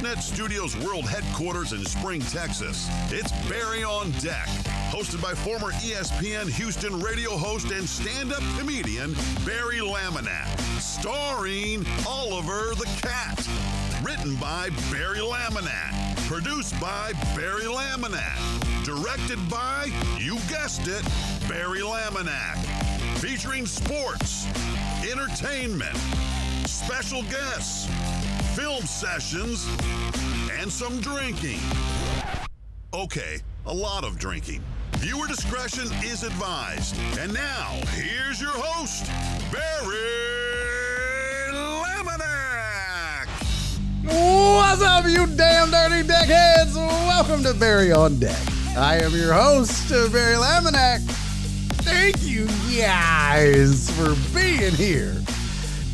Internet Studios World Headquarters in Spring, Texas, it's Barry on Deck, hosted by former ESPN Houston radio host and stand-up comedian Barry Laminack, starring Oliver the Cat. Written by Barry Laminack, produced by Barry Laminack, directed by, you guessed it, Barry Laminack, featuring sports, entertainment, special guests, film sessions, and some drinking. Okay, a lot of drinking. Viewer discretion is advised. And now, here's your host, Barry Laminack. What's up, you damn dirty deckheads? Welcome to Barry on Deck. I am your host, Barry Laminack. Thank you guys for being here.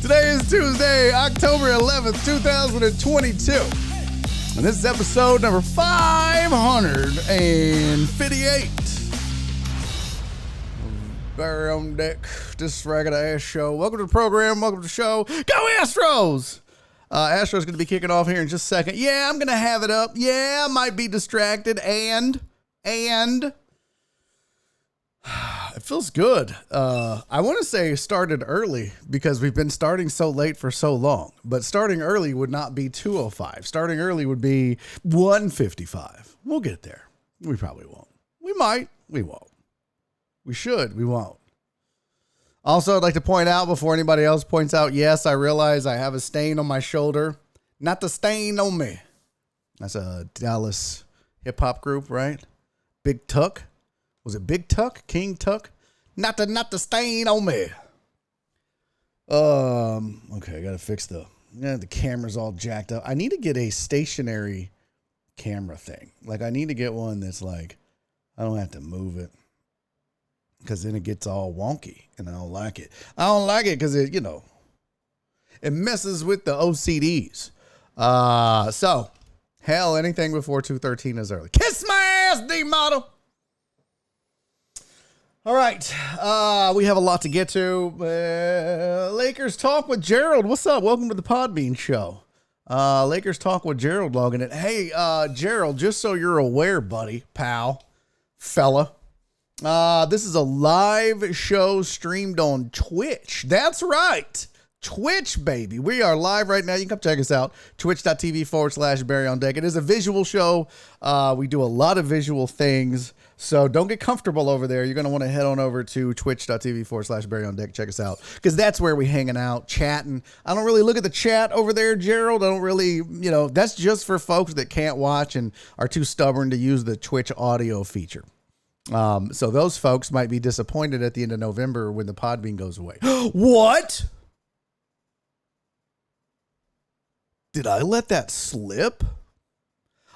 Today is Tuesday, October 11th, 2022. And this is episode number 558. Barry on Deck, this ragged ass show. Welcome to the program, welcome to the show. Go Astros! Astros going to be kicking off here in just a second. Yeah, I'm going to have it up. Yeah, I might be distracted. And it feels good. I want to say started early because we've been starting so late for so long. But starting early would not be 2:05. Starting early would be 1:55. We'll get there. We probably won't. We might. We won't. We should. We won't. Also, I'd like to point out before anybody else points out, yes, I realize I have a stain on my shoulder. Not the stain on me. That's a Dallas hip hop group, right? Big Tuck. Was it Big Tuck? King Tuck? Not the stain on me. Okay, I gotta fix the camera's all jacked up. I need to get a stationary camera thing. Like I need to get one that's like, I don't have to move it. Because then it gets all wonky, and I don't like it. I don't like it because it messes with the OCDs. So, hell, anything before 2:13 is early. Kiss my ass, D model. All right, we have a lot to get to. Lakers Talk with Gerald. What's up? Welcome to the Podbean Show. Lakers Talk with Gerald logging in. Hey, Gerald, just so you're aware, buddy, pal, fella. This is a live show streamed on Twitch. That's right. Twitch, baby. We are live right now. You can come check us out. Twitch.tv/Barry on Deck. It is a visual show. We do a lot of visual things. So don't get comfortable over there. You're going to want to head on over to twitch.tv/Barry on Deck. Check us out because that's where we hanging out, chatting. I don't really look at the chat over there, Gerald. I don't really, that's just for folks that can't watch and are too stubborn to use the Twitch audio feature. So those folks might be disappointed at the end of November when the Podbean goes away. What? Did I let that slip?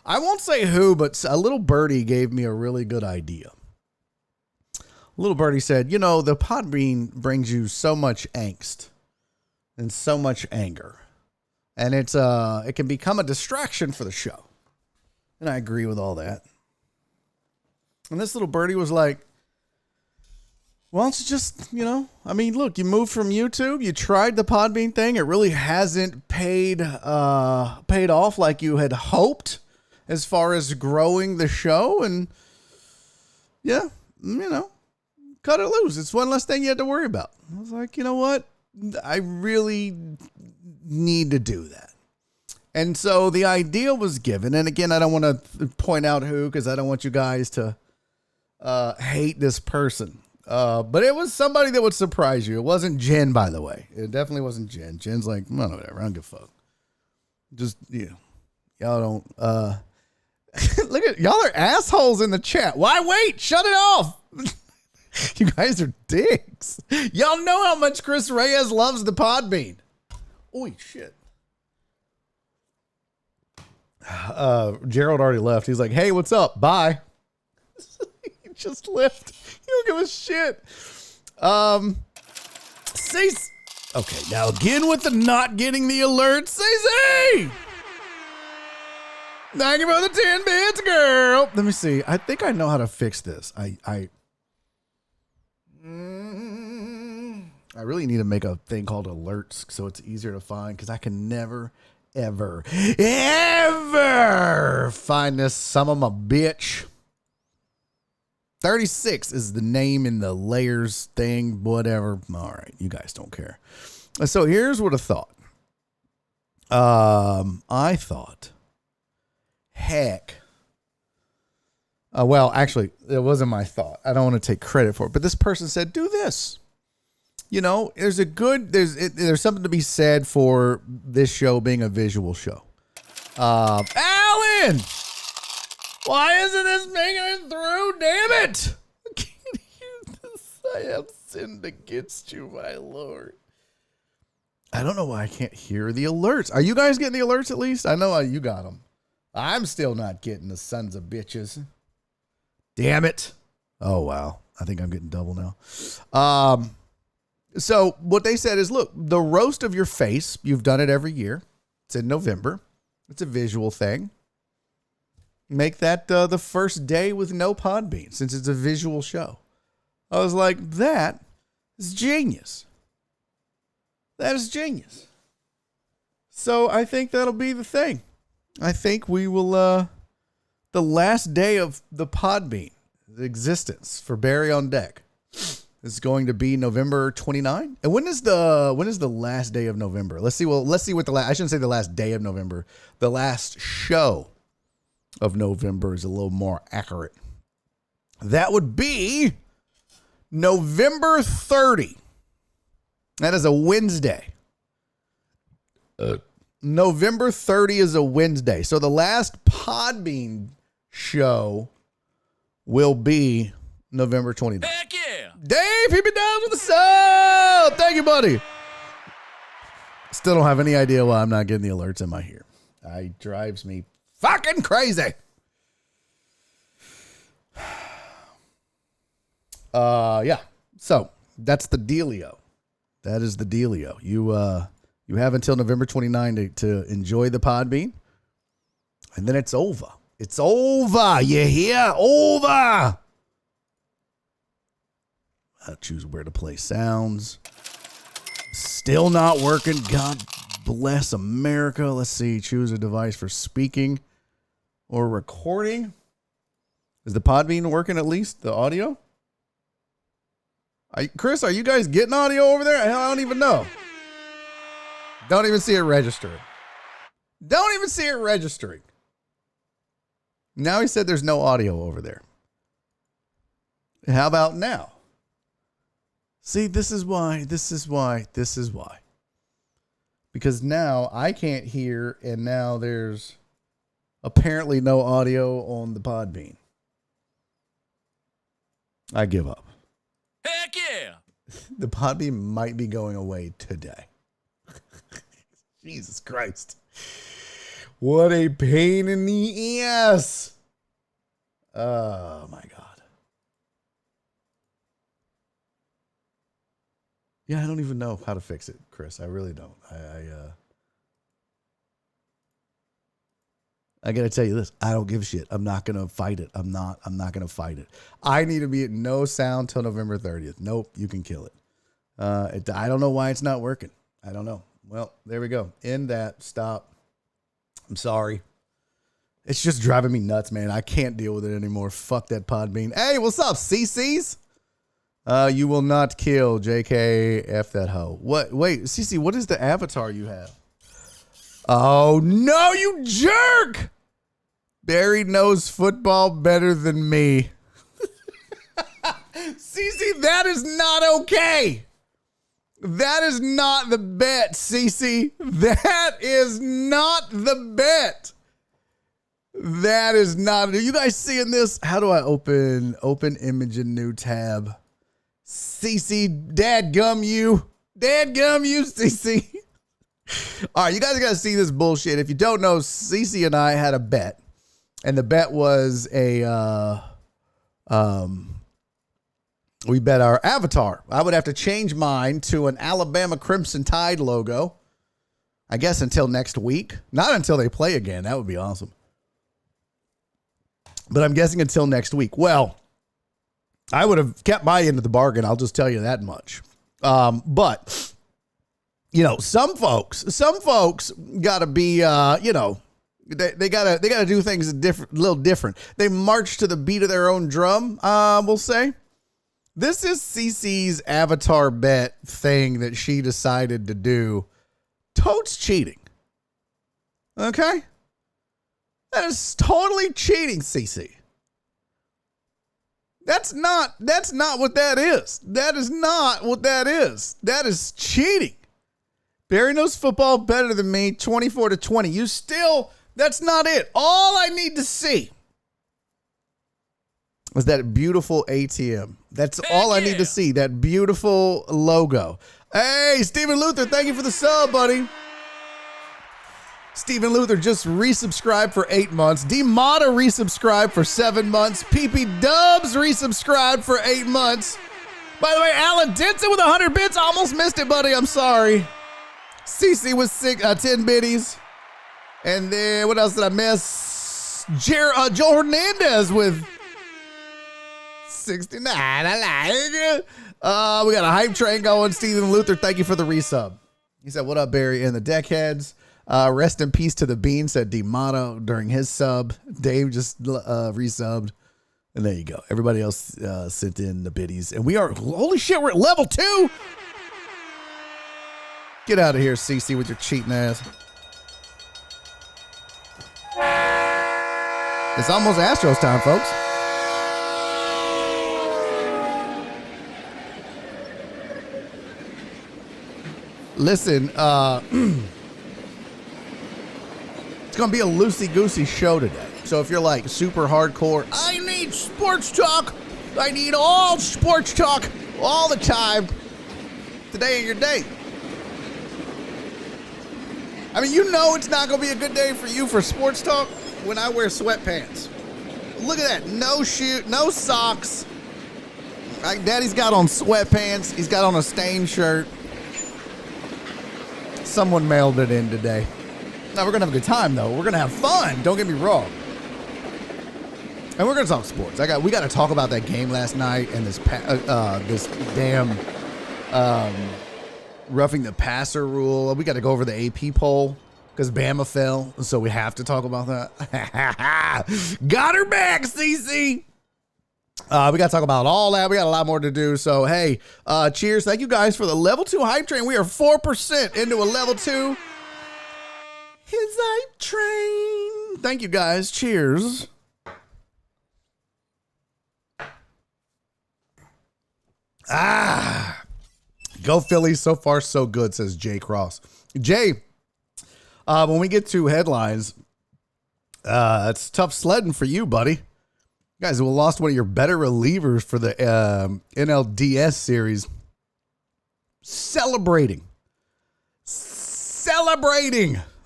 I won't say who, but a little birdie gave me a really good idea. Little birdie said, the Podbean brings you so much angst and so much anger. And it can become a distraction for the show. And I agree with all that. And this little birdie was like, well, it's just, look, you moved from YouTube. You tried the Podbean thing. It really hasn't paid off like you had hoped as far as growing the show. And yeah, cut it loose. It's one less thing you had to worry about. I was like, you know what? I really need to do that. And so the idea was given. And again, I don't want to point out who, because I don't want you guys to hate this person. But it was somebody that would surprise you. It wasn't Jen, by the way. It definitely wasn't Jen. Jen's like, whatever, I don't give a fuck. Just, y'all don't, look at, y'all are assholes in the chat. Why wait? Shut it off. You guys are dicks. Y'all know how much Chris Reyes loves the Podbean. Holy shit. Gerald already left. He's like, hey, what's up? Bye. He just left. You don't give a shit. Okay, now again with the not getting the alert. CC! Thank you for the 10 bits, girl. Let me see. I think I know how to fix this. I really need to make a thing called alerts so it's easier to find because I can never, ever find this son of a bitch. 36 is the name in the layers thing, whatever. All right, you guys don't care. So here's what I thought. I thought, heck. Well, actually, it wasn't my thought. I don't want to take credit for it, but this person said, do this. You know, there's something to be said for this show being a visual show. Alan! Why isn't this making it through? Damn it! I can't hear this. I have sinned against you, my Lord. I don't know why I can't hear the alerts. Are you guys getting the alerts at least? I know you got them. I'm still not getting the sons of bitches. Damn it. Oh, wow. I think I'm getting double now. So what they said is, look, the roast of your face, you've done it every year. It's in November. It's a visual thing. Make that the first day with no Podbean, since it's a visual show. I was like, that is genius. That is genius. So I think that'll be the thing. I think we will, the last day of the Podbean existence for Barry on Deck is going to be November 29. And when is the last day of November? Let's see what I shouldn't say the last day of November. The last show of November is a little more accurate. That would be November 30. That is a Wednesday. November 30 is a Wednesday. So the last Podbean show will be November 29th. Heck yeah! Dave, hit me down with the sub. Thank you, buddy. Still don't have any idea why I'm not getting the alerts in my ear. It drives me fucking crazy. Yeah. So that's the dealio. That is the dealio. You have until November 29 to enjoy the Podbean, and then it's over. It's over. You hear? Over. I'll choose where to play sounds. Still not working. God bless America. Let's see. Choose a device for speaking or recording. Is the Podbean working at least? The audio? Chris, are you guys getting audio over there? Hell, I don't even know. Don't even see it registering. Don't even see it registering. Now he said there's no audio over there. How about now? See, this is why. Because now I can't hear, and now there's apparently no audio on the Podbean. I give up. Heck yeah! The Podbean might be going away today. Jesus Christ. What a pain in the ass. Oh, my God. Yeah, I don't even know how to fix it, Chris. I really don't. I got to tell you this. I don't give a shit. I'm not going to fight it. I'm not going to fight it. I need to be at no sound till November 30th. Nope, you can kill it. I don't know why it's not working. I don't know. Well, there we go. End that. Stop. I'm sorry. It's just driving me nuts, man. I can't deal with it anymore. Fuck that Podbean. Hey, what's up, CC's? You will not kill JK. F that hoe. What? Wait, CC, what is the avatar you have? Oh, no, you jerk! Barry knows football better than me. CC, that is not okay. That is not the bet, Cece. That is not the bet. That is not. Are you guys seeing this? How do I open image in new tab? Cece, dadgum you, Cece. All right, you guys got to see this bullshit. If you don't know, Cece and I had a bet, and the bet was we bet our avatar. I would have to change mine to an Alabama Crimson Tide logo, I guess, until next week. Not until they play again. That would be awesome. But I'm guessing until next week. Well, I would have kept my end of the bargain. I'll just tell you that much. But some folks got to be, they gotta do things a little different. They march to the beat of their own drum. We'll say this is Cece's avatar bet thing that she decided to do. Totes cheating. Okay, that is totally cheating, Cece. That's not what that is. That is not what that is. That is cheating. Barry knows football better than me, 24-20. That's not it. All I need to see is that beautiful ATM. That's all I need to see, that beautiful logo. Hey, Stephen Luther, thank you for the sub, buddy. Stephen Luther just resubscribed for 8 months. D Mata resubscribed for 7 months. PP Dubs resubscribed for 8 months. By the way, Alan Denson with 100 bits. Almost missed it, buddy. I'm sorry. CC with 10 biddies. And then what else did I miss? Joe Hernandez with 69. I like it. We got a hype train going. Stephen Luther, thank you for the resub. He said, what up, Barry and the deckheads? Rest in peace to the Bean, said D'Amato during his sub. Dave just resubbed. And there you go. Everybody else sent in the biddies. And we are, holy shit, we're at level 2. Get out of here, CC, with your cheating ass. It's almost Astros time, folks. Listen, it's going to be a loosey-goosey show today. So if you're like super hardcore, I need sports talk. I need all sports talk all the time. Today ain't your day. I mean, it's not going to be a good day for you for sports talk when I wear sweatpants. Look at that. No shoe, no socks. Daddy's got on sweatpants. He's got on a stained shirt. Someone mailed it in today. Now, we're going to have a good time, though. We're going to have fun. Don't get me wrong. And we're going to talk sports. We got to talk about that game last night and this damn roughing the passer rule. We got to go over the AP poll because Bama fell. So we have to talk about that. Got her back, CC. We got to talk about all that. We got a lot more to do. So, hey, cheers. Thank you guys for the level 2 hype train. We are 4% into a level 2. His hype train. Thank you guys. Cheers. Go Phillies. So far, so good, says Jay Cross. Jay, when we get to headlines, it's tough sledding for you, buddy. You guys, we lost one of your better relievers for the NLDS series. Celebrating.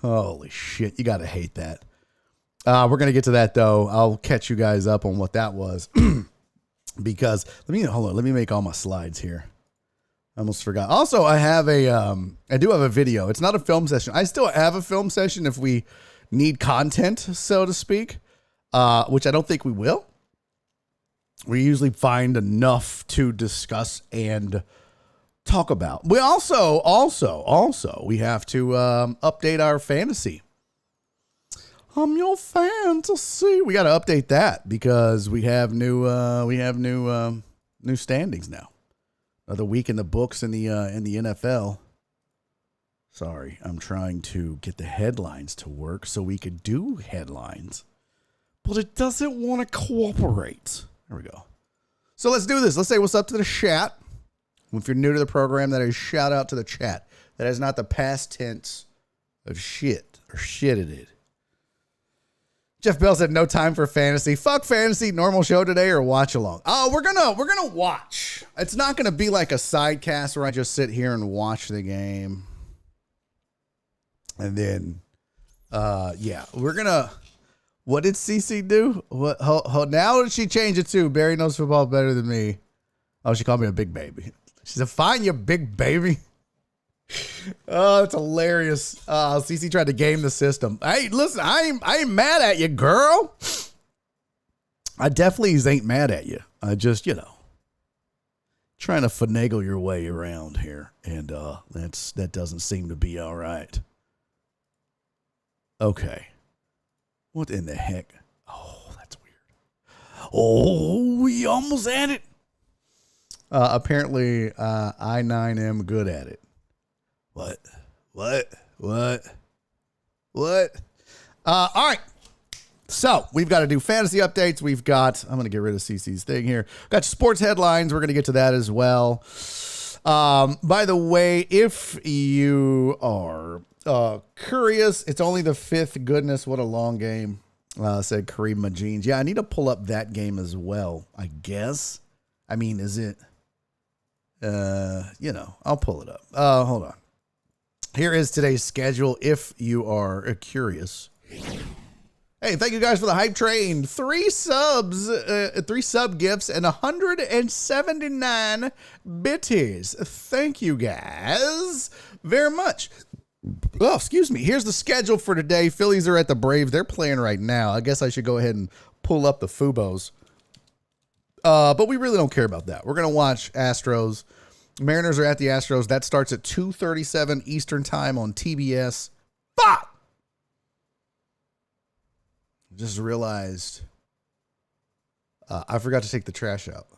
Holy shit. You got to hate that. We're going to get to that, though. I'll catch you guys up on what that was. Because, let me make all my slides here. I almost forgot. Also, I do have a video. It's not a film session. I still have a film session if we need content, so to speak, which I don't think we will. We usually find enough to discuss and talk about. We also, we have to update our fantasy. I'm your fantasy. We got to update that because we have new standings now. Another week in the books in the NFL. Sorry, I'm trying to get the headlines to work so we could do headlines, but it doesn't want to cooperate. There we go. So let's do this. Let's say what's up to the chat. If you're new to the program, that is shout out to the chat. That is not the past tense of shit or shitted. Jeff Bell said no time for fantasy. Fuck fantasy. Normal show today or watch along. Oh, we're gonna watch. It's not gonna be like a sidecast where I just sit here and watch the game. And then, we're gonna. What did CC do? What? Now did she change it to? Barry knows football better than me. Oh, she called me a big baby. She said, "Fine, you big baby." Oh, that's hilarious. CC tried to game the system. Hey, listen, I ain't mad at you, girl. I definitely ain't mad at you. I just, Trying to finagle your way around here, and that doesn't seem to be all right. Okay. What in the heck? Oh, that's weird. Oh, we almost had it. Apparently, I9am good at it. What? All right. So we've got to do fantasy updates. I'm going to get rid of CC's thing here. Got sports headlines. We're going to get to that as well. By the way, if you are curious, it's only the 5th. Goodness, what a long game. Said Kareem Majins. Yeah, I need to pull up that game as well, I guess. I mean, is it? I'll pull it up. Hold on. Here is today's schedule if you are curious. Hey, thank you guys for the hype train. 3 subs, 3 sub gifts, and 179 bitties. Thank you guys very much. Oh, excuse me. Here's the schedule for today. Phillies are at the Braves. They're playing right now. I guess I should go ahead and pull up the Fubos. But we really don't care about that. We're going to watch Astros. Mariners are at the Astros. That starts at 2:37 Eastern time on TBS. Fuck! Just realized I forgot to take the trash out.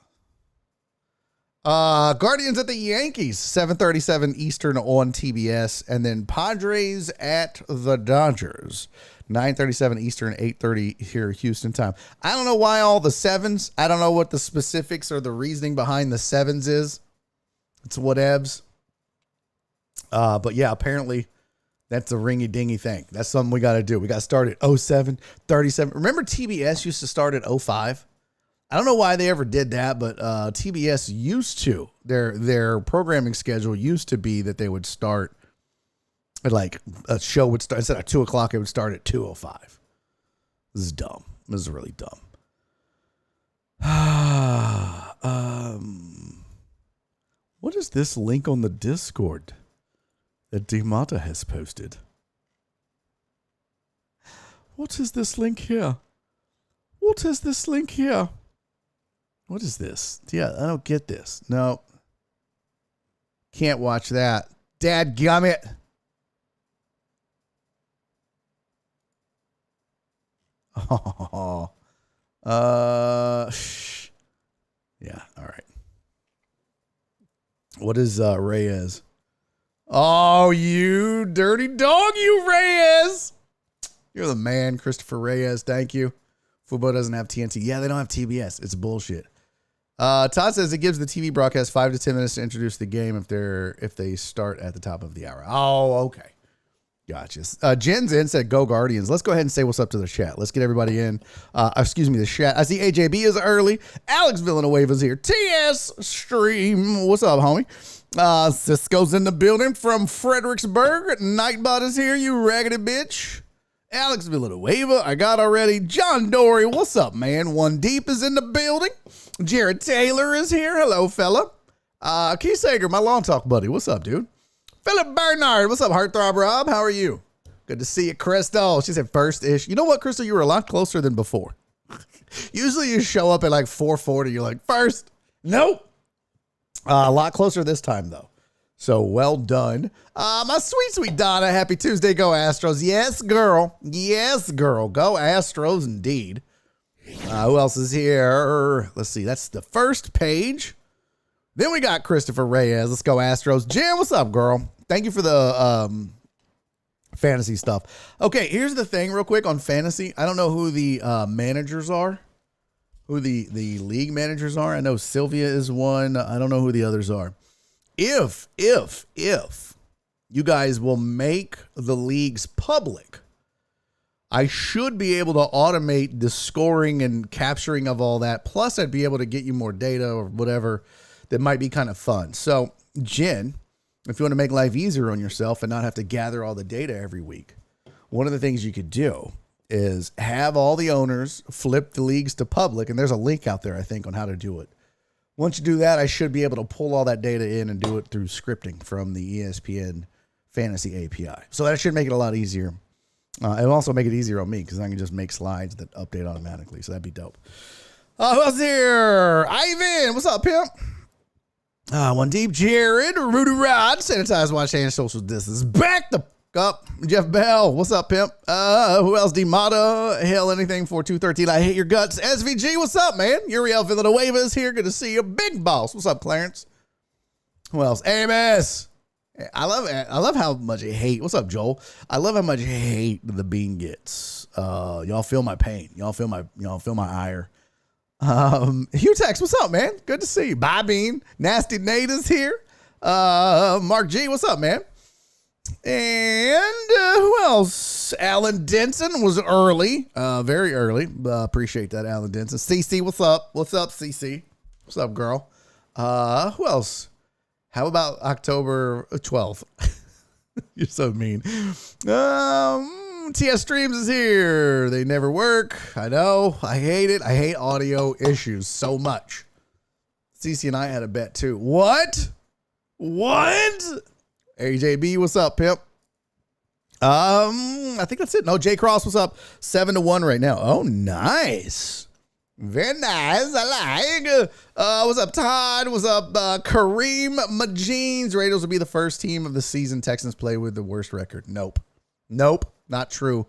Guardians at the Yankees, 7:37 Eastern on TBS. And then Padres at the Dodgers, 9:37 Eastern, 8:30 here Houston time. I don't know why all the 7s. I don't know what the specifics or the reasoning behind the 7s is. It's whatevs. But yeah, apparently that's a ringy-dingy thing. That's something we got to do. We got to start at 07, 37. Remember TBS used to start at 05? I don't know why they ever did that, but TBS used to. Their programming schedule used to be that they would start at like a show would start instead of 2 o'clock. It would start at 2:05. This is dumb. This is really dumb. What is this link on the Discord that DeMata has posted? What is this link here? What is this link here? What is this? Yeah, I don't get this. No. Can't watch that. Dadgummit. Oh. Yeah, all right. What is Reyes? Oh, you dirty dog, you Reyes. You're the man, Christopher Reyes. Thank you. Fubo doesn't have TNT. Yeah, they don't have TBS. It's bullshit. Todd says it gives the TV broadcast 5 to 10 minutes to introduce the game if they start at the top of the hour. Oh, okay. Gotcha. Jen's in said, go Guardians. Let's go ahead and say what's up to the chat. Let's get everybody in. The chat. I see AJB is early. Alex Villanueva's here. TS Stream. What's up, homie? Cisco's in the building from Fredericksburg. Nightbot is here, you raggedy bitch. Alex Villanueva, I got already. John Dory, what's up, man? One Deep is in the building. Jared Taylor is here. Hello, fella. Keith Sager, my Lawn Talk buddy. What's up, dude? Philip Bernard, what's up, Heartthrob Rob? How are you? Good to see you, Crystal. She said first-ish. You know what, Crystal? You were a lot closer than before. Usually you show up at like 4:40. You're like, first. Nope. A lot closer this time, though. So well done. My sweet, sweet Donna, happy Tuesday. Go Astros. Yes, girl. Yes, girl. Go Astros indeed. Who else is here? Let's see. That's the first page. Then we got Christopher Reyes. Let's go Astros. Jen, what's up, girl? Thank you for the fantasy stuff. Okay, here's the thing real quick on fantasy. I don't know who the managers are, who the league managers are. I know Sylvia is one. I don't know who the others are. If you guys will make the leagues public, I should be able to automate the scoring and capturing of all that. Plus, I'd be able to get you more data or whatever that might be kind of fun. So, Jen, if you want to make life easier on yourself and not have to gather all the data every week, one of the things you could do is have all the owners flip the leagues to public. And there's a link out there, I think, on how to do it. Once you do that, I should be able to pull all that data in and do it through scripting from the ESPN Fantasy API. So that should make it a lot easier. It'll also make it easier on me because I can just make slides that update automatically. So that'd be dope. Who else here? Ivan, what's up, pimp? One deep, Jared, Rudy Rod, sanitize, wash hands, social distance. Back the up, Jeff Bell. What's up, pimp? Who else? D Mata, hell, anything for 213. I hate your guts. SVG, what's up, man? Uriel Villanueva is here. Good to see you, big boss. What's up, Clarence? Who else? Amos. I love how much hate. What's up, Joel? I love how much hate the bean gets. Y'all feel my pain. Y'all feel my ire. Hugh Tex, what's up, man? Good to see you. Bye, Bean. Nasty Nate is here. Mark G, what's up, man? And who else? Alan Denson was early, very early. Appreciate that, Alan Denson. CC, what's up? What's up, CC? What's up, girl? Who else? How about October 12th? You're so mean. TS Streams is here. They never work. I know. I hate it. I hate audio issues so much. CC and I had a bet too. What? AJB, what's up, pimp? I think that's it. No, J Cross, what's up? 7-1 right now. Oh, nice. Very nice. I like. What's up, Todd? What's up, Kareem Majines? Raiders will be the first team of the season Texans play with the worst record. Nope. Not true.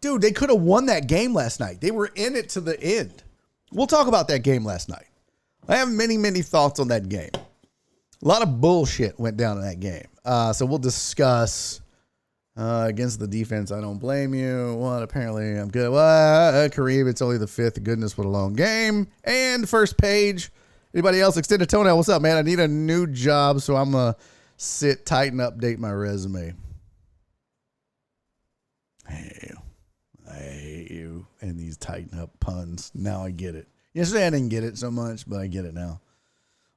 Dude, they could have won that game last night. They were in it to the end. We'll talk about that game last night. I have many thoughts on that game. A lot of bullshit went down in that game. So we'll discuss against the defense. I don't blame you. What? Apparently I'm good. Well, Kareem, it's only the fifth. Goodness, what a long game. And first page. Anybody else? Extended toenail. What's up, man? I need a new job, so I'm going to sit tight and update my resume. I hate you and these tighten up puns. Now I get it. Yesterday I didn't get it so much, but I get it now.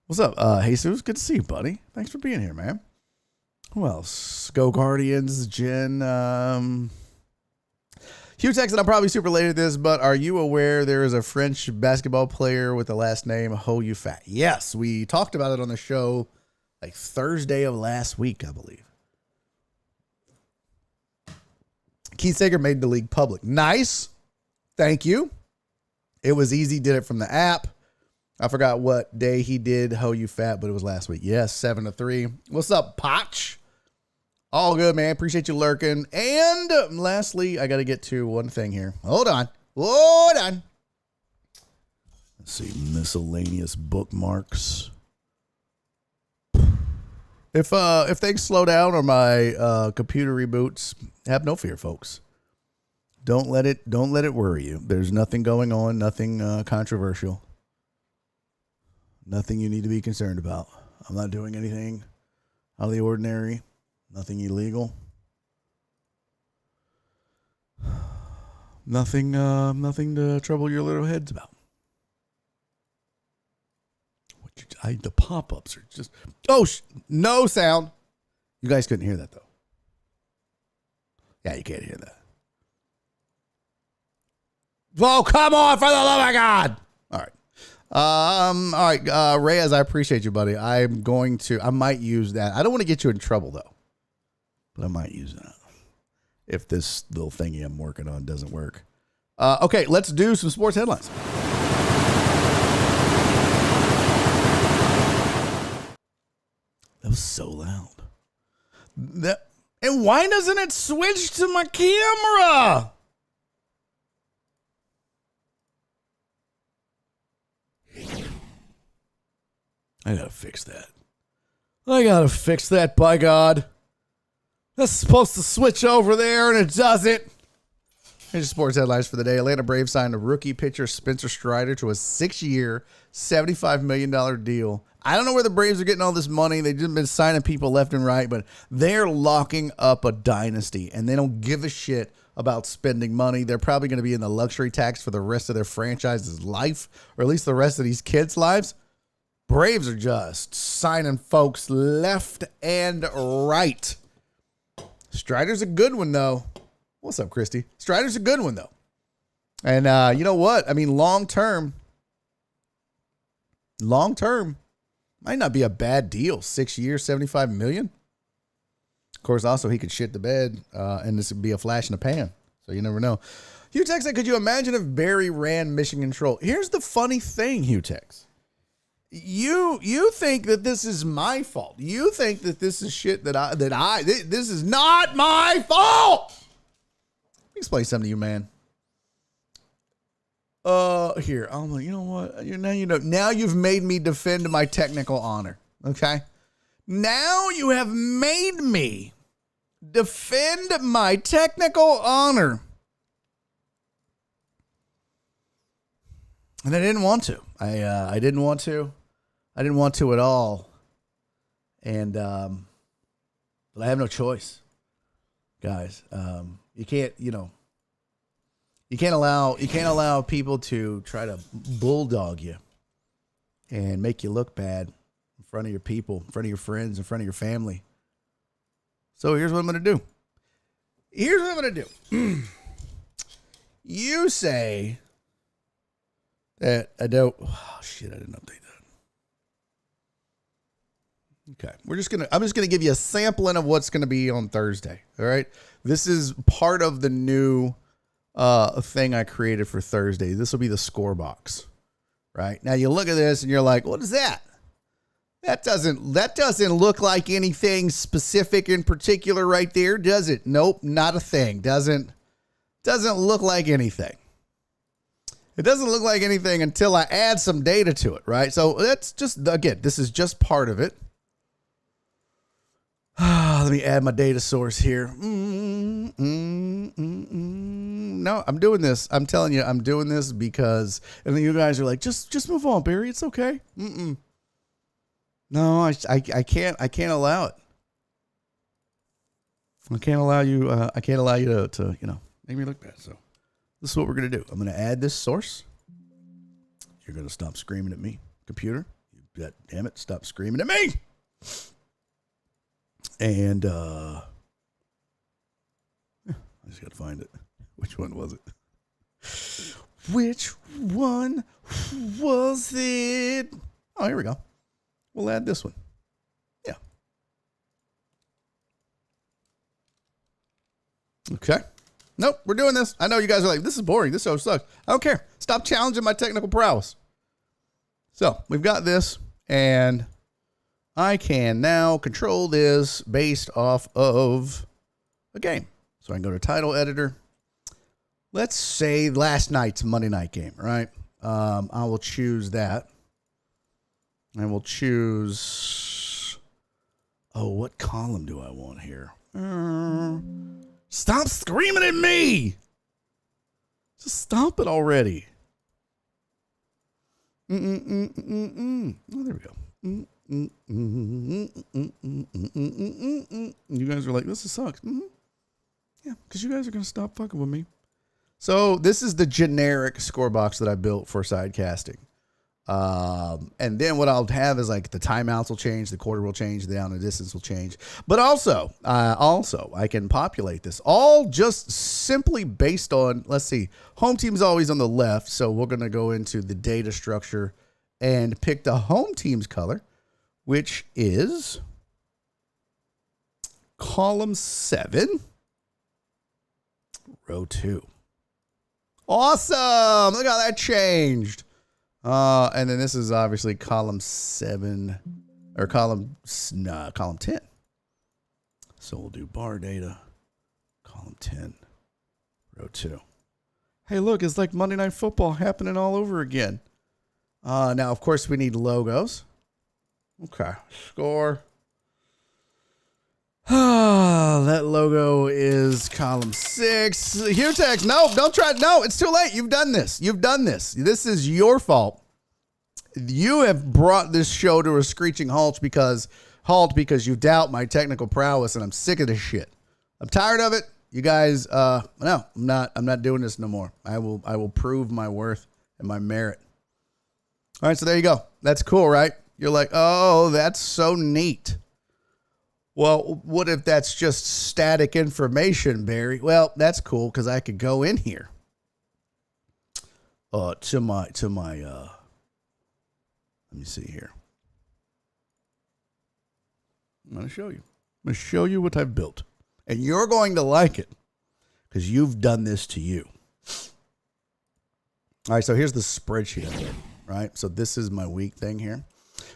What's up, Jesus? Good to see you, buddy. Thanks for being here, man. Who else? Go Guardians, Jen. Hugh Texan, I'm probably super late at this, but are you aware there is a French basketball player with the last name Ho You Fat? Yes, we talked about it on the show like Thursday of last week, I believe. Keith Sager made the league public. Nice. Thank you. It was easy. Did it from the app. I forgot what day he did Ho You Fat, but it was last week. Yes, 7-3. What's up, Potch? All good, man. Appreciate you lurking. And lastly, I got to get to one thing here. Hold on. Let's see. Miscellaneous bookmarks. If things slow down or my computer reboots, have no fear, folks. Don't let it worry you. There's nothing going on, nothing controversial. Nothing you need to be concerned about. I'm not doing anything out of the ordinary. Nothing illegal. Nothing to trouble your little heads about. The pop-ups are just... Oh, no sound. You guys couldn't hear that, though. Yeah, you can't hear that. Oh, come on, for the love of God. All right. All right, Reyes, I appreciate you, buddy. I might use that. I don't want to get you in trouble, though. But I might use that. If this little thingy I'm working on doesn't work. Okay, let's do some sports headlines. That was so loud. And why doesn't it switch to my camera? I gotta fix that, by God. That's supposed to switch over there, and it doesn't. Here's your sports headlines for the day. Atlanta Braves signed a rookie pitcher Spencer Strider to a 6-year, $75 million deal. I don't know where the Braves are getting all this money. They've just been signing people left and right, but they're locking up a dynasty, and they don't give a shit about spending money. They're probably going to be in the luxury tax for the rest of their franchise's life, or at least the rest of these kids' lives. Braves are just signing folks left and right. Strider's a good one, though. What's up, Christy? Strider's a good one, though. And you know what? I mean, long term, might not be a bad deal. 6 years, $75 million. Of course, also, he could shit the bed, and this would be a flash in the pan. So you never know. Hugh Tex said, could you imagine if Barry ran mission control? Here's the funny thing, Hugh Tex. You think that this is my fault. You think that this is shit this is not my fault. Let me explain something to you, man. Here, you know what? Now you've made me defend my technical honor. Okay? Now you have made me defend my technical honor. And I didn't want to. I didn't want to. I didn't want to at all. And but I have no choice. Guys, you can't allow people to try to bulldog you and make you look bad in front of your people, in front of your friends, in front of your family. So here's what I'm going to do. You say that I don't. Oh shit! I didn't update that. Okay, I'm just gonna give you a sampling of what's gonna be on Thursday. All right, this is part of the new thing I created for Thursday. This will be the score box. Right now, you look at this and you're like, "What is that? That doesn't look like anything specific in particular right there, does it? Nope, not a thing. Doesn't look like anything. It doesn't look like anything until I add some data to it, right? So that's just, again, this is just part of it. Let me add my data source here. No, I'm doing this. I'm telling you, I'm doing this because, and then you guys are like, just move on, Barry. It's okay. No, I can't allow it. I can't allow you to make me look bad. So this is what we're going to do. I'm going to add this source. You're going to stop screaming at me, computer. Damn it, stop screaming at me. And I just got to find it. Which one was it? Which one was it? Oh, here we go. We'll add this one. Yeah. Okay. Nope, we're doing this. I know you guys are like, this is boring. This show sucks. I don't care. Stop challenging my technical prowess. So we've got this, and I can now control this based off of a game. So I can go to title editor. Let's say last night's Monday night game, right? I will choose that. I will choose, what column do I want here? Stop screaming at me. Just stop it already. Oh, there we go. You guys are like, this sucks. Yeah, because you guys are going to stop fucking with me. So this is the generic score box that I built for sidecasting. And then what I'll have is like the timeouts will change, the quarter will change, the down and distance will change. But also I can populate this all just simply based on, let's see, home team's always on the left. So we're going to go into the data structure and pick the home team's color, which is column 7, row 2. Awesome. Look how that changed. And then this is obviously column 7 or column 10. So we'll do bar data, column 10, row 2. Hey, look, it's like Monday Night Football happening all over again. Now, of course, we need logos. Okay, score. That logo is column 6. Hutex, no, don't try. No, it's too late. You've done this. This is your fault. You have brought this show to a screeching halt because you doubt my technical prowess, and I'm sick of this shit. I'm tired of it. You guys, no, I'm not doing this no more. I will prove my worth and my merit. All right, so there you go. That's cool, right? You're like, oh, that's so neat. Well, what if that's just static information, Barry? Well, that's cool because I could go in here to my let me see here. I'm going to show you. I'm going to show you what I've built. And you're going to like it because you've done this to you. All right, so here's the spreadsheet I did, right? So this is my week thing here.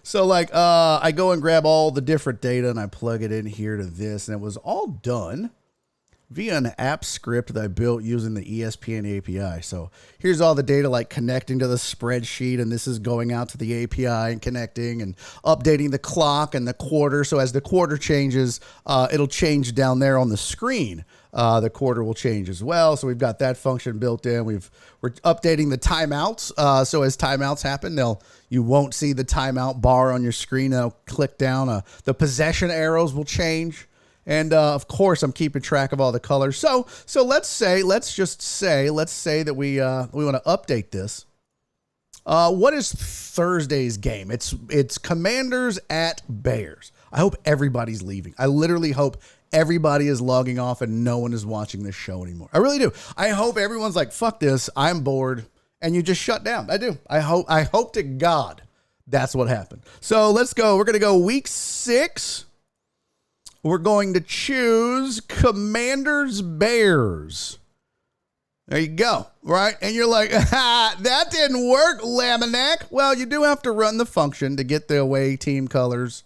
So like, I go and grab all the different data and I plug it in here to this, and it was all done via an app script that I built using the ESPN API. So here's all the data like connecting to the spreadsheet, and this is going out to the API and connecting and updating the clock and the quarter. So as the quarter changes, it'll change down there on the screen. The quarter will change as well. So we've got that function built in. We're updating the timeouts. So as timeouts happen, you won't see the timeout bar on your screen. They'll click down. The possession arrows will change. And of course, I'm keeping track of all the colors. So let's say that we want to update this. What is Thursday's game? It's Commanders at Bears. I hope everybody's leaving. I literally hope everybody is logging off and no one is watching this show anymore. I really do. I hope everyone's like, fuck this, I'm bored, and you just shut down. I do. I hope to God that's what happened. So let's go. We're gonna go week 6. We're going to choose Commanders Bears. There you go, right? And you're like, that didn't work, Laminac. Well, you do have to run the function to get the away team colors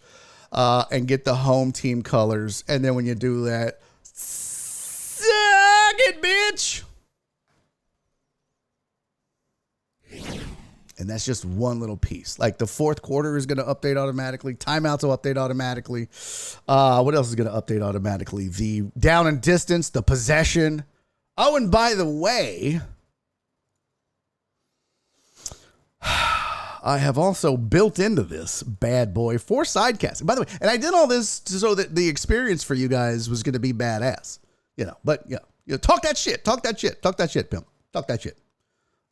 and get the home team colors. And then when you do that, suck it, bitch. And that's just one little piece. Like the fourth quarter is going to update automatically. Timeouts will update automatically. What else is going to update automatically? The down and distance, the possession. Oh, and by the way, I have also built into this bad boy for sidecasting. By the way, and I did all this so that the experience for you guys was going to be badass. But talk that shit, pimp. Talk that shit.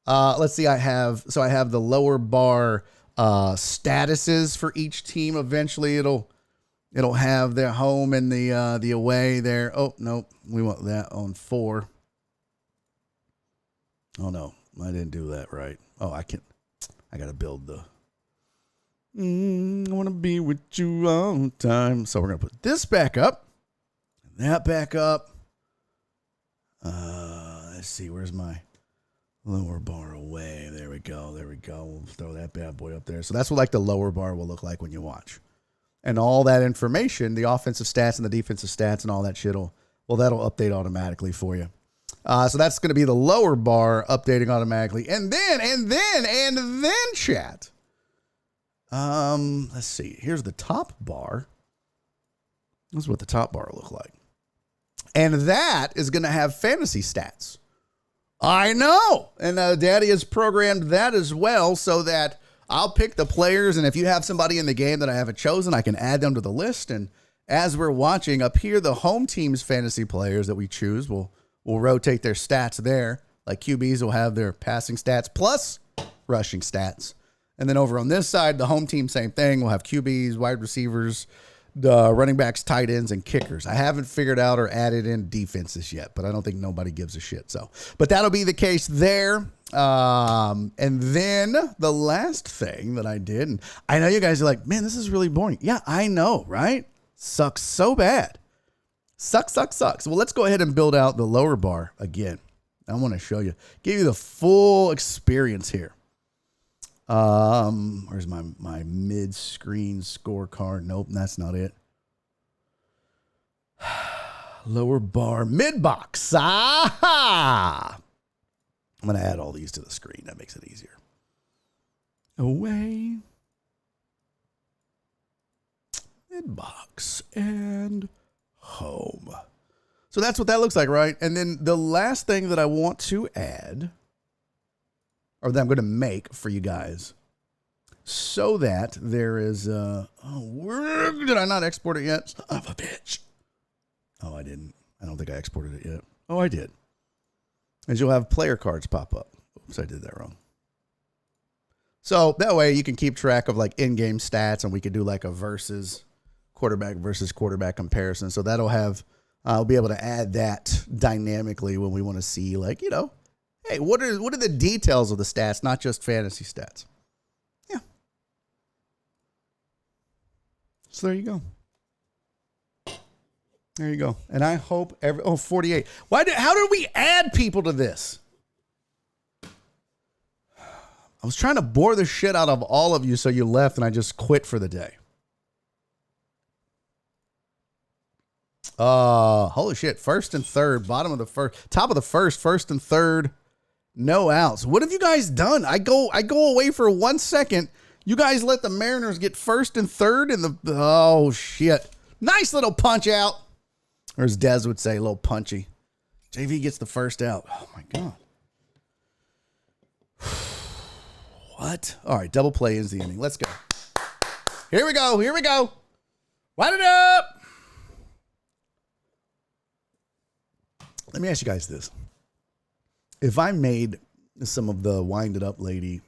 Let's see. I have the lower bar statuses for each team. Eventually, it'll have their home and the away there. Oh no, we want that on 4. Oh no, I didn't do that right. Oh, I gotta build the. I want to be with you all the time. So we're gonna put this back up, and that back up. Let's see. Where's my lower bar away? There we go. We'll throw that bad boy up there. So that's what like the lower bar will look like when you watch. And all that information, the offensive stats and the defensive stats and all that shit that'll update automatically for you. So that's going to be the lower bar updating automatically. And then chat. Let's see. Here's the top bar. This is what the top bar will look like. And that is going to have fantasy stats. I know. And Daddy has programmed that as well so that I'll pick the players. And if you have somebody in the game that I haven't chosen, I can add them to the list. And as we're watching up here, the home team's fantasy players that we choose will rotate their stats there. Like QBs will have their passing stats plus rushing stats. And then over on this side, the home team, same thing. We'll have QBs, wide receivers, the running backs, tight ends, and kickers. I haven't figured out or added in defenses yet, but I don't think nobody gives a shit. But that'll be the case there. And then the last thing that I did, and I know you guys are like, man, this is really boring. Yeah, I know, right? Sucks so bad. Sucks. Well, let's go ahead and build out the lower bar again. I want to show you, give you the full experience here. Where's my mid-screen scorecard? Nope, that's not it. Lower bar, mid-box. Ah! I'm going to add all these to the screen. That makes it easier. Away. Mid-box and home. So that's what that looks like, right? And then the last thing that I want to add, or that I'm going to make for you guys, so that there is, did I not export it yet? Son of a bitch. Oh, I didn't. I don't think I exported it yet. Oh, I did. And you'll have player cards pop up. Oops, I did that wrong. So that way you can keep track of like in-game stats, and we could do like a quarterback versus quarterback comparison. So that'll have, I'll be able to add that dynamically when we want to see like, hey, what are the details of the stats, not just fantasy stats? Yeah. So there you go. There you go. And I hope 48. How did we add people to this? I was trying to bore the shit out of all of you, so you left, and I just quit for the day. Holy shit. First and third, bottom of the first, top of the first and third, no outs. What have you guys done? I go away for 1 second. You guys let the Mariners get first and third in the, oh shit. Nice little punch out. Or as Dez would say, a little punchy. JV gets the first out. Oh my God. What? All right, double play is the inning. Let's go. Here we go. Wind it up. Let me ask you guys this. If I made some of the wind it up lady,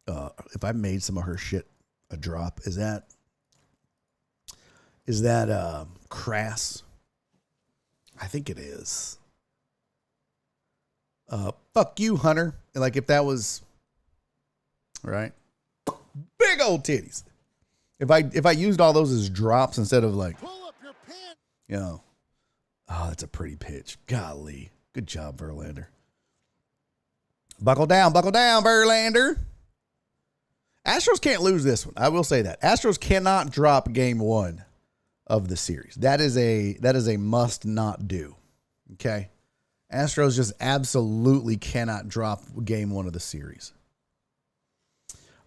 if I made some of her shit a drop, is that crass? I think it is. Fuck you, Hunter. Like if that was right. Big old titties. If I used all those as drops instead of like pull up your pants, you know. Oh, that's a pretty pitch. Golly. Good job, Verlander. Buckle down, Verlander. Astros can't lose this one. I will say that. Astros cannot drop game 1 of the series. That is a must not do. Okay? Astros just absolutely cannot drop game 1 of the series.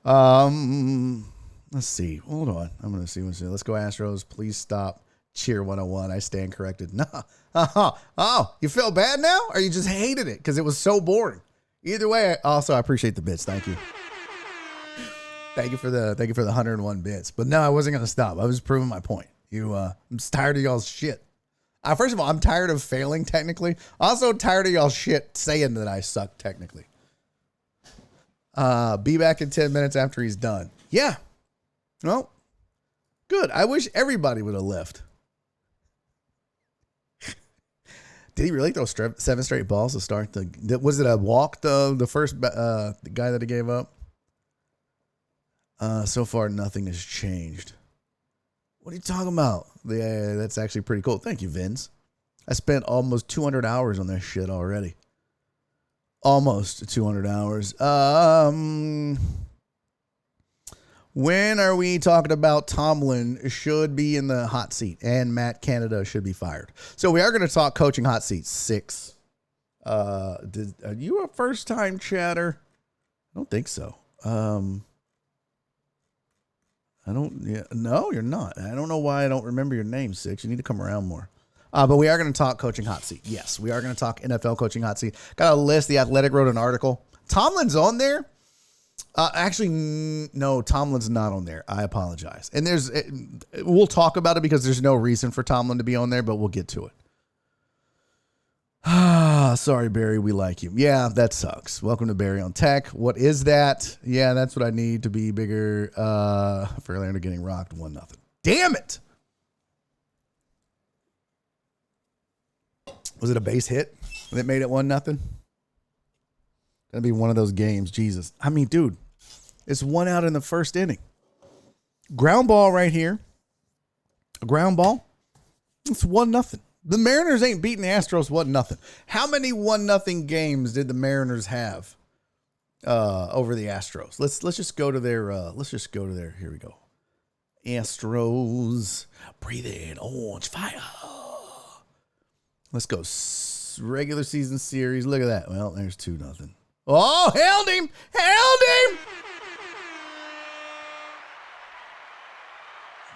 Let's see. Hold on. I'm going to see. Let's go Astros. Please stop. Cheer 101. I stand corrected. No. Oh, you feel bad now? Or you just hated it because it was so boring? Either way, I appreciate the bits. Thank you. Thank you for the 101 bits. But no, I wasn't going to stop. I was proving my point. I'm just tired of y'all's shit. First of all, I'm tired of failing technically. Also tired of y'all shit saying that I suck technically. Be back in 10 minutes after he's done. Yeah. Well, good. I wish everybody would have left. Did he really throw 7 straight balls to start was it a walk, the first the guy that he gave up? So far, nothing has changed. What are you talking about? Yeah, that's actually pretty cool. Thank you, Vince. I spent almost 200 hours on this shit already. Almost 200 hours. When are we talking about Tomlin should be in the hot seat and Matt Canada should be fired? So we are going to talk coaching hot seats 6. Are you a first time chatter? I don't think so. No, you're not. I don't know why I don't remember your name, 6. You need to come around more. But we are going to talk coaching hot seat. Yes, we are going to talk NFL coaching hot seat. Got a list. The Athletic wrote an article. Tomlin's on there. Actually, no, Tomlin's not on there. I apologize. And we'll talk about it because there's no reason for Tomlin to be on there, but we'll get to it. Sorry, Barry. We like you. Yeah, that sucks. Welcome to Barry on Tech. What is that? Yeah, that's what I need to be bigger. Verlander getting rocked 1-0. Damn it. Was it a base hit that made it 1-0? Gonna be one of those games. Jesus. I mean, dude, it's 1 out in the first inning. Ground ball right here. A ground ball. It's 1-0. The Mariners ain't beating the Astros 1-0. How many 1-0 games did the Mariners have over the Astros? Let's just go to their here we go. Astros. Breathe in orange fire. Let's go. Regular season series. Look at that. Well, there's 2-0. Oh, held him.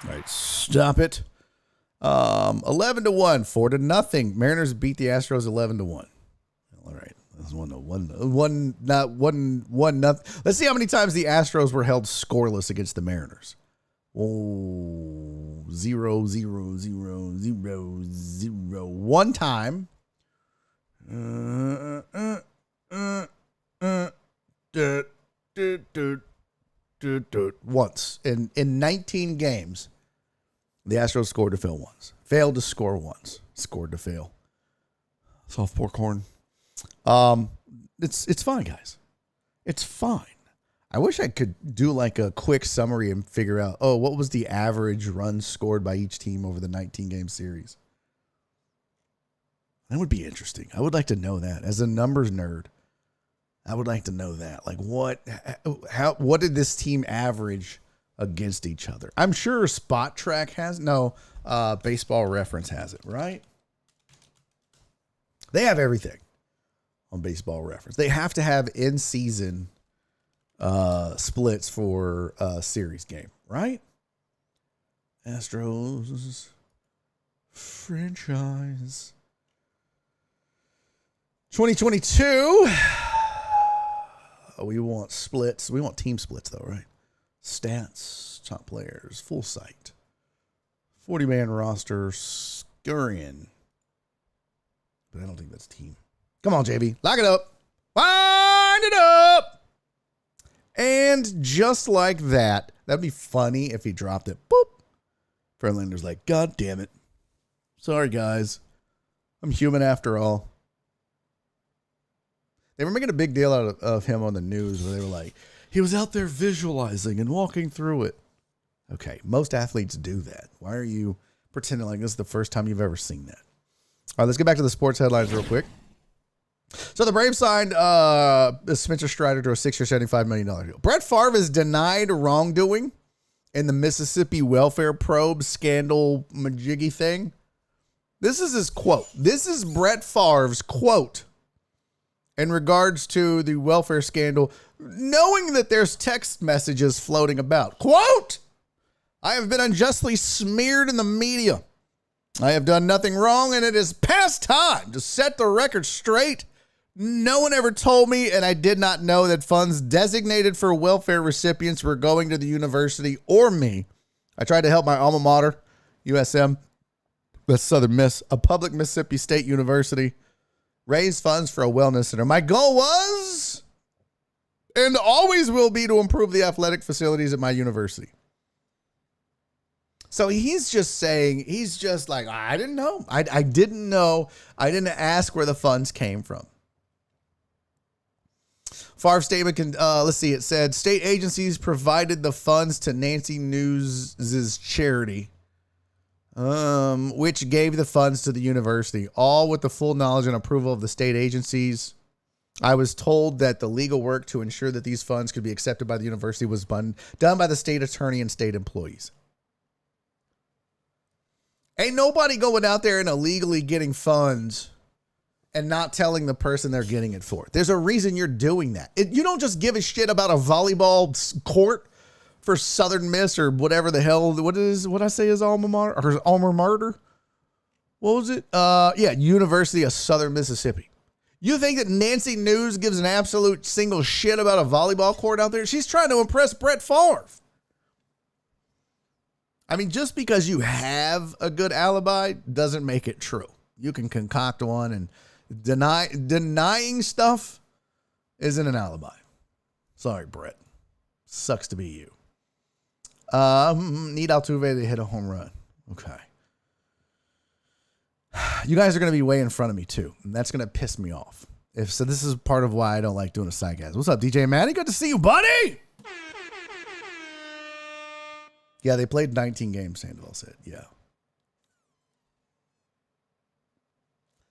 All right, stop it. 11-1, 4-0. Mariners beat the Astros 11-1. All right, that's 1-1, not 1-0. Let's see how many times the Astros were held scoreless against the Mariners. Oh, 0-0-0-0-0. One time. Once in 19 games, the Astros scored to fail once, failed to score once, scored to fail. Soft pork horn. It's fine, guys. It's fine. I wish I could do like a quick summary and figure out, what was the average runs scored by each team over the 19 game series? That would be interesting. I would like to know that as a numbers nerd. I would like to know that. Like what did this team average against each other? I'm sure Spot Track has Baseball Reference has it, right? They have everything on Baseball Reference. They have to have in-season splits for a series game, right? Astros franchise 2022. We want splits. We want team splits, though, right? Stats, top players, full site, 40-man roster, scurrying. But I don't think that's team. Come on, JV. Lock it up. Wind it up. And just like that, that'd be funny if he dropped it. Boop. Verlander's like, God damn it. Sorry, guys. I'm human after all. They were making a big deal out of him on the news where they were like, he was out there visualizing and walking through it. Okay, most athletes do that. Why are you pretending like this is the first time you've ever seen that? All right, let's get back to the sports headlines real quick. So the Braves signed Spencer Strider to a 6-year, $75 million deal. Brett Favre is denied wrongdoing in the Mississippi welfare probe scandal majiggy thing. This is his quote. This is Brett Favre's quote in regards to the welfare scandal, knowing that there's text messages floating about. Quote, I have been unjustly smeared in the media. I have done nothing wrong, and it is past time to set the record straight. No one ever told me, and I did not know that funds designated for welfare recipients were going to the university or me. I tried to help my alma mater, USM, the Southern Miss, a public Mississippi State University, raise funds for a wellness center. My goal was and always will be to improve the athletic facilities at my university. So he's just saying, he's just like, I didn't know. I didn't know. I didn't ask where the funds came from. Favre's statement let's see. It said state agencies provided the funds to Nancy News's charity, which gave the funds to the university, all with the full knowledge and approval of the state agencies. I was told that the legal work to ensure that these funds could be accepted by the university was done by the state attorney and state employees. Ain't nobody going out there and illegally getting funds and not telling the person they're getting it for. There's a reason you're doing that. You don't just give a shit about a volleyball court for Southern Miss or whatever the hell. What I say is alma mater or alma mater? What was it? University of Southern Mississippi. You think that Nancy News gives an absolute single shit about a volleyball court out there? She's trying to impress Brett Favre. I mean, just because you have a good alibi doesn't make it true. You can concoct one, and denying stuff isn't an alibi. Sorry, Brett. Sucks to be you. Need Altuve to hit a home run. Okay. You guys are going to be way in front of me, too. And that's going to piss me off. So this is part of why I don't like doing a sidecast. What's up, DJ Matty? Good to see you, buddy. Yeah, they played 19 games, Sandoval said. Yeah.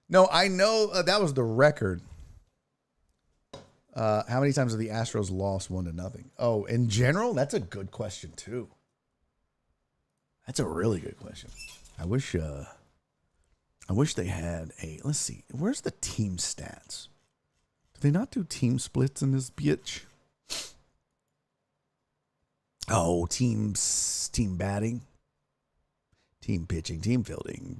No, I know that was the record. How many times have the Astros lost 1-0? Oh, in general? That's a good question, too. That's a really good question. I wish they had let's see. Where's the team stats? Do they not do team splits in this bitch? Oh, team batting, team pitching, team fielding,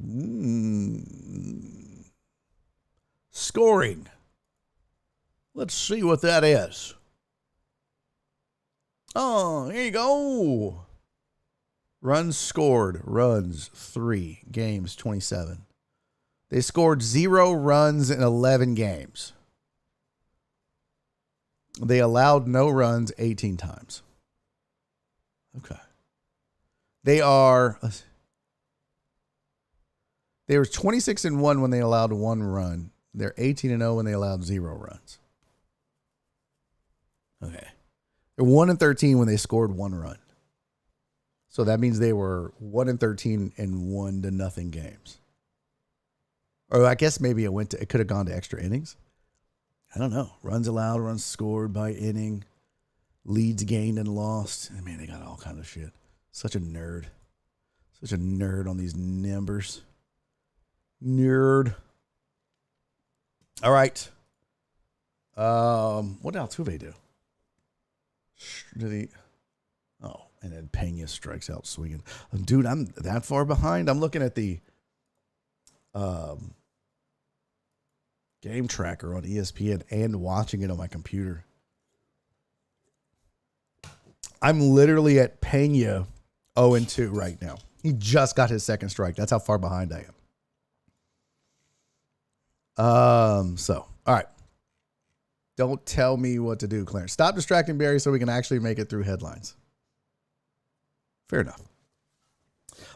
scoring. Let's see what that is. Oh, here you go. Runs scored, runs 3, games 27. They scored 0 runs in 11 games. They allowed no runs 18 times. Okay. They were 26-1 when they allowed 1 run. They're 18-0 when they allowed 0 runs. Okay. They're 1-13 when they scored 1 run. So that means they were 1-13 in 1-0 games. Or I guess maybe it could have gone to extra innings. I don't know. Runs allowed, runs scored by inning, leads gained and lost. I mean, they got all kind of shit. Such a nerd. Such a nerd on these numbers. Nerd. All right. What did Altuve do? Did he? Oh, and then Pena strikes out swinging. Dude, I'm that far behind. I'm looking at the game tracker on ESPN and watching it on my computer. I'm literally at Pena 0-2 right now. He just got his second strike. That's how far behind I am. So, all right. Don't tell me what to do, Clarence. Stop distracting Barry so we can actually make it through headlines. Fair enough.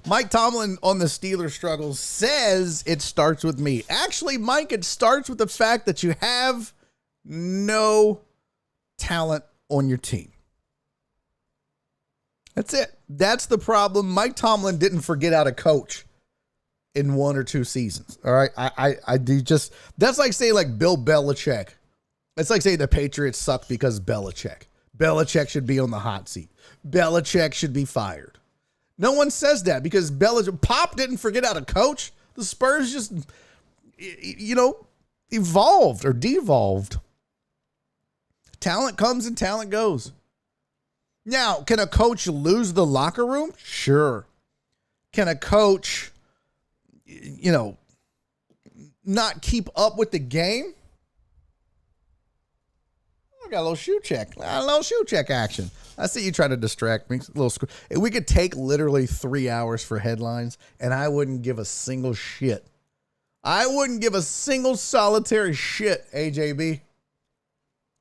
Mike Tomlin on the Steelers struggles says it starts with me. Actually, Mike, it starts with the fact that you have no talent on your team. That's it. That's the problem. Mike Tomlin didn't forget how to coach in 1 or 2 seasons. All right. I do just, that's like saying like Bill Belichick. It's like saying the Patriots suck because Belichick. Belichick should be on the hot seat. Belichick should be fired. No one says that because Pop didn't forget how to coach. The Spurs just, evolved or devolved. Talent comes and talent goes. Now, can a coach lose the locker room? Sure. Can a coach, not keep up with the game? I got a little shoe check. Action. I see you trying to distract me. We could take literally 3 hours for headlines, and I wouldn't give a single shit. I wouldn't give a single solitary shit, AJB.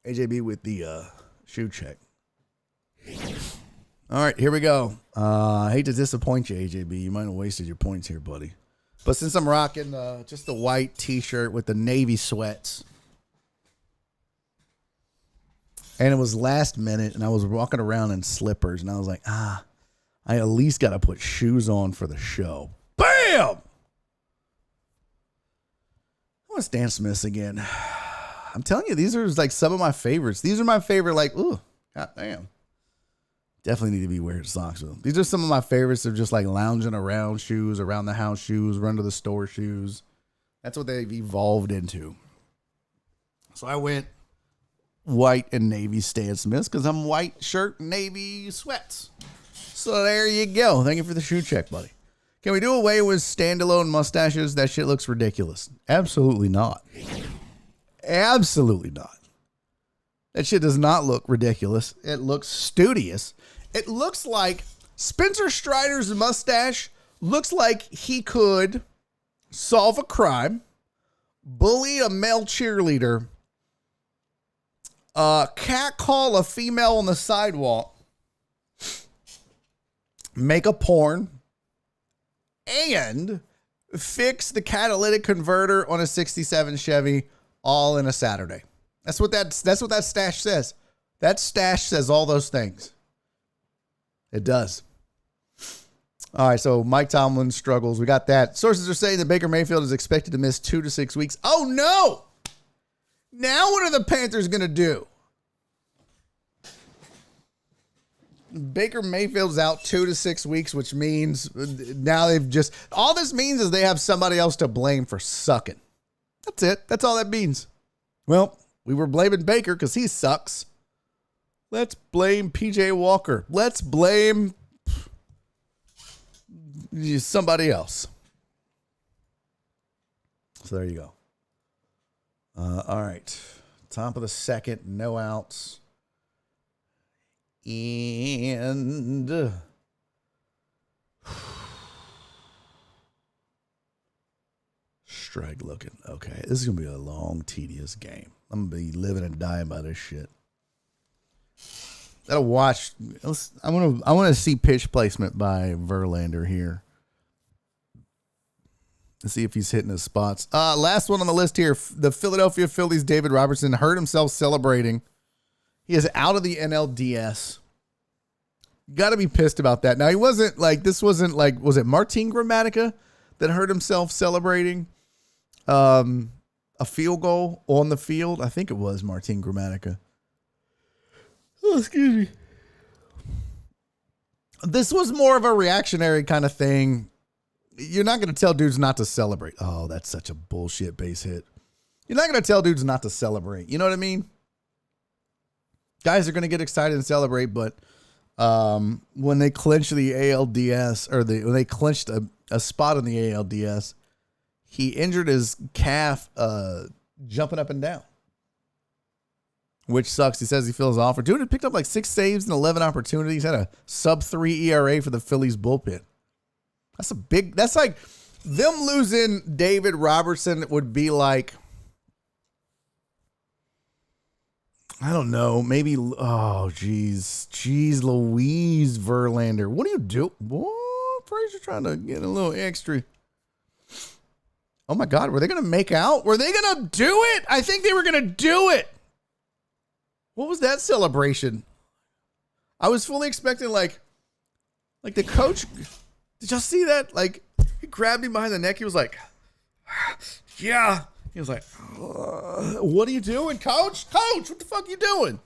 AJB with the shoe check. All right, here we go. I hate to disappoint you, AJB. You might have wasted your points here, buddy. But since I'm rocking just the white T-shirt with the navy sweats, and it was last minute, and I was walking around in slippers, and I was like, I at least got to put shoes on for the show. Bam! I want Stan Smiths again. I'm telling you, these are like some of my favorites. These are my favorite, goddamn. Definitely need to be wearing socks with them. These are some of my favorites. They're just like lounging around shoes, around the house shoes, run to the store shoes. That's what they've evolved into. So I went white and navy Stan Smiths because I'm white shirt, navy sweats. So there you go. Thank you for the shoe check, buddy. Can we do away with standalone mustaches? That shit looks ridiculous. Absolutely not. Absolutely not. That shit does not look ridiculous. It looks studious. It looks like Spencer Strider's mustache looks like he could solve a crime, bully a male cheerleader, catcall a female on the sidewalk, make a porn, and fix the catalytic converter on a 67 Chevy all in a Saturday. That's what that stash says. That stash says all those things. It does. All right, so Mike Tomlin struggles. We got that. Sources are saying that Baker Mayfield is expected to miss 2 to 6 weeks. Oh, no! Now what are the Panthers going to do? Baker Mayfield's out 2 to 6 weeks, which means now all this means is they have somebody else to blame for sucking. That's it. That's all that means. Well, we were blaming Baker because he sucks. Let's blame PJ Walker. Let's blame somebody else. So there you go. All right. Top of the second, no outs. And strike looking. Okay, this is going to be a long, tedious game. I'm going to be living and dying by this shit. I want to see pitch placement by Verlander here. Let's see if he's hitting his spots. Last one on the list here. The Philadelphia Phillies, David Robertson, hurt himself celebrating. He is out of the NLDS. Got to be pissed about that. Now, was it Martin Gramatica that hurt himself celebrating? a field goal on the field. I think it was Martin Gramatica. Oh, excuse me. This was more of a reactionary kind of thing. You're not going to tell dudes not to celebrate. Oh, that's such a bullshit base hit. You're not going to tell dudes not to celebrate. You know what I mean? Guys are going to get excited and celebrate, but when they clinch the ALDS, or when they clinched a spot in the ALDS, he injured his calf jumping up and down, which sucks. He says he feels awful. Dude had picked up like 6 saves and 11 opportunities. Had a sub-3 ERA for the Phillies bullpen. That's like them losing David Robertson would be like, I don't know, maybe, oh, geez, Louise Verlander. What do you do? Boy, Frazier trying to get a little extra. Oh, my God. Were they going to make out? Were they going to do it? I think they were going to do it. What was that celebration? I was fully expecting, like the coach. Did y'all see that? Like, he grabbed him behind the neck. He was like, yeah. He was like, what are you doing, coach? Coach, what the fuck are you doing?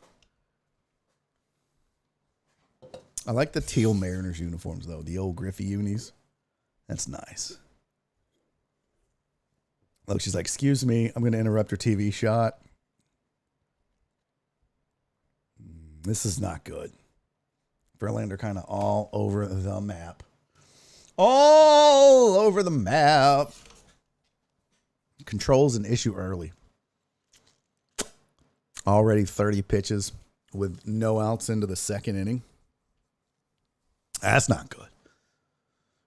I like the teal Mariners uniforms, though. The old Griffey unis. That's nice. Look, she's like, excuse me, I'm going to interrupt your TV shot. This is not good. Verlander kind of all over the map. All over the map. Controls an issue early. Already 30 pitches with no outs into the second inning. That's not good.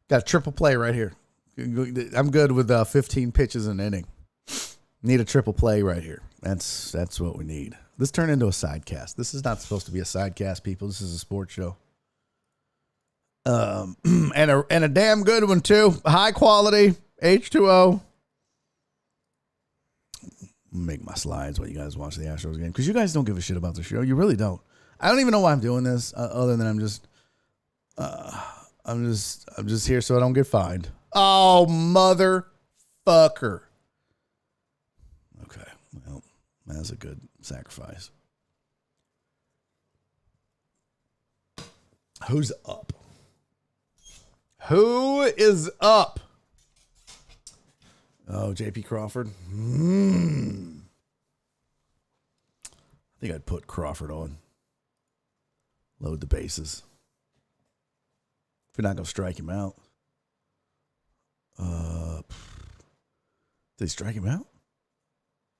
Got a triple play right here. I'm good with 15 pitches an inning. Need a triple play right here. That's what we need. This turned into a sidecast. This is not supposed to be a sidecast, people. This is a sports show. And a damn good one too. High quality H2O. Make my slides while you guys watch the Astros game, because you guys don't give a shit about the show. You really don't. I don't even know why I'm doing this, other than I'm just here so I don't get fined. Oh, motherfucker. Okay, well, that's a good sacrifice. Who's up? Who is up? Oh, J.P. Crawford. I think I'd put Crawford on. Load the bases. If you're not going to strike him out. Did he strike him out?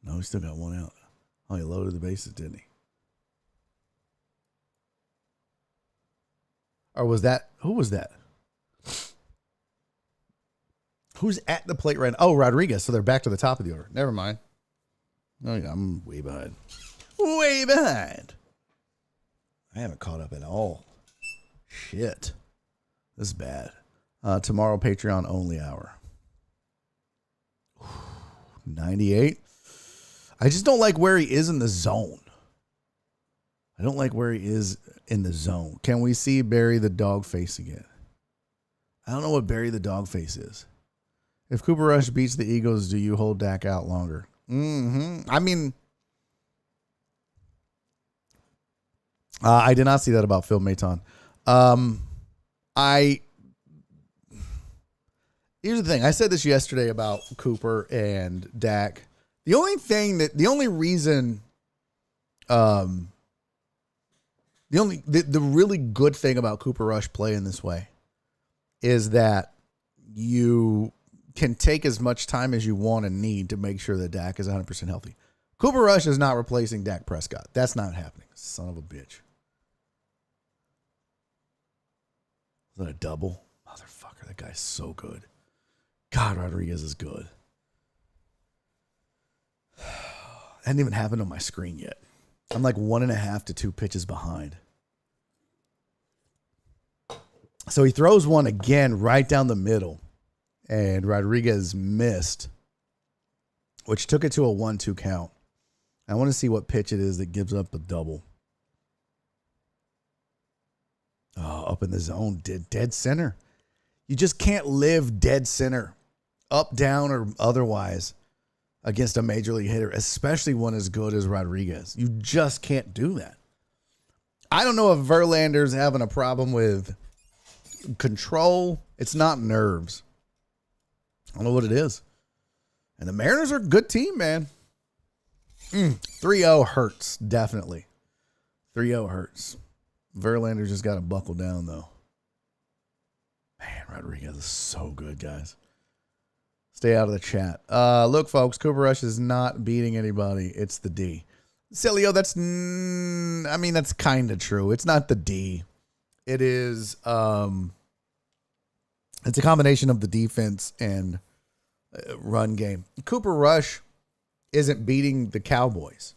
No, he still got one out. Oh, he loaded the bases, didn't he? Or was that, who was that? Who's at the plate right now? Oh, Rodriguez. So they're back to the top of the order. Never mind. Oh, yeah, I'm way behind. Way behind. I haven't caught up at all. Shit. This is bad. Tomorrow, Patreon only hour. 98. I just don't like where he is in the zone. I don't like where he is in the zone. Can we see Barry the dog face again? I don't know what Barry the dog face is. If Cooper Rush beats the Eagles, do you hold Dak out longer? I mean, I did not see that about Phil Maton. Here's the thing. I said this yesterday about Cooper and Dak. The really good thing about Cooper Rush playing this way is that you can take as much time as you want and need to make sure that Dak is 100% healthy. Cooper Rush is not replacing Dak Prescott. That's not happening. Son of a bitch. Is that a double? Motherfucker, that guy's so good. God, Rodriguez is good. Hadn't even happened on my screen yet. I'm like 1.5 to 2 pitches behind. So he throws one again right down the middle. And Rodriguez missed, which took it to a 1-2 count. I want to see what pitch it is that gives up a double. Oh, up in the zone, dead center. You just can't live dead center, up, down, or otherwise. against a major league hitter, especially one as good as Rodriguez. You just can't do that. I don't know if Verlander's having a problem with control. It's not nerves. I don't know what it is. And the Mariners are a good team, man. 3-0 hurts, definitely. 3-0 hurts. Verlander just got to buckle down, though. Man, Rodriguez is so good, guys. Stay out of the chat. Look, folks, Cooper Rush is not beating anybody. It's the D. Celio, that's kind of true. It's not the D. It is, it's a combination of the defense and run game. Cooper Rush isn't beating the Cowboys.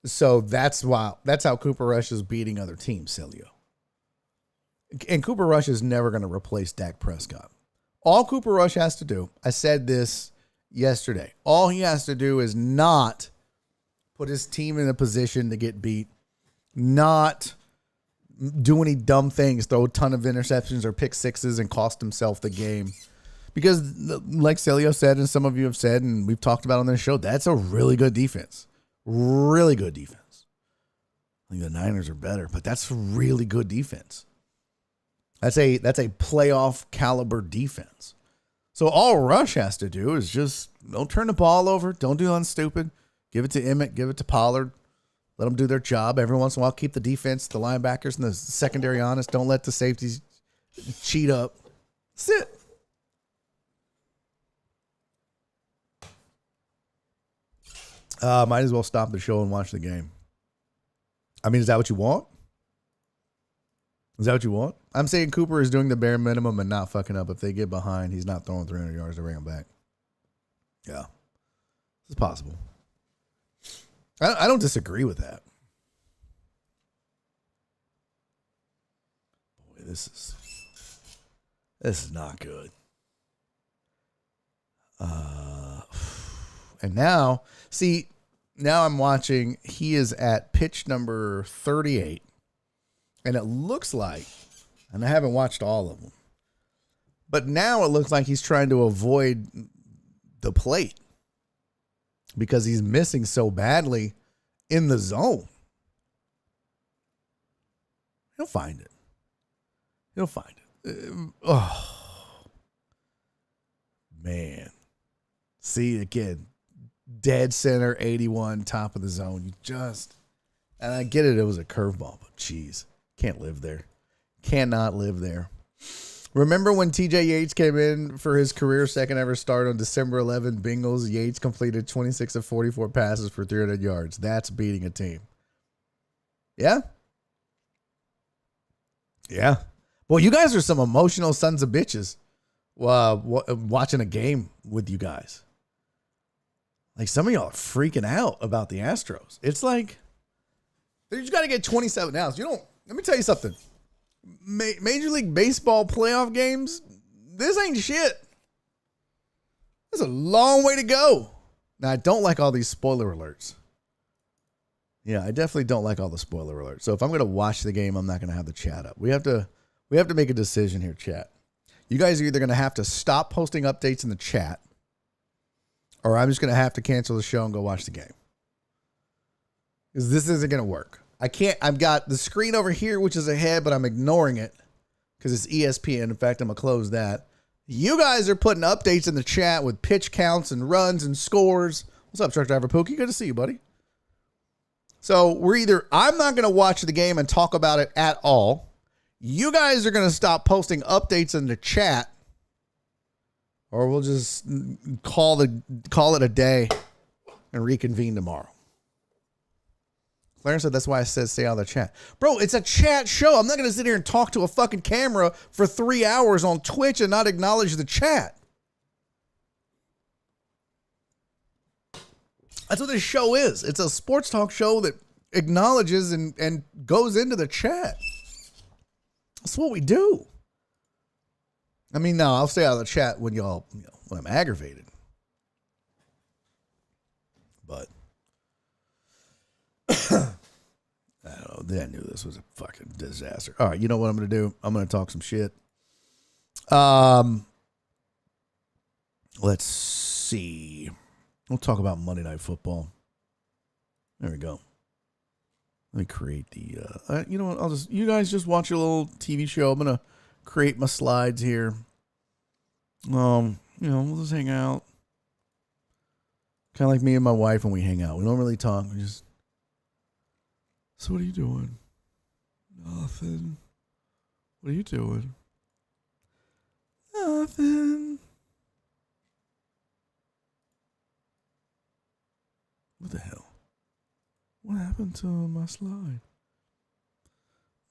So that's how Cooper Rush is beating other teams, Celio. And Cooper Rush is never going to replace Dak Prescott. All Cooper Rush has to do, I said this yesterday, all he has to do is not put his team in a position to get beat, not do any dumb things, throw a ton of interceptions or pick sixes and cost himself the game. Because like Celio said, and some of you have said, and we've talked about on this show, that's a really good defense. Really good defense. I think the Niners are better, but that's really good defense. That's a playoff caliber defense. So all Rush has to do is just don't turn the ball over. Don't do nothing stupid. Give it to Emmett. Give it to Pollard. Let them do their job. Every once in a while, keep the defense, the linebackers, and the secondary honest. Don't let the safeties cheat up. Sit. Might as well stop the show and watch the game. I mean, is that what you want? Is that what you want? I'm saying Cooper is doing the bare minimum and not fucking up. If they get behind, he's not throwing 300 yards to bring them back. Yeah. It's possible. I don't disagree with that. Boy, this is not good. And now I'm watching. He is at pitch number 38. And it looks like, and I haven't watched all of them, but now it looks like he's trying to avoid the plate because he's missing so badly in the zone. He'll find it. Oh, man. See, again, dead center, 81, top of the zone. And I get it, it was a curveball, but geez. Can't live there. Cannot live there. Remember when TJ Yates came in for his career second ever start on December 11th? Bengals. Yates completed 26 of 44 passes for 300 yards. That's beating a team. Yeah? Yeah. Well, you guys are some emotional sons of bitches watching a game with you guys. Like, some of y'all are freaking out about the Astros. It's like, you just got to get 27 outs. Let me tell you something. Major League Baseball playoff games, this ain't shit. There's a long way to go. Now, I don't like all these spoiler alerts. Yeah, I definitely don't like all the spoiler alerts. So if I'm going to watch the game, I'm not going to have the chat up. We have to make a decision here, chat. You guys are either going to have to stop posting updates in the chat, or I'm just going to have to cancel the show and go watch the game. Because this isn't going to work. I can't. I've got the screen over here, which is ahead, but I'm ignoring it because it's ESPN. In fact, I'm going to close that. You guys are putting updates in the chat with pitch counts and runs and scores. What's up, Truck Driver Pookie? Good to see you, buddy. So I'm not going to watch the game and talk about it at all. You guys are going to stop posting updates in the chat, or we'll just call it a day and reconvene tomorrow. Clarence said that's why I said stay out of the chat. Bro, it's a chat show. I'm not going to sit here and talk to a fucking camera for 3 hours on Twitch and not acknowledge the chat. That's what this show is. It's a sports talk show that acknowledges and goes into the chat. That's what we do. I mean, no, I'll stay out of the chat when when I'm aggravated. But I don't know. I knew this was a fucking disaster. All right, you know what I'm going to do? I'm going to talk some shit. Let's see. We'll talk about Monday Night Football. There we go. Let me create the, you know what, you guys just watch a little TV show. I'm going to create my slides here. We'll just hang out. Kind of like me and my wife when we hang out. We don't really talk. We just, so what are you doing? Nothing. What are you doing? Nothing. What the hell? What happened to my slide?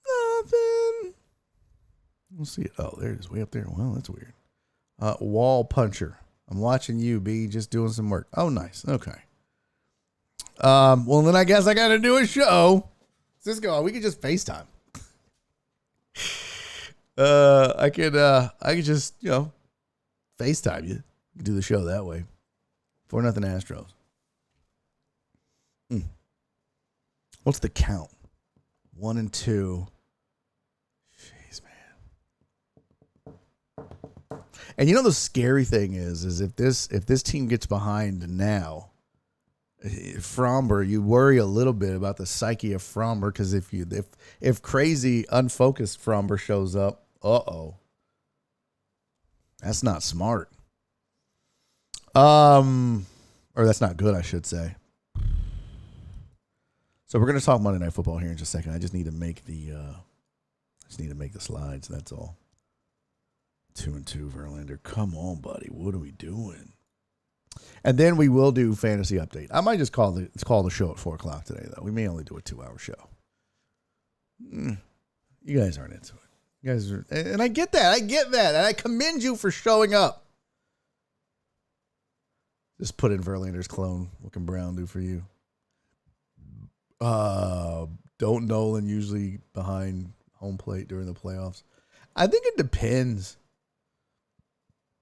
Nothing. We'll see it. Oh, there it is, way up there. Well, that's weird. Wall puncher. I'm watching you, B, just doing some work. Oh, nice. Okay. Well, then I guess I got to do a show. Cisco, we could just FaceTime. I could just, FaceTime you. Do the show that way. 4-0 Astros. What's the count? 1 and 2. Jeez, man. And the scary thing is if this team gets behind now, Fromber, you worry a little bit about the psyche of Fromber, because if crazy, unfocused Fromber shows up, that's not smart. Or that's not good, I should say. So we're going to talk Monday Night Football here in just a second. I just need to make the slides. That's all. 2-2 Verlander. Come on, buddy. What are we doing? And then we will do fantasy update. I might just call the show at 4:00 today, though. We may only do a 2-hour show. You guys aren't into it. You guys are, and I get that. And I commend you for showing up. Just put in Verlander's clone. What can Brown do for you? Don't Nolan usually behind home plate during the playoffs? I think it depends.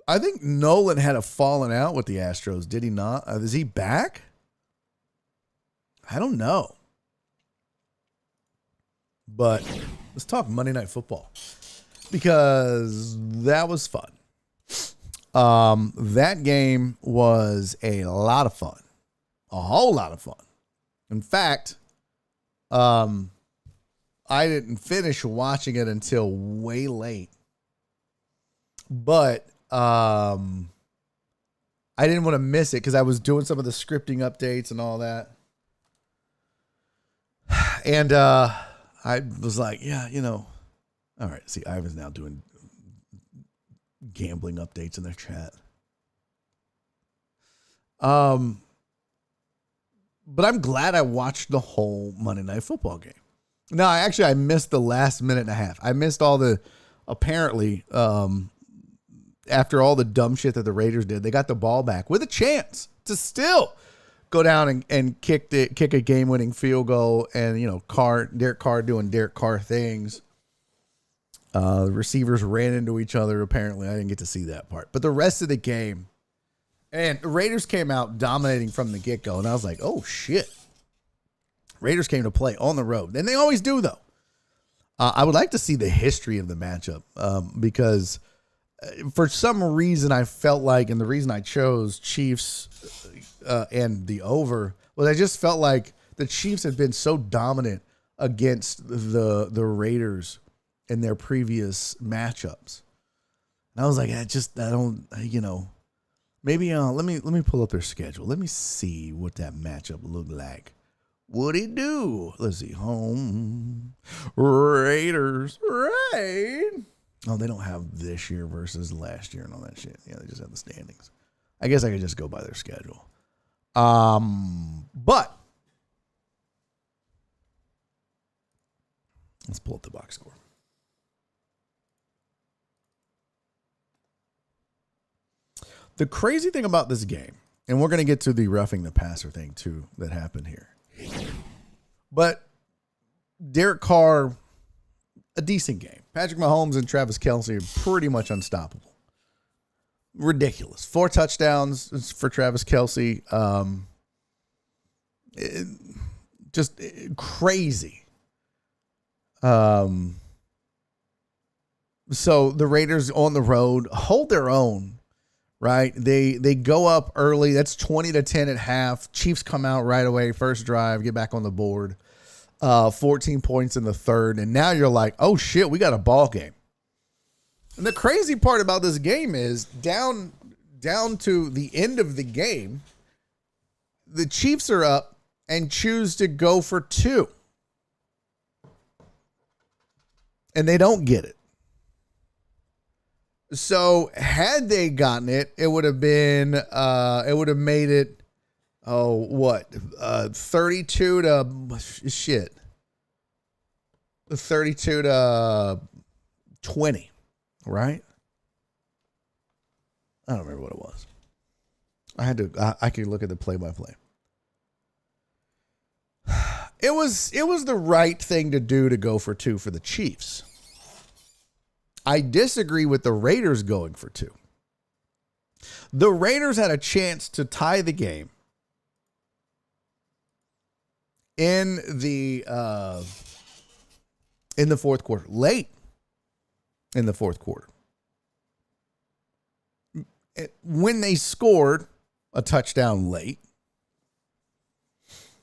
I think Nolan had a falling out with the Astros. Did he not? Is he back? I don't know. But let's talk Monday Night Football, because that was fun. That game was a lot of fun. A whole lot of fun. In fact, I didn't finish watching it until way late. But I didn't want to miss it because I was doing some of the scripting updates and all that. And I was like, all right. See, Ivan's now doing gambling updates in their chat. But I'm glad I watched the whole Monday Night Football game. No, I missed the last minute and a half. I missed all the, apparently, after all the dumb shit that the Raiders did, they got the ball back with a chance to still go down and kick a game-winning field goal. And, Derek Carr doing Derek Carr things. The receivers ran into each other, apparently. I didn't get to see that part. But the rest of the game, and the Raiders came out dominating from the get-go, and I was like, oh, shit. Raiders came to play on the road. And they always do, though. I would like to see the history of the matchup because for some reason I felt like, and the reason I chose Chiefs and the over, was I just felt like the Chiefs had been so dominant against the Raiders in their previous matchups. And I was like, maybe let me pull up their schedule. Let me see what that matchup looked like. What'd he do? Let's see. Home Raiders. Right. Oh, they don't have this year versus last year and all that shit. Yeah, they just have the standings. I guess I could just go by their schedule. But let's pull up the box score. The crazy thing about this game, and we're going to get to the roughing the passer thing too that happened here. But Derek Carr, a decent game. Patrick Mahomes and Travis Kelce are pretty much unstoppable. Ridiculous. 4 touchdowns for Travis Kelce. Just crazy. So the Raiders on the road hold their own right? They go up early. That's 20-10 at half. Chiefs come out right away. First drive, get back on the board. 14 points in the third. And now you're like, oh shit, we got a ball game. And the crazy part about this game is down to the end of the game, the Chiefs are up and choose to go for 2. And they don't get it. So had they gotten it, it would have been, it would have made it, 32 to, 32 to 20, right? I don't remember what it was. I could look at the play-by-play. It was the right thing to do to go for 2 for the Chiefs. I disagree with the Raiders going for 2. The Raiders had a chance to tie the game in the fourth quarter, late in the fourth quarter. When they scored a touchdown late.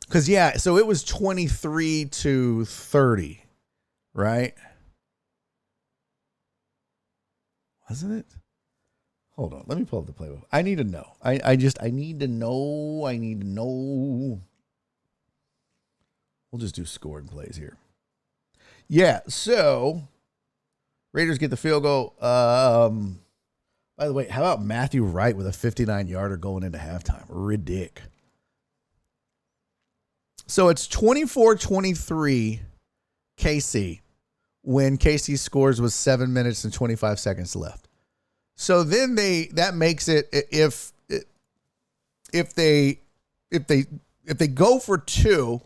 Because, so it was 23-30, right? Wasn't it? Hold on. Let me pull up the playbook. I need to know. I need to know. We'll just do scored plays here. Yeah, so Raiders get the field goal. By the way, how about Matthew Wright with a 59-yarder going into halftime? Ridic. So it's 24-23 KC when KC scores with 7 minutes and 25 seconds left. So then that makes it if they go for 2,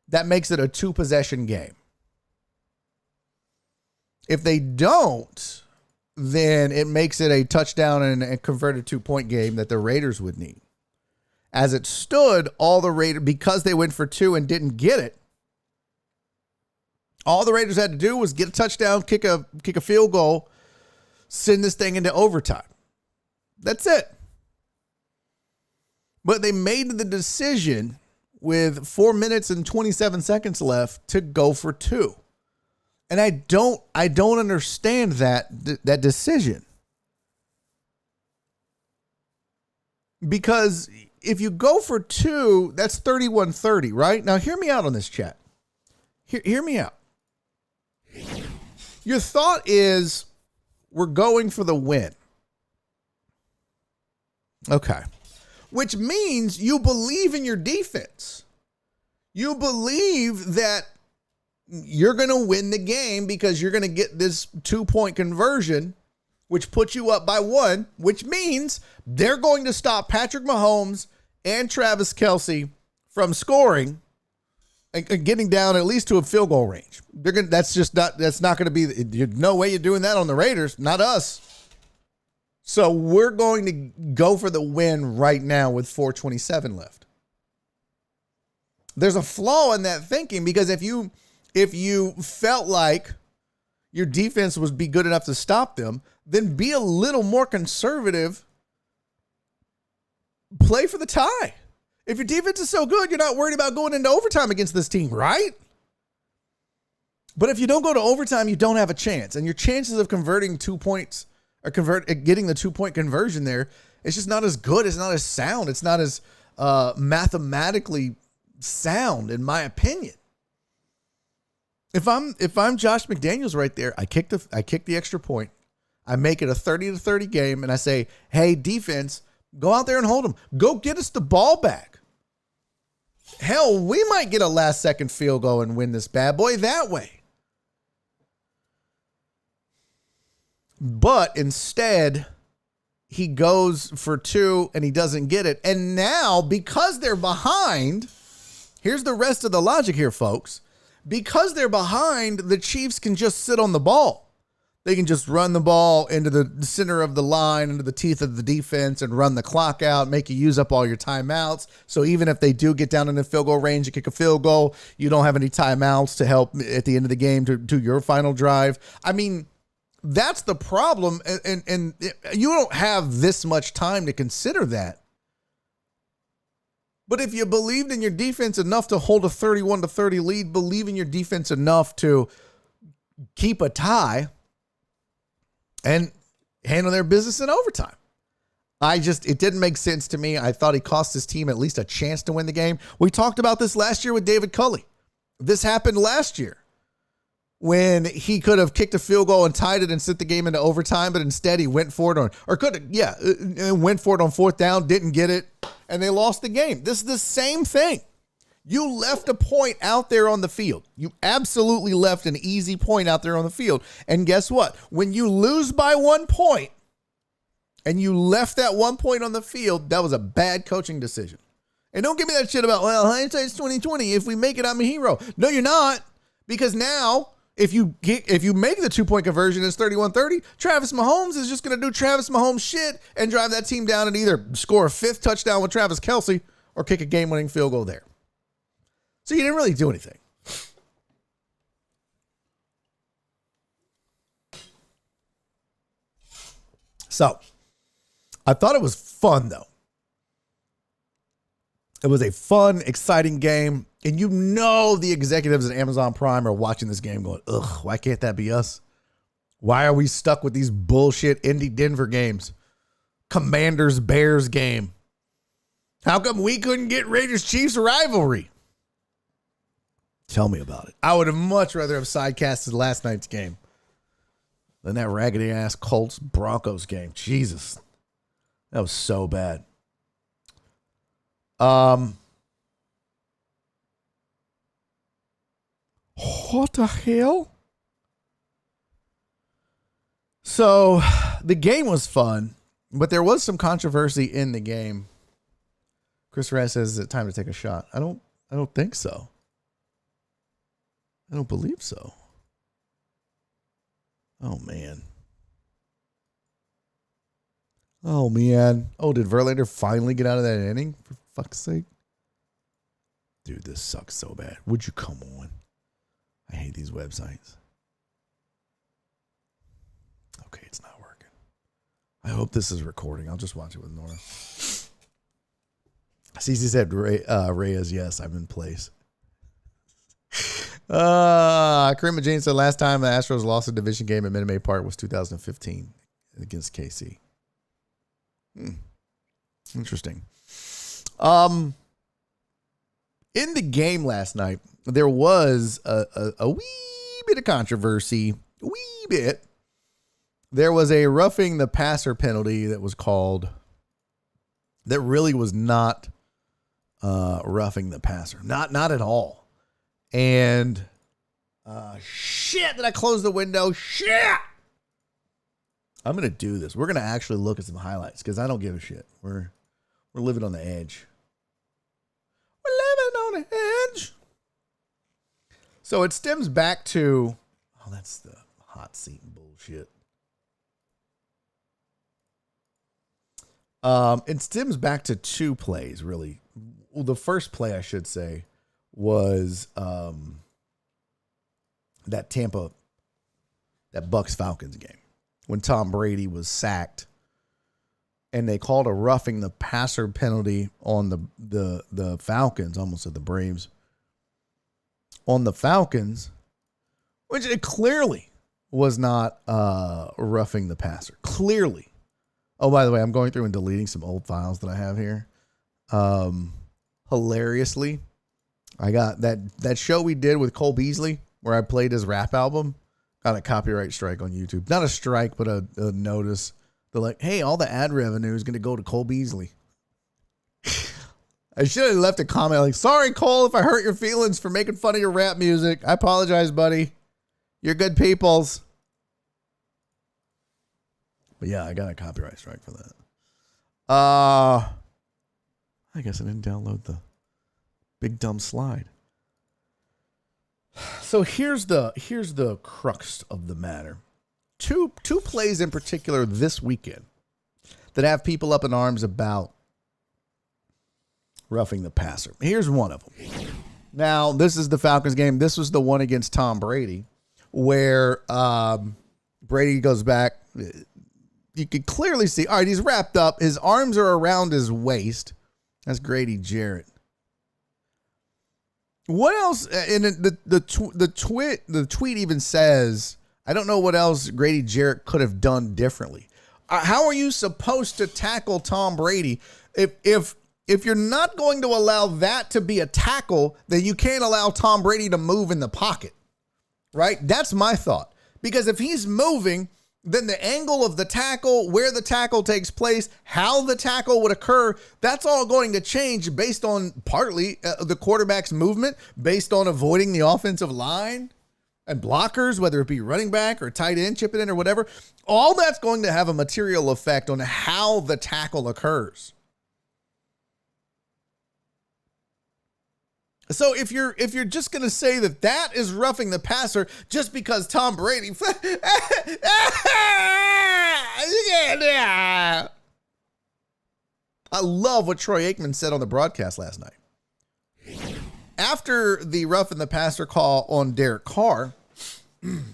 that makes it a 2-possession game. If they don't, then it makes it a touchdown and a converted 2-point game that the Raiders would need. As it stood, all the Raiders, because they went for 2 and didn't get it, all the Raiders had to do was get a touchdown, kick a field goal, send this thing into overtime. That's it. But they made the decision with 4 minutes and 27 seconds left to go for 2. And I don't understand that decision. Because if you go for 2, that's 31-30, right? Now hear me out on this, chat. Hear me out. Your thought is we're going for the win. Okay. Which means you believe in your defense. You believe that you're going to win the game because you're going to get this 2-point conversion, which puts you up by 1, which means they're going to stop Patrick Mahomes and Travis Kelce from scoring and getting down at least to a field goal range. That's not going to be, there's no way you're doing that on the Raiders, not us. So we're going to go for the win right now with 4:27 left. There's a flaw in that thinking because if you felt like your defense would be good enough to stop them, then be a little more conservative. Play for the tie. If your defense is so good, you're not worried about going into overtime against this team, right? But if you don't go to overtime, you don't have a chance. And your chances of converting 2 points or getting the 2-point conversion there, it's just not as good. It's not as sound. It's not as mathematically sound, in my opinion. If I'm Josh McDaniels right there, I kick the extra point. I make it a 30-30 game, and I say, hey, defense, go out there and hold them. Go get us the ball back. Hell, we might get a last-second field goal and win this bad boy that way. But instead, he goes for 2, and he doesn't get it. And now, because they're behind, here's the rest of the logic here, folks. Because they're behind, the Chiefs can just sit on the ball. They can just run the ball into the center of the line, into the teeth of the defense, and run the clock out, make you use up all your timeouts. So even if they do get down in the field goal range and kick a field goal, you don't have any timeouts to help at the end of the game to do your final drive. I mean, that's the problem. And you don't have this much time to consider that. But if you believed in your defense enough to hold a 31-30 lead, believe in your defense enough to keep a tie and handle their business in overtime. It didn't make sense to me. I thought he cost his team at least a chance to win the game. We talked about this last year with David Culley. This happened last year when he could have kicked a field goal and tied it and sent the game into overtime, but instead he went for it went for it on fourth down, didn't get it, and they lost the game. This is the same thing. You left a point out there on the field. You absolutely left an easy point out there on the field. And guess what? When you lose by 1 point and you left that 1 point on the field, that was a bad coaching decision. And don't give me that shit about, well, hindsight's 2020. If we make it, I'm a hero. No, you're not. Because now, if you make the 2 point conversion, it's 31-30. Travis Mahomes is just going to do Travis Mahomes shit and drive that team down and either score a fifth touchdown with Travis Kelce or kick a game-winning field goal there. So you didn't really do anything. So I thought it was fun, though. It was a fun, exciting game. And you know the executives at Amazon Prime are watching this game going, ugh, why can't that be us? Why are we stuck with these bullshit Indy-Denver games? Commanders-Bears game. How come we couldn't get Raiders-Chiefs rivalry? Tell me about it. I would have much rather have sidecasted last night's game than that raggedy-ass Colts-Broncos game. Jesus. That was so bad. What the hell? So the game was fun, but there was some controversy in the game. Chris Rez says it's time to take a shot. I don't think so. I don't believe so. Oh man. Oh man. Oh, did Verlander finally get out of that inning? For fuck's sake. Dude, this sucks so bad. Would you come on? I hate these websites. Okay, it's not working. I hope this is recording. I'll just watch it with Nora. CC said, Reyes, yes, I'm in place. Kareem James said last time the Astros lost a division game at Minute Maid Park was 2015 against KC. Interesting. In the game last night, there was a wee bit of controversy. Wee bit. There was a roughing the passer penalty that was called that really was not roughing the passer. Not at all. And shit, did I close the window? Shit! I'm going to do this. We're going to actually look at some highlights because I don't give a shit. We're living on the edge. We're living on the edge. So it stems back to, oh, that's the hot seat bullshit. It stems back to two plays, really. Well, the first play, I should say, was that Bucs-Falcons game when Tom Brady was sacked and they called a roughing the passer penalty on the Falcons, almost at the Braves, on the Falcons, which it clearly was not roughing the passer. Clearly. Oh, by the way, I'm going through and deleting some old files that I have here. Hilariously, I got that show we did with Cole Beasley where I played his rap album. Got a copyright strike on YouTube. Not a strike, but a notice. They're like, hey, all the ad revenue is going to go to Cole Beasley. I should have left a comment like, sorry, Cole, if I hurt your feelings for making fun of your rap music. I apologize, buddy. You're good peoples. But yeah, I got a copyright strike for that. I guess I didn't download the big dumb slide. So here's the crux of the matter. Two plays in particular this weekend that have people up in arms about roughing the passer. Here's one of them. Now, this is the Falcons game. This was the one against Tom Brady where Brady goes back. You can clearly see, all right, he's wrapped up. His arms are around his waist. That's Grady Jarrett. What else? And the tweet even says, I don't know what else Grady Jarrett could have done differently. How are you supposed to tackle Tom Brady if you're not going to allow that to be a tackle, then you can't allow Tom Brady to move in the pocket, right? That's my thought. Because if he's moving, then the angle of the tackle, where the tackle takes place, how the tackle would occur, that's all going to change based on partly the quarterback's movement, based on avoiding the offensive line and blockers, whether it be running back or tight end, chip it in or whatever. All that's going to have a material effect on how the tackle occurs. So if you're just going to say that is roughing the passer just because Tom Brady, I love what Troy Aikman said on the broadcast last night. After the roughing the passer call on Derek Carr,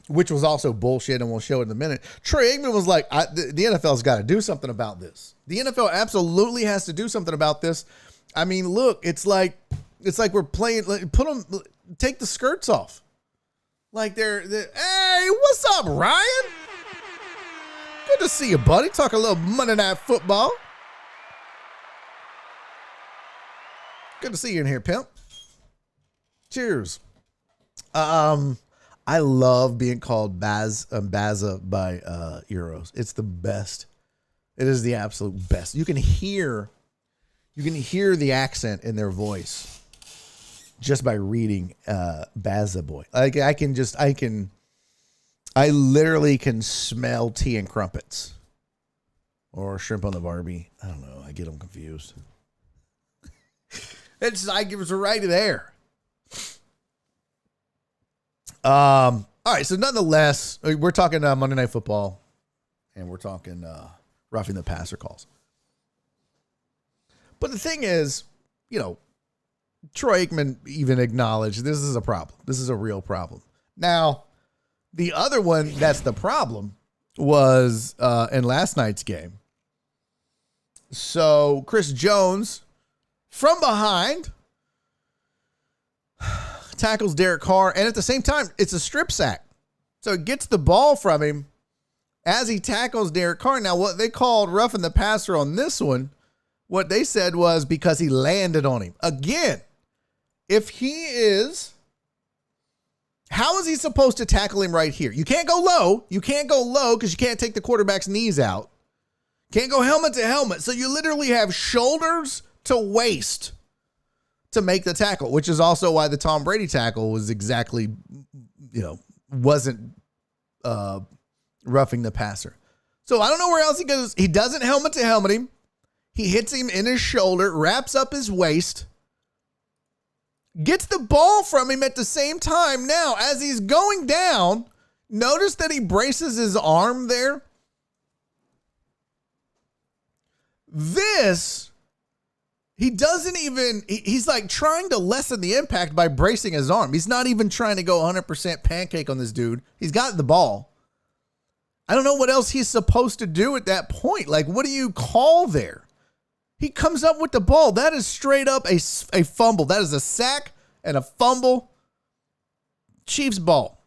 which was also bullshit, and we'll show it in a minute, Troy Aikman was like, the NFL's got to do something about this. The NFL absolutely has to do something about this. I mean, look, it's like we're playing, take the skirts off. Like they're hey, what's up, Ryan? Good to see you, buddy. Talk a little Monday Night Football. Good to see you in here, pimp. Cheers. I love being called Baza by Euros. It's the best. It is the absolute best. You can hear the accent in their voice just by reading Baza Boy. Like I literally can smell tea and crumpets or shrimp on the Barbie. I don't know. I get them confused. It's like it was right there. All right. So nonetheless, we're talking Monday Night Football, and we're talking roughing the passer calls. But the thing is, Troy Aikman even acknowledged this is a problem. This is a real problem. Now, the other one that's the problem was in last night's game. So Chris Jones, from behind, tackles Derek Carr, and at the same time, it's a strip sack. So it gets the ball from him as he tackles Derek Carr. Now, what they called roughing the passer on this one, what they said was because he landed on him. Again, if he is, how is he supposed to tackle him right here? You can't go low. You can't go low because you can't take the quarterback's knees out. Can't go helmet to helmet. So you literally have shoulders to waist to make the tackle, which is also why the Tom Brady tackle was exactly, wasn't roughing the passer. So I don't know where else he goes. He doesn't helmet to helmet him. He hits him in his shoulder, wraps up his waist, gets the ball from him at the same time. Now, as he's going down, notice that he braces his arm there. He doesn't even, he's like trying to lessen the impact by bracing his arm. He's not even trying to go 100% pancake on this dude. He's got the ball. I don't know what else he's supposed to do at that point. Like, what do you call there? He comes up with the ball. That is straight up a fumble. That is a sack and a fumble. Chiefs ball.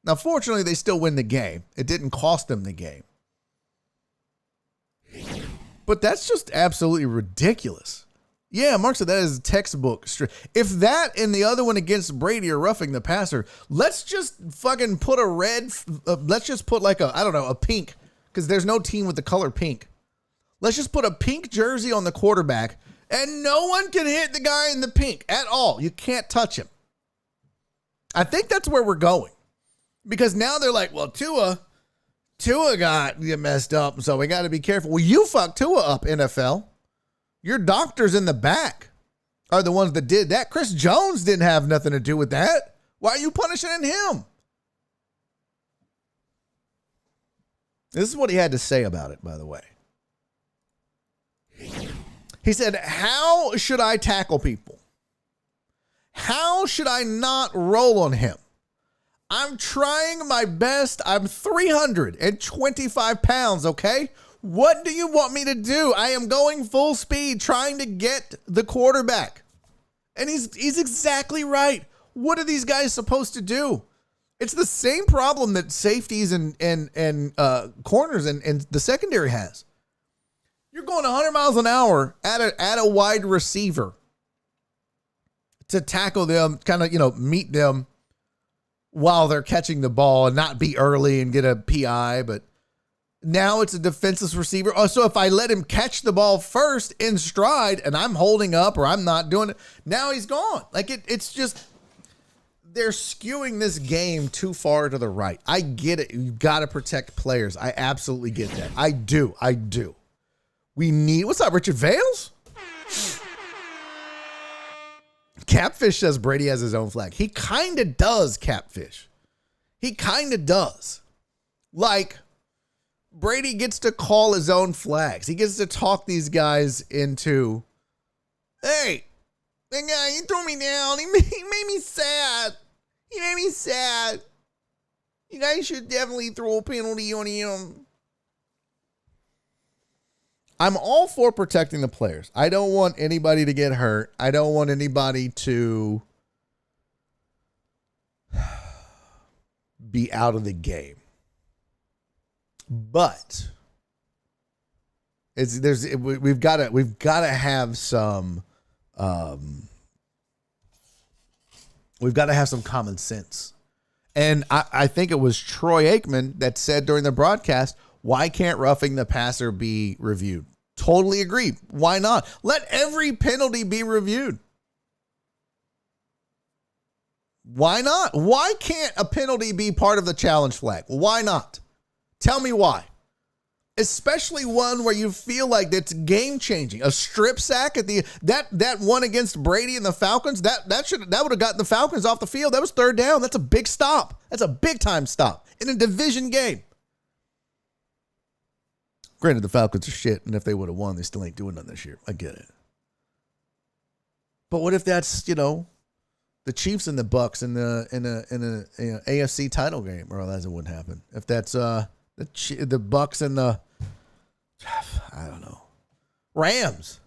Now, fortunately, they still win the game. It didn't cost them the game. But that's just absolutely ridiculous. Yeah, Mark said that is textbook. If that and the other one against Brady are roughing the passer, let's just fucking put a red, let's just put like a pink, because there's no team with the color pink. Let's just put a pink jersey on the quarterback, and no one can hit the guy in the pink at all. You can't touch him. I think that's where we're going. Because now they're like, well, Tua got messed up, so we got to be careful. Well, you fucked Tua up, NFL. Your doctors in the back are the ones that did that. Chris Jones didn't have nothing to do with that. Why are you punishing him? This is what he had to say about it, by the way. He said, how should I tackle people? How should I not roll on him? I'm trying my best. I'm 325 pounds, okay? What do you want me to do? I am going full speed trying to get the quarterback. And he's exactly right. What are these guys supposed to do? It's the same problem that safeties and corners and the secondary has. You're going 100 miles an hour at a wide receiver to tackle them, kind of, meet them while they're catching the ball and not be early and get a PI. But now it's a defenseless receiver. Oh, so if I let him catch the ball first in stride and I'm holding up or I'm not doing it, now he's gone. Like it's just, they're skewing this game too far to the right. I get it. You've got to protect players. I absolutely get that. I do. We need, what's up, Richard Vales? Capfish says Brady has his own flag. He kind of does, Capfish. He kind of does. Like, Brady gets to call his own flags. He gets to talk these guys into, hey, that guy, he threw me down. He made me sad. He made me sad. You guys should definitely throw a penalty on him. I'm all for protecting the players. I don't want anybody to get hurt. I don't want anybody to be out of the game. But we've got to have some common sense. And I think it was Troy Aikman that said during the broadcast, why can't roughing the passer be reviewed? Totally agree. Why not? Let every penalty be reviewed. Why not? Why can't a penalty be part of the challenge flag? Why not? Tell me why. Especially one where you feel like it's game changing. A strip sack at that one against Brady and the Falcons, that would have gotten the Falcons off the field. That was third down. That's a big stop. That's a big time stop in a division game. Granted, the Falcons are shit, and if they would have won, they still ain't doing nothing this year. I get it. But what if that's, the Chiefs and the Bucks in the AFC title game? Or that wouldn't happen. If that's the Bucks and the, I don't know, Rams.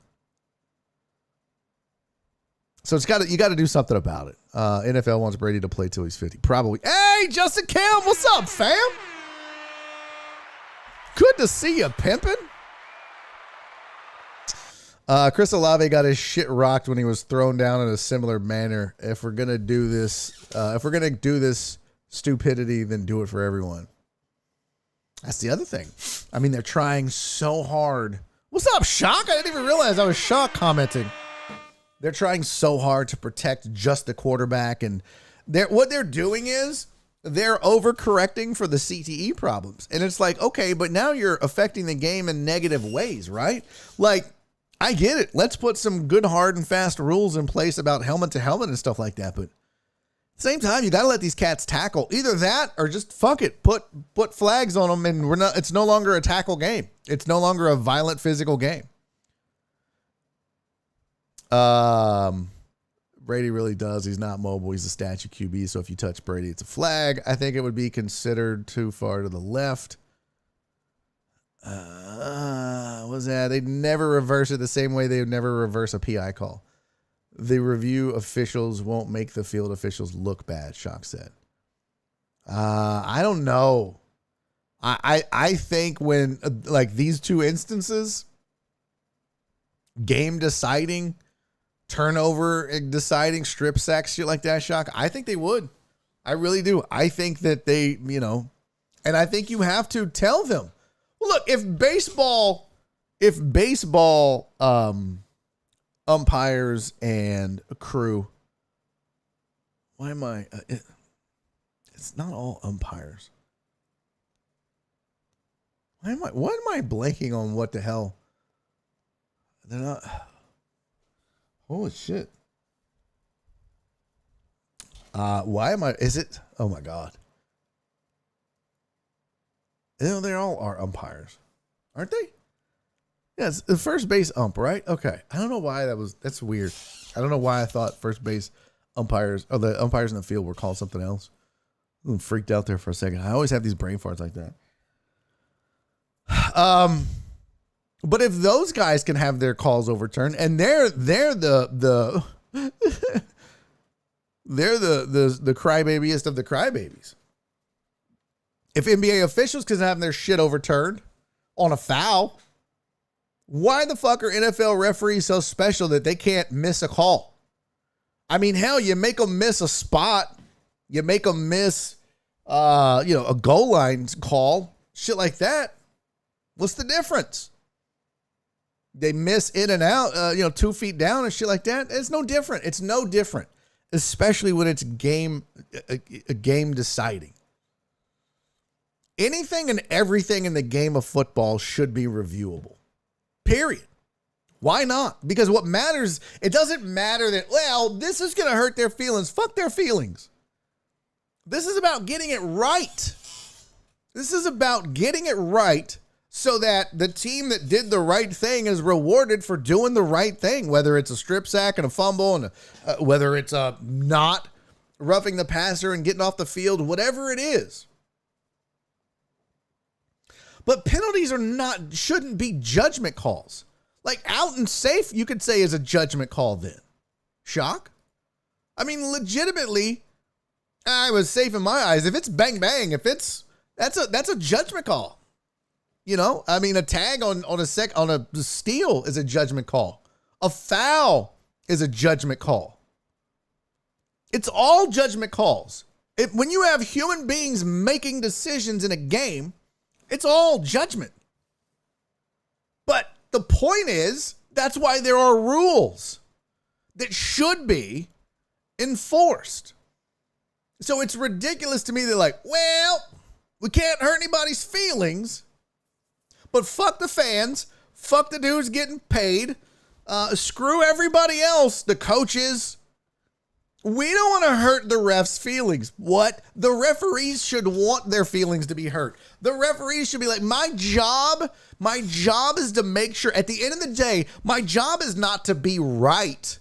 So you got to do something about it. NFL wants Brady to play till he's 50. Probably. Hey, Justin Cam, what's up, fam? Good to see you, pimpin'. Chris Olave got his shit rocked when he was thrown down in a similar manner. If we're gonna do this stupidity, then do it for everyone. That's the other thing. I mean, they're trying so hard. What's up, Shock? I didn't even realize I was Shock commenting. They're trying so hard to protect just the quarterback, and what they're doing is they're overcorrecting for the CTE problems. And it's like, okay, but now you're affecting the game in negative ways, right? Like, I get it. Let's put some good, hard, and fast rules in place about helmet to helmet and stuff like that. But at the same time, you got to let these cats tackle. Either that or just fuck it. Put flags on them, and it's no longer a tackle game. It's no longer a violent physical game. Brady really does. He's not mobile. He's a statue QB. So if you touch Brady, it's a flag. I think it would be considered too far to the left. What's that? They'd never reverse it the same way they would never reverse a PI call. The review officials won't make the field officials look bad, Shock said. I don't know. I think when like these two instances, game deciding, turnover deciding, strip sacks, shit like that, Shock, I think they would. I really do. I think that they, and I think you have to tell them. Well, look, if baseball umpires and a crew, why am I? It's not all umpires. Why am I blanking on what the hell? They're not. Holy shit. Why am I? Is it? Oh my God. They all are umpires, aren't they? Yeah, it's the first base ump, right? Okay. I don't know why that's weird. I don't know why I thought first base umpires or the umpires in the field were called something else. I'm freaked out there for a second. I always have these brain farts like that. But if those guys can have their calls overturned, and they're the they're the crybabiest of the crybabies. If NBA officials can have their shit overturned on a foul, why the fuck are NFL referees so special that they can't miss a call? I mean, hell, you make them miss a spot, you make them miss, a goal line call, shit like that. What's the difference? They miss in and out, 2 feet down and shit like that. It's no different. It's no different, especially when it's a game deciding. Anything and everything in the game of football should be reviewable. Period. Why not? Because what matters, it doesn't matter that, well, this is going to hurt their feelings. Fuck their feelings. This is about getting it right. This is about getting it right so that the team that did the right thing is rewarded for doing the right thing, whether it's a strip sack and a fumble, and whether it's not roughing the passer and getting off the field, whatever it is. But penalties shouldn't be judgment calls. Like out and safe, you could say is a judgment call then. Shock? I mean, legitimately, I was safe in my eyes. If it's bang bang, that's a judgment call. I mean, a tag on a steal is a judgment call. A foul is a judgment call. It's all judgment calls. When you have human beings making decisions in a game, it's all judgment. But the point is, that's why there are rules that should be enforced. So it's ridiculous to me. They're like, well, we can't hurt anybody's feelings, but fuck the fans, fuck the dudes getting paid, screw everybody else, the coaches. We don't want to hurt the refs' feelings. What? The referees should want their feelings to be hurt. The referees should be like, my job is to make sure, at the end of the day, my job is not to be right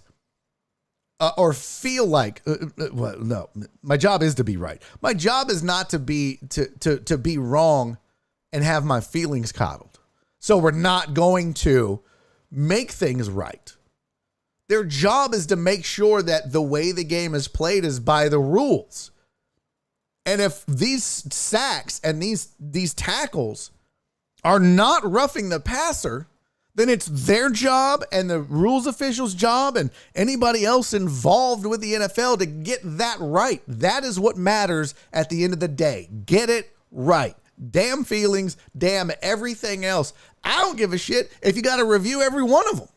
or feel like, no, my job is to be right. My job is not to be wrong and have my feelings coddled. So we're not going to make things right. Their job is to make sure that the way the game is played is by the rules. And if these sacks and these tackles are not roughing the passer, then it's their job and the rules officials' job and anybody else involved with the NFL to get that right. That is what matters at the end of the day. Get it right. Damn feelings, damn everything else. I don't give a shit if you got to review every one of them.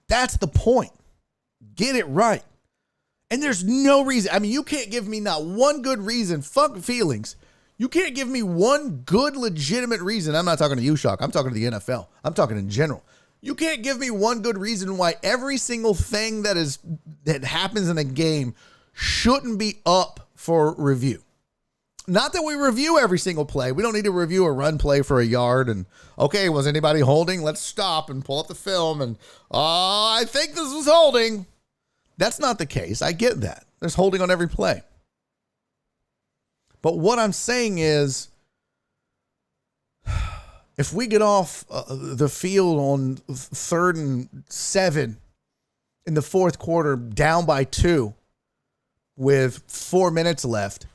That's the point. Get it right. And there's no reason. I mean, you can't give me not one good reason. Fuck feelings. You can't give me one good, legitimate reason. I'm not talking to you, Shock. I'm talking to the NFL. I'm talking in general. You can't give me one good reason why every single thing that happens in a game shouldn't be up for review. Not that we review every single play. We don't need to review a run play for a yard and, okay, was anybody holding? Let's stop and pull up the film and, I think this was holding. That's not the case. I get that. There's holding on every play. But what I'm saying is, if we get off the field on 3rd and 7 in the fourth quarter, down by 2 with 4 minutes left,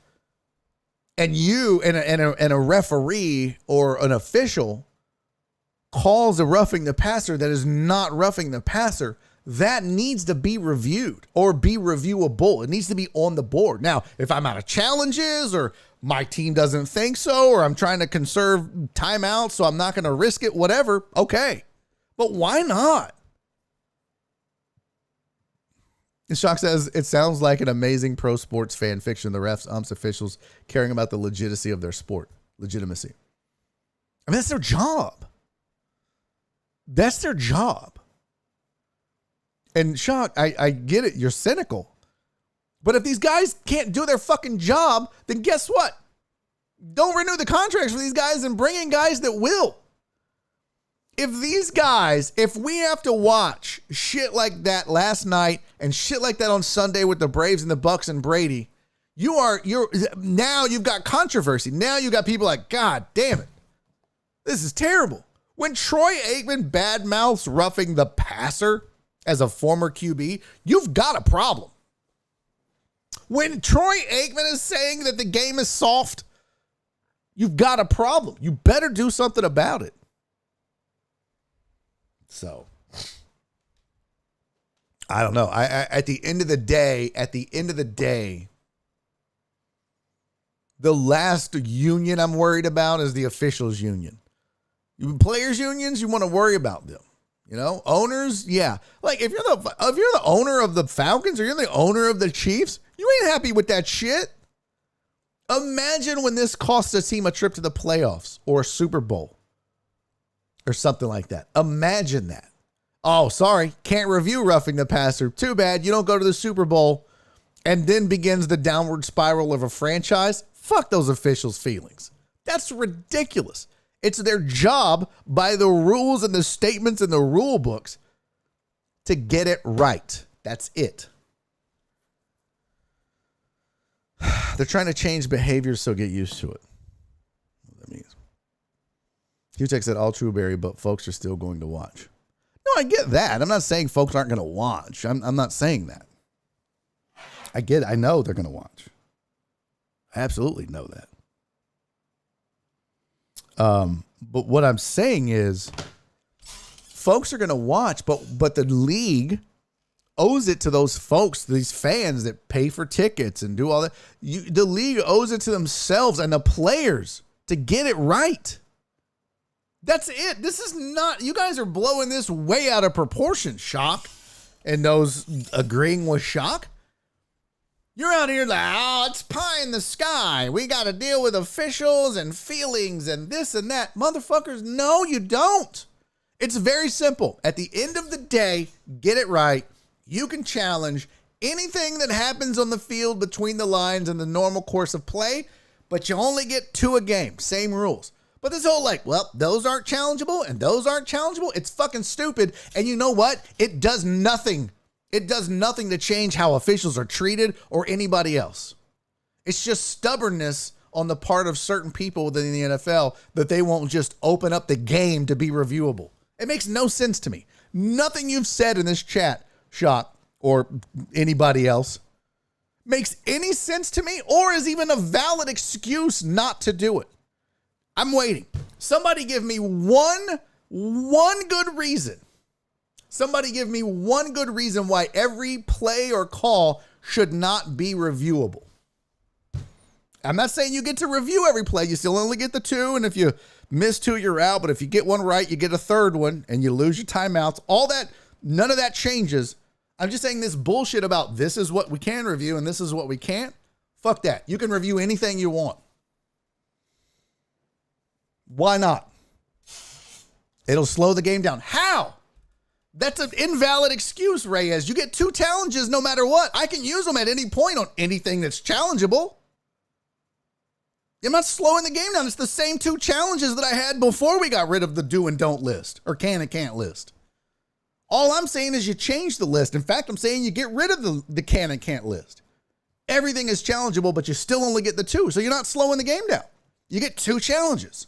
and you and a referee or an official calls a roughing the passer that is not roughing the passer, that needs to be reviewed or be reviewable. It needs to be on the board. Now, if I'm out of challenges or my team doesn't think so, or I'm trying to conserve timeouts, so I'm not going to risk it, whatever, okay. But why not? Shock says, it sounds like an amazing pro sports fan fiction. The refs, umps, officials caring about the legitimacy of their sport. Legitimacy. I mean, that's their job. That's their job. And Shock, I get it. You're cynical. But if these guys can't do their fucking job, then guess what? Don't renew the contracts for these guys and bring in guys that will. If these guys, if we have to watch shit like that last night and shit like that on Sunday with the Braves and the Bucks and Brady, now you've got controversy. Now you got people like, God damn it. This is terrible. When Troy Aikman badmouths roughing the passer as a former QB, you've got a problem. When Troy Aikman is saying that the game is soft, you've got a problem. You better do something about it. So, I don't know. At the end of the day, the last union I'm worried about is the officials union. Players unions, you want to worry about them. You know, owners, yeah. Like if you're the owner of the Falcons or you're the owner of the Chiefs, you ain't happy with that shit. Imagine when this costs a team a trip to the playoffs or a Super Bowl or something like that. Imagine that. Oh, sorry, can't review roughing the passer. Too bad, you don't go to the Super Bowl. And then begins the downward spiral of a franchise. Fuck those officials' feelings. That's ridiculous. It's their job by the rules and the statements in the rule books to get it right. That's it. They're trying to change behavior, so get used to it. What that means. Q-Tech said all true, Barry, but folks are still going to watch. No, I get that. I'm not saying folks aren't going to watch. I'm not saying that. I get it. I know they're going to watch. I absolutely know that. But what I'm saying is folks are going to watch, but the league owes it to those folks, these fans that pay for tickets and do all that. The league owes it to themselves and the players to get it right. That's it. This is not, you guys are blowing this way out of proportion, Shock. And those agreeing with Shock. You're out here like, oh, it's pie in the sky. We got to deal with officials and feelings and this and that. Motherfuckers, no, you don't. It's very simple. At the end of the day, get it right. You can challenge anything that happens on the field between the lines in the normal course of play, but you only get 2 a game. Same rules. But this whole like, well, those aren't challengeable and those aren't challengeable. It's fucking stupid. And you know what? It does nothing. It does nothing to change how officials are treated or anybody else. It's just stubbornness on the part of certain people within the NFL that they won't just open up the game to be reviewable. It makes no sense to me. Nothing you've said in this chat, Shock, or anybody else, makes any sense to me or is even a valid excuse not to do it. I'm waiting. Somebody give me one good reason. Somebody give me one good reason why every play or call should not be reviewable. I'm not saying you get to review every play. You still only get the 2. And if you miss 2, you're out. But if you get one right, you get a third one and you lose your timeouts. All that, none of that changes. I'm just saying this bullshit about this is what we can review and this is what we can't. Fuck that. You can review anything you want. Why not? It'll slow the game down. How? That's an invalid excuse, Reyes. You get 2 challenges no matter what. I can use them at any point on anything that's challengeable. I'm not slowing the game down. It's the same 2 challenges that I had before we got rid of the do and don't list or can and can't list. All I'm saying is you change the list. In fact, I'm saying you get rid of the can and can't list. Everything is challengeable, but you still only get the 2. So you're not slowing the game down. You get 2 challenges.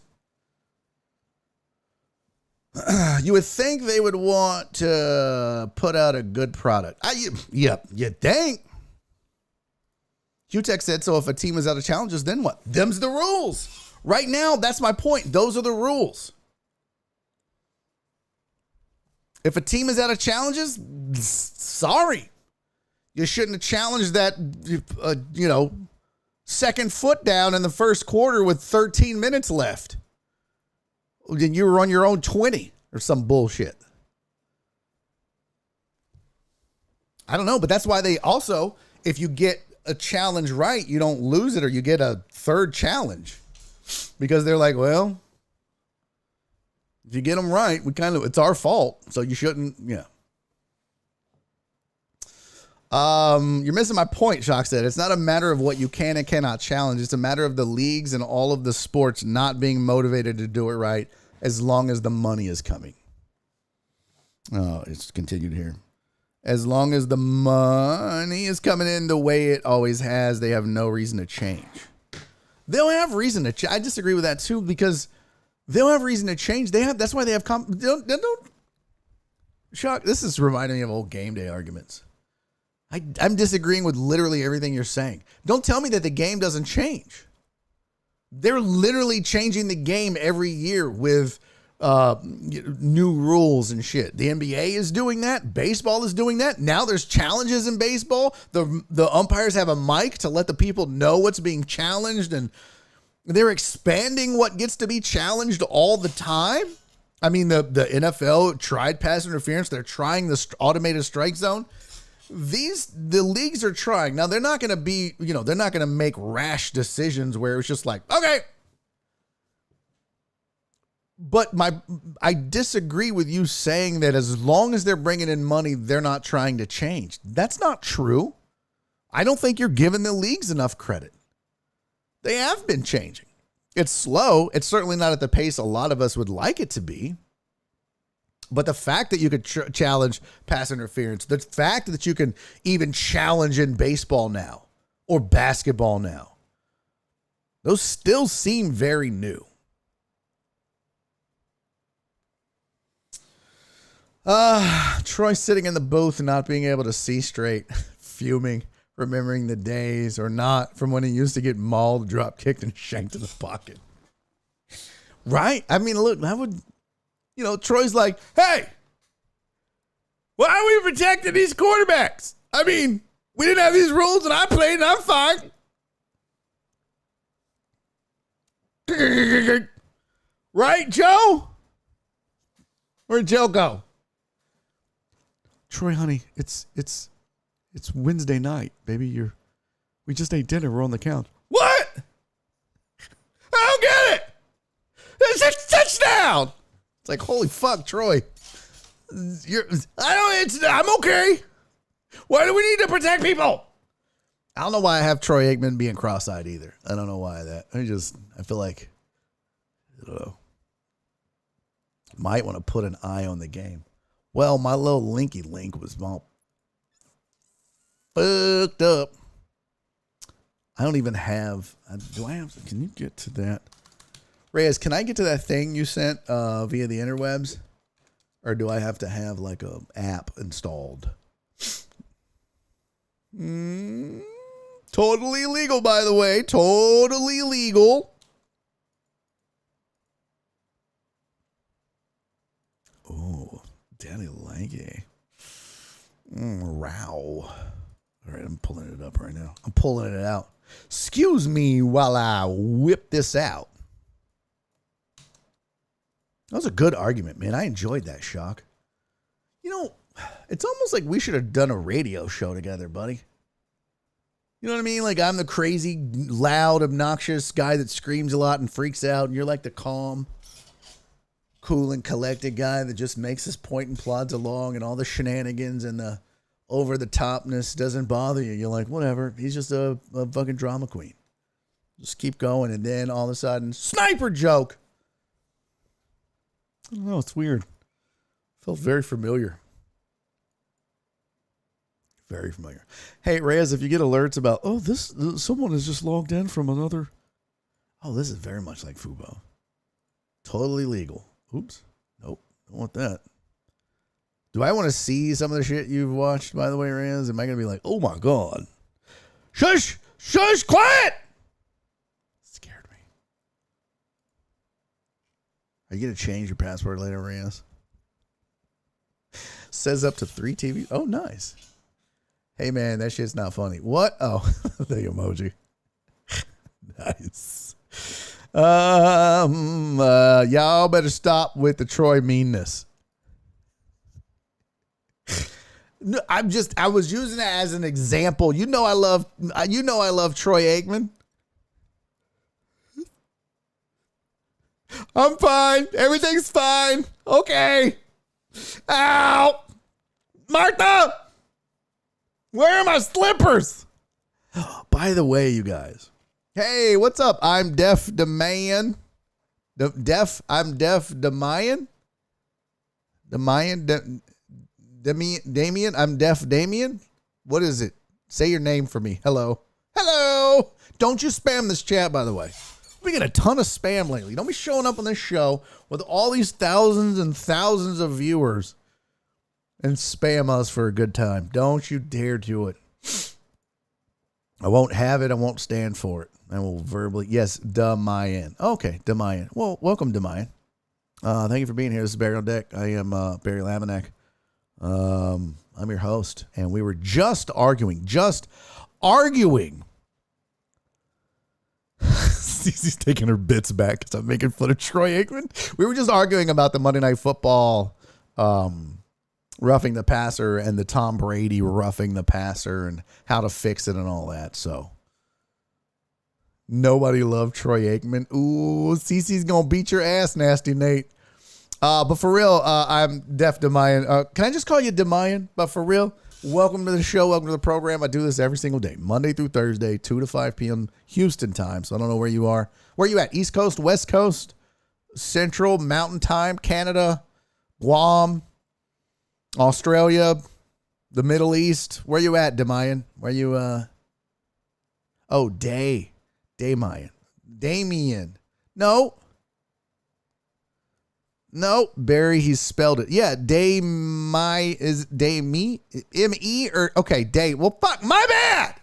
You would think they would want to put out a good product. You think. Q-Tech said, so if a team is out of challenges, then what? Them's the rules. Right now, that's my point. Those are the rules. If a team is out of challenges, sorry. You shouldn't have challenged that, second foot down in the first quarter with 13 minutes left. Then you were on your own 20 or some bullshit. I don't know, but that's why they also, if you get a challenge right, you don't lose it or you get a third challenge. Because they're like, well, if you get them right, it's our fault. So you shouldn't, yeah. You're missing my point, Shock said. It's not a matter of what you can and cannot challenge. It's a matter of the leagues and all of the sports not being motivated to do it right as long as the money is coming. Oh, it's continued here. As long as the money is coming in the way it always has, they have no reason to change. They'll have reason to I disagree with that too, because they'll have reason to change. That's why they have don't shock. This is reminding me of old game day arguments. I'm disagreeing with literally everything you're saying. Don't tell me that the game doesn't change. They're literally changing the game every year with new rules and shit. The NBA is doing that. Baseball is doing that. Now there's challenges in baseball. The umpires have a mic to let the people know what's being challenged, and they're expanding what gets to be challenged all the time. I mean, the NFL tried pass interference. They're trying the automated strike zone. The leagues are trying. Now, they're not going to be, they're not going to make rash decisions where it's just like, okay. But I disagree with you saying that as long as they're bringing in money, they're not trying to change. That's not true. I don't think you're giving the leagues enough credit. They have been changing. It's slow. It's certainly not at the pace a lot of us would like it to be. But the fact that you could challenge pass interference, the fact that you can even challenge in baseball now or basketball now, those still seem very new. Troy sitting in the booth and not being able to see straight, fuming, remembering the days or not from when he used to get mauled, drop kicked, and shanked in the pocket. Right? I mean, look, I would... Troy's like, hey, why are we protecting these quarterbacks? I mean, we didn't have these rules and I played and I'm fine. Right, Joe? Where'd Joe go? Troy, honey, it's Wednesday night, baby. We just ate dinner. We're on the couch. What? I don't get it. It's a touchdown. It's like, holy fuck, Troy. I'm okay. Why do we need to protect people? I don't know why I have Troy Aikman being cross-eyed either. I don't know why that. I feel like, I don't know. Might want to put an eye on the game. Well, my little linky link was all fucked up. I don't even have, can you get to that? Reyes, can I get to that thing you sent via the interwebs? Or do I have to have like a app installed? Totally legal, by the way. Totally legal. Oh, Daddy Lanky. Wow. All right, I'm pulling it up right now. I'm pulling it out. Excuse me while I whip this out. That was a good argument, man. I enjoyed that, Shock. It's almost like we should have done a radio show together, buddy. You know what I mean? Like I'm the crazy, loud, obnoxious guy that screams a lot and freaks out, and you're like the calm, cool, and collected guy that just makes his point and plods along, and all the shenanigans and the over-the-topness doesn't bother you. You're like, whatever. He's just a fucking drama queen. Just keep going, and then all of a sudden, sniper joke. I don't know. It's weird. Felt very familiar. Very familiar. Hey, Reyes, if you get alerts about, someone has just logged in from another. Oh, this is very much like Fubo. Totally legal. Oops. Nope. Don't want that. Do I want to see some of the shit you've watched, by the way, Reyes? Am I going to be like, oh my God. Shush! Shush! Quiet! Scared me. Are you going to change your password later, Reyes? Says up to 3 TV. Oh, nice. Hey, man, that shit's not funny. What? Oh, the emoji. Nice. Y'all better stop with the Troy meanness. No, I was using that as an example. I love Troy Aikman. I'm fine. Everything's fine. Okay. Ow. Martha. Where are my slippers? By the way, you guys. Hey, what's up? I'm Def the Man. I'm deaf. Damian. Damien. I'm deaf. Damien. What is it? Say your name for me. Hello. Hello. Don't you spam this chat, by the way. We get a ton of spam lately. Don't be showing up on this show with all these thousands and thousands of viewers and spam us for a good time. Don't you dare do it. I won't have it. I won't stand for it. I will verbally. Yes, Damian. Okay, Damian. Well, welcome, Damian. Thank you for being here. This is Barry on Deck. I am Barry Laminack. I'm your host, and we were just arguing. Cece's taking her bits back because I'm making fun of Troy Aikman. We were just arguing about the Monday Night Football roughing the passer and the Tom Brady roughing the passer and how to fix it and all that. So nobody loved Troy Aikman. Ooh, Cece's gonna beat your ass, Nasty Nate. But for real, I'm deaf Damian. Can I just call you Damian? But for real, welcome to the show. Welcome to the program. I do this every single day, Monday through Thursday, 2 to 5 p.m. Houston time. So I don't know where you are. Where are you at? East Coast, West Coast, Central, Mountain Time, Canada, Guam, Australia, the Middle East. Where you at, Damian? Where you, oh, Damian. No, Barry, he's spelled it. Yeah, is me? M-E or, okay, Day. Well, fuck, my bad.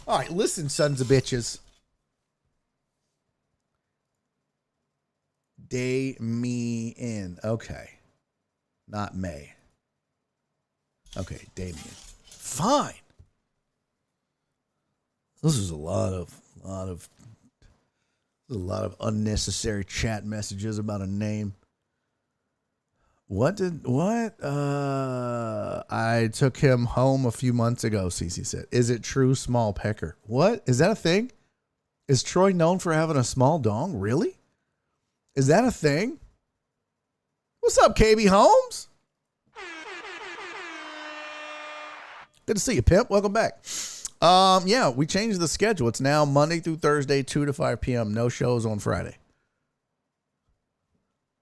All right, listen, sons of bitches. Damien. Okay. Not May. Okay, Damien. Fine. This is a lot of unnecessary chat messages about a name. What? I took him home a few months ago, Cece said. Is it true, small pecker? What? Is that a thing? Is Troy known for having a small dong? Really? Is that a thing? What's up, KB Holmes? Good to see you, pimp. Welcome back. Yeah, we changed the schedule. It's now Monday through Thursday, 2 to 5 p.m. No shows on Friday.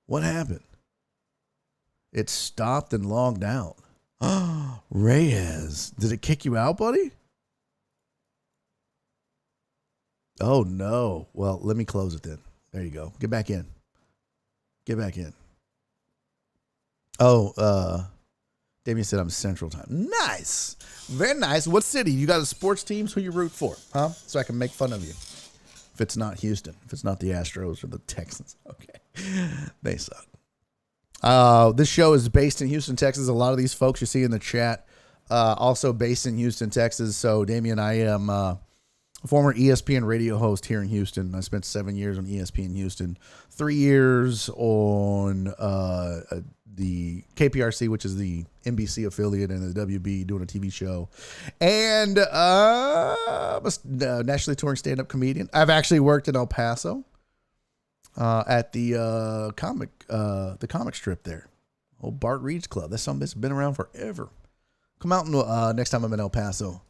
What happened? It stopped and logged out. Reyes, did it kick you out, buddy? Oh, no. Well, let me close it then. There you go. Get back in. Oh, Damien said I'm Central Time. Nice. Very nice. What city? You got a sports teams? Who you root for? Huh? So I can make fun of you. If it's not Houston. If it's not the Astros or the Texans. Okay. They suck. This show is based in Houston, Texas. A lot of these folks you see in the chat also based in Houston, Texas. So, Damien, I am a former ESPN radio host here in Houston. I spent 7 years on ESPN Houston, 3 years on the KPRC, which is the NBC affiliate, and the WB doing a TV show. And I'm a nationally touring stand-up comedian. I've actually worked in El Paso. At the comic strip there. Old Bart Reed's Club. That's something that's been around forever. Come out next time I'm in El Paso.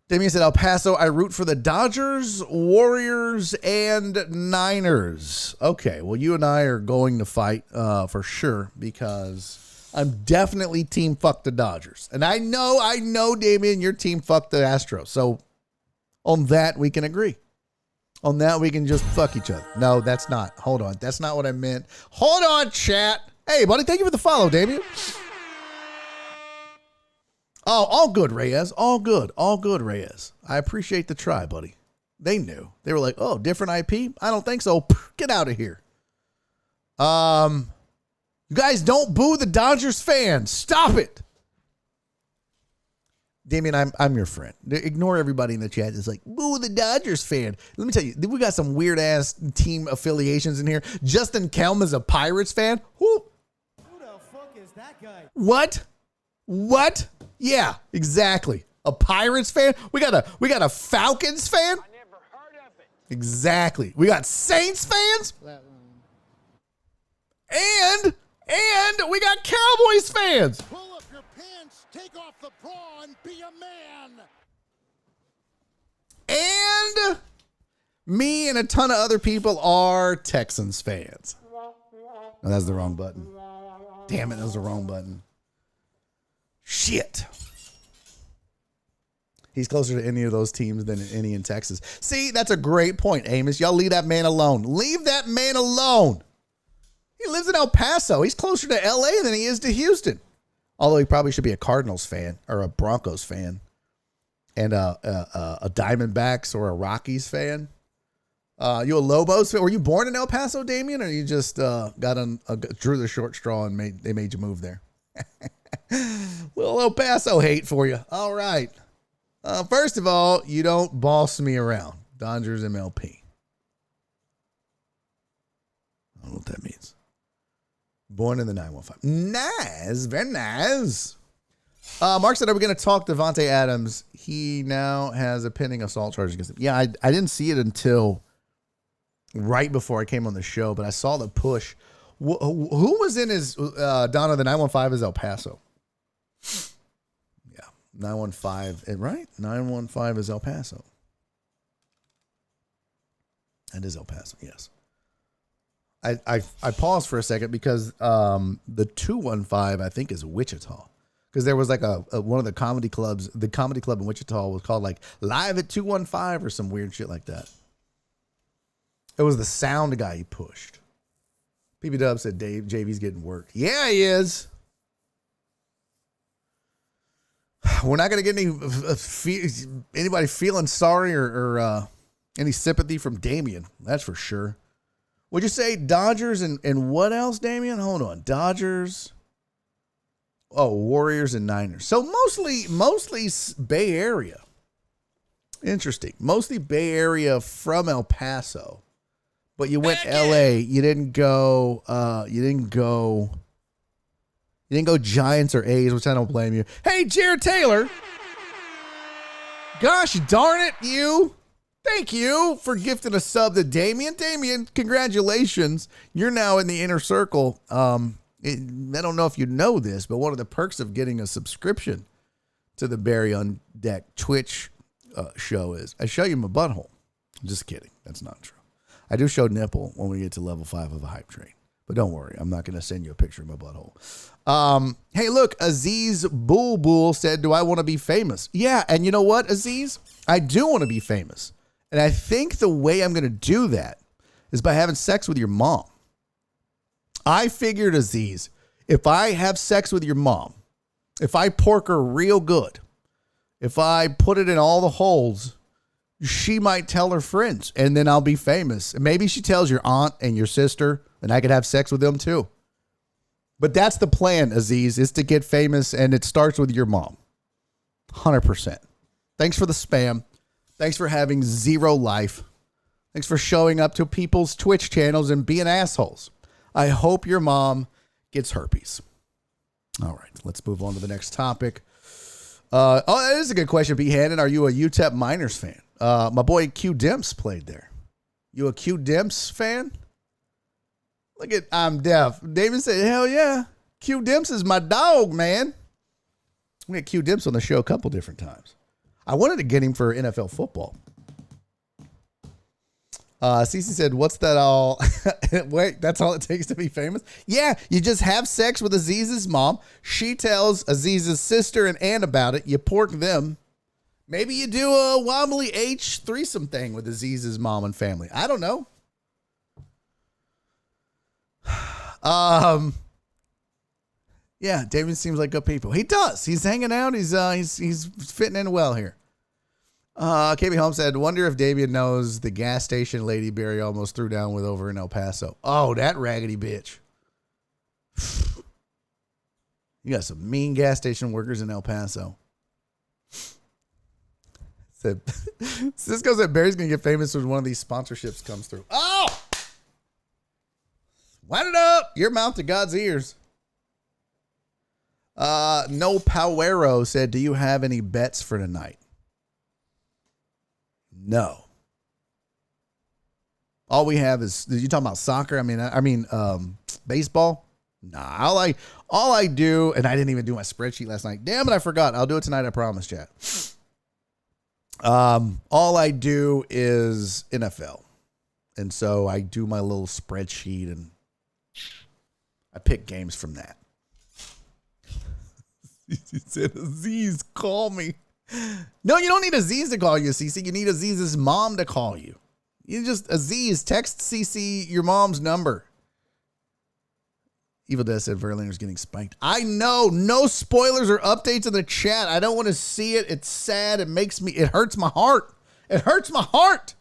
Damien said, El Paso, I root for the Dodgers, Warriors, and Niners. Okay, well, you and I are going to fight for sure because I'm definitely team fuck the Dodgers. And I know, Damien, you're team fuck the Astros. So on that, we can agree. On that, we can just fuck each other. No, that's not. Hold on. That's not what I meant. Hold on, chat. Hey, buddy, thank you for the follow, Damien. Oh, all good, Reyes. All good, Reyes. I appreciate the try, buddy. They knew. They were like, oh, different IP? I don't think so. Get out of here. You guys don't boo the Dodgers fans. Stop it. Damien, I'm your friend. Ignore everybody in the chat that's like, boo the Dodgers fan. Let me tell you, we got some weird ass team affiliations in here. Justin Kelm is a Pirates fan. Who the fuck is that guy? What? Yeah, exactly. A Pirates fan? We got a Falcons fan? I never heard of it. Exactly. We got Saints fans? And we got Cowboys fans. Pull up your pants, take off the bra, and be a man. And Me and a ton of other people are Texans fans. No, that's the wrong button. Damn it, that was the wrong button. Shit. He's closer to any of those teams than any in Texas. See, that's a great point, Amos. Y'all leave that man alone. Leave that man alone. He lives in El Paso. He's closer to LA than he is to Houston. Although he probably should be a Cardinals fan or a Broncos fan and a Diamondbacks or a Rockies fan. You a Lobos fan? Were you born in El Paso, Damien, or you just drew the short straw and they made you move there? Little El Paso hate for you. All right. First of all, you don't boss me around. Dodgers MLP. I don't know what that means. Born in the 915. Nice. Very nice. Mark said, are we going to talk Devontae Adams? He now has a pending assault charge against him. Yeah, I didn't see it until right before I came on the show, but I saw the push. Who was in his Donna? The 915 is El Paso. Yeah, 915, right? 915 is El Paso. That is El Paso, yes. I paused for a second because the 215 I think is Wichita, because there was like a one of the comedy clubs. The comedy club in Wichita was called like Live at 215 or some weird shit like that. It was the sound guy he pushed. PB Dub said JV's getting worked. Yeah, he is. We're not going to get anybody feeling sorry or any sympathy from Damien. That's for sure. Would you say Dodgers and what else, Damien? Hold on. Dodgers. Oh, Warriors and Niners. So mostly Bay Area. Interesting. Mostly Bay Area from El Paso. But you went LA. You didn't go Giants or A's, which I don't blame you. Hey, Jared Taylor. Gosh darn it, you. Thank you for gifting a sub to Damien. Damien, congratulations. You're now in the inner circle. I don't know if you know this, but one of the perks of getting a subscription to the Barry on Deck Twitch show is I show you my butthole. Just kidding. That's not true. I do show nipple when we get to level 5 of a hype train. But don't worry, I'm not going to send you a picture of my butthole. Hey, look, Aziz Bulbul said, do I want to be famous? Yeah, and you know what, Aziz? I do want to be famous. And I think the way I'm going to do that is by having sex with your mom. I figured, Aziz, if I have sex with your mom, if I pork her real good, if I put it in all the holes, she might tell her friends, and then I'll be famous. And maybe she tells your aunt and your sister, and I could have sex with them too. But that's the plan, Aziz, is to get famous, and it starts with your mom. 100%. Thanks for the spam. Thanks for having zero life. Thanks for showing up to people's Twitch channels and being assholes. I hope your mom gets herpes. All right, let's move on to the next topic. That is a good question, B. Hannon. Are you a UTEP Miners fan? My boy Q Demps played there. You a Q Demps fan? Look at I'm deaf. David said, hell yeah. Q Demps is my dog, man. We had Q Demps on the show a couple different times. I wanted to get him for NFL football. Cece said, what's that all? Wait, that's all it takes to be famous? Yeah, you just have sex with Aziz's mom. She tells Aziz's sister and aunt about it. You pork them. Maybe you do a wobbly H threesome thing with Aziz's mom and family. I don't know. Yeah, David seems like good people. He does. He's hanging out. He's fitting in well here. KB Holmes said, wonder if Davian knows the gas station lady Barry almost threw down with over in El Paso. Oh, that raggedy bitch. You got some mean gas station workers in El Paso. Said Cisco said Barry's gonna get famous when one of these sponsorships comes through. Oh, wind it up. Your mouth to God's ears. No Powero said, do you have any bets for tonight? No. All we have is, you talking about soccer? I mean, baseball? Nah, all I do, and I didn't even do my spreadsheet last night. Damn it, I forgot. I'll do it tonight, I promise, chat. All I do is NFL. And so I do my little spreadsheet and I pick games from that. He said, Aziz, call me. No, you don't need Aziz to call you, CC. You need Aziz's mom to call you. You just, Aziz, text CC your mom's number. Evil Death said Verlander's getting spanked. I know. No spoilers or updates in the chat. I don't want to see it. It's sad. It hurts my heart. It hurts my heart.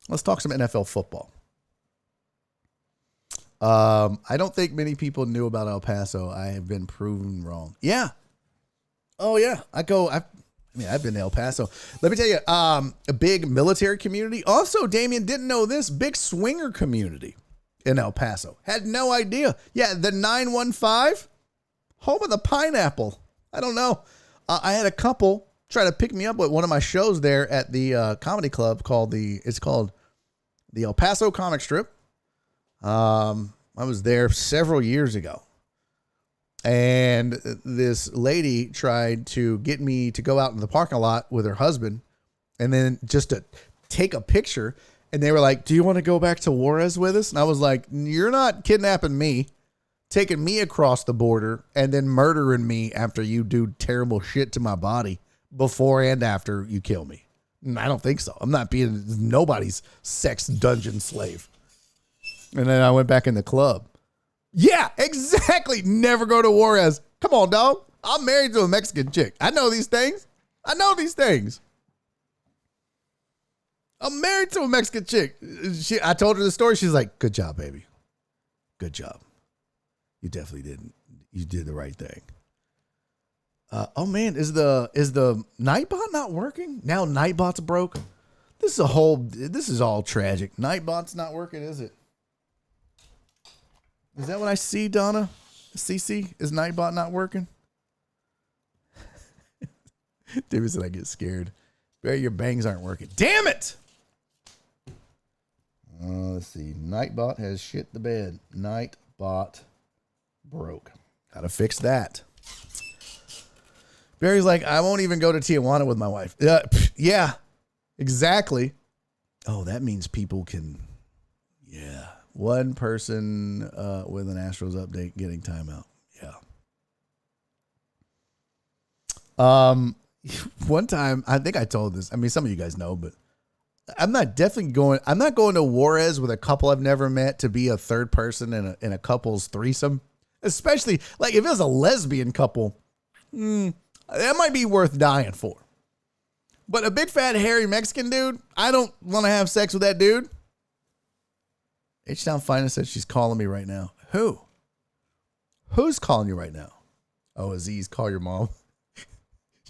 Let's talk some NFL football. I don't think many people knew about El Paso. I have been proven wrong. Yeah. Oh, yeah. I've been to El Paso. Let me tell you, a big military community. Also, Damien didn't know this. Big swinger community in El Paso. Had no idea. Yeah, the 915, home of the pineapple. I don't know. I had a couple try to pick me up with one of my shows there at the comedy club called the El Paso Comic Strip. I was there several years ago. And this lady tried to get me to go out in the parking lot with her husband and then just to take a picture. And they were like, do you want to go back to Juarez with us? And I was like, you're not kidnapping me, taking me across the border and then murdering me after you do terrible shit to my body before and after you kill me. I don't think so. I'm not being nobody's sex dungeon slave. And then I went back in the club. Yeah, exactly. Never go to Juarez. Come on, dog. I'm married to a Mexican chick. I know these things. I'm married to a Mexican chick. I told her the story. She's like, good job, baby. Good job. You definitely didn't. You did the right thing. Oh man, is the Nightbot not working? Now Nightbot's broke. This is all tragic. Nightbot's not working, is it? Is that what I see, Donna? CC? Is Nightbot not working? David said I get scared. Barry, your bangs aren't working. Damn it! Let's see. Nightbot has shit the bed. Nightbot broke. Gotta fix that. Barry's like, I won't even go to Tijuana with my wife. Yeah, exactly. Oh, that means people can. Yeah. One person with an Astros update getting timeout. Yeah. One time, I think I told this. I mean, some of you guys know, but I'm not going to Juarez with a couple I've never met to be a third person in a couple's threesome. Especially, like, if it was a lesbian couple, that might be worth dying for. But a big, fat, hairy Mexican dude, I don't want to have sex with that dude. H-Town Finest said she's calling me right now. Who? Who's calling you right now? Oh, Aziz, call your mom.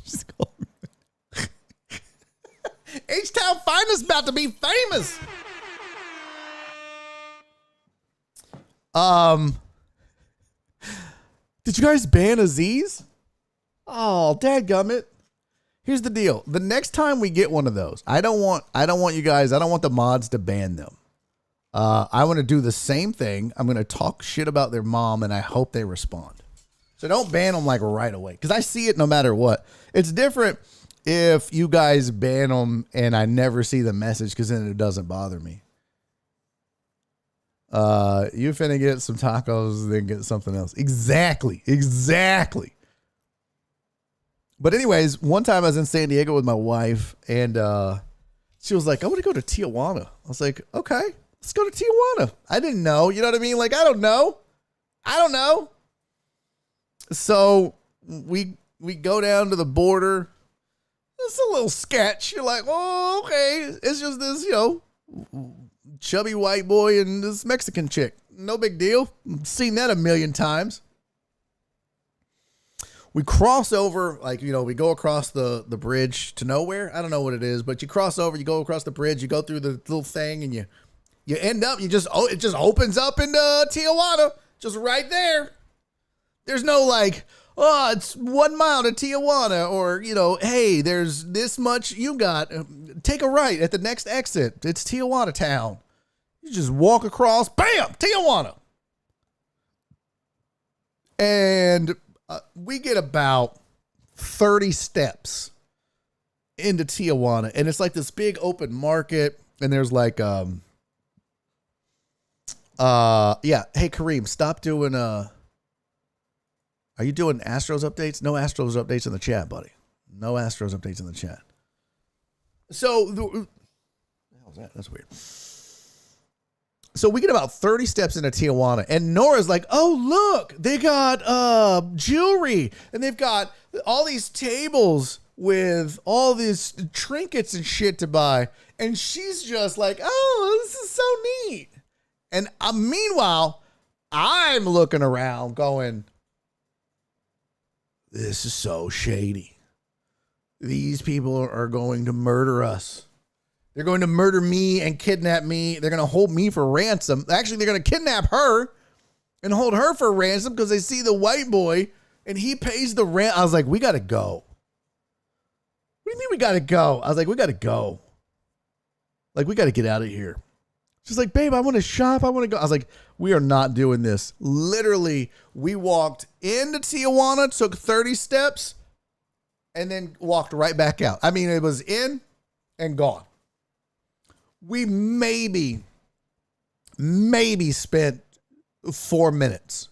She's calling me. H-Town Finest about to be famous. Did you guys ban Aziz? Oh, dadgummit. Here's the deal. The next time we get one of those, I don't want the mods to ban them. I want to do the same thing. I'm going to talk shit about their mom, and I hope they respond. So don't ban them like right away, because I see it no matter what. It's different if you guys ban them and I never see the message, because then it doesn't bother me. You finna get some tacos, then get something else. Exactly. But anyways, one time I was in San Diego with my wife, and she was like, I want to go to Tijuana. I was like, okay. Let's go to Tijuana. I didn't know. You know what I mean? Like, I don't know. So we go down to the border. It's a little sketch. You're like, oh, okay. It's just this, chubby white boy and this Mexican chick. No big deal. Seen that a million times. We cross over, we go across the bridge to nowhere. I don't know what it is, but you cross over, you go across the bridge, you go through the little thing, and you end up, it just opens up into Tijuana, just right there. There's no it's 1 mile to Tijuana, or, hey, there's this much you got. Take a right at the next exit. It's Tijuana town. You just walk across, bam, Tijuana. And we get about 30 steps into Tijuana, and it's like this big open market, and there's like yeah. Hey Kareem, stop doing are you doing Astros updates? No Astros updates in the chat, buddy. No Astros updates in the chat. So what the hell was that? That's weird. So we get about 30 steps into Tijuana, and Nora's like, oh, look, they got jewelry, and they've got all these tables with all these trinkets and shit to buy. And she's just like, oh, this is so neat. And meanwhile, I'm looking around going, this is so shady. These people are going to murder us. They're going to murder me and kidnap me. They're going to hold me for ransom. Actually, they're going to kidnap her and hold her for ransom because they see the white boy and he pays the rent. I was like, we got to go. What do you mean we got to go? I was like, we got to go. Like, we got to get out of here. She's like, babe, I want to shop. I want to go. I was like, we are not doing this. Literally, we walked into Tijuana, took 30 steps, and then walked right back out. I mean, it was in and gone. We maybe spent 4 minutes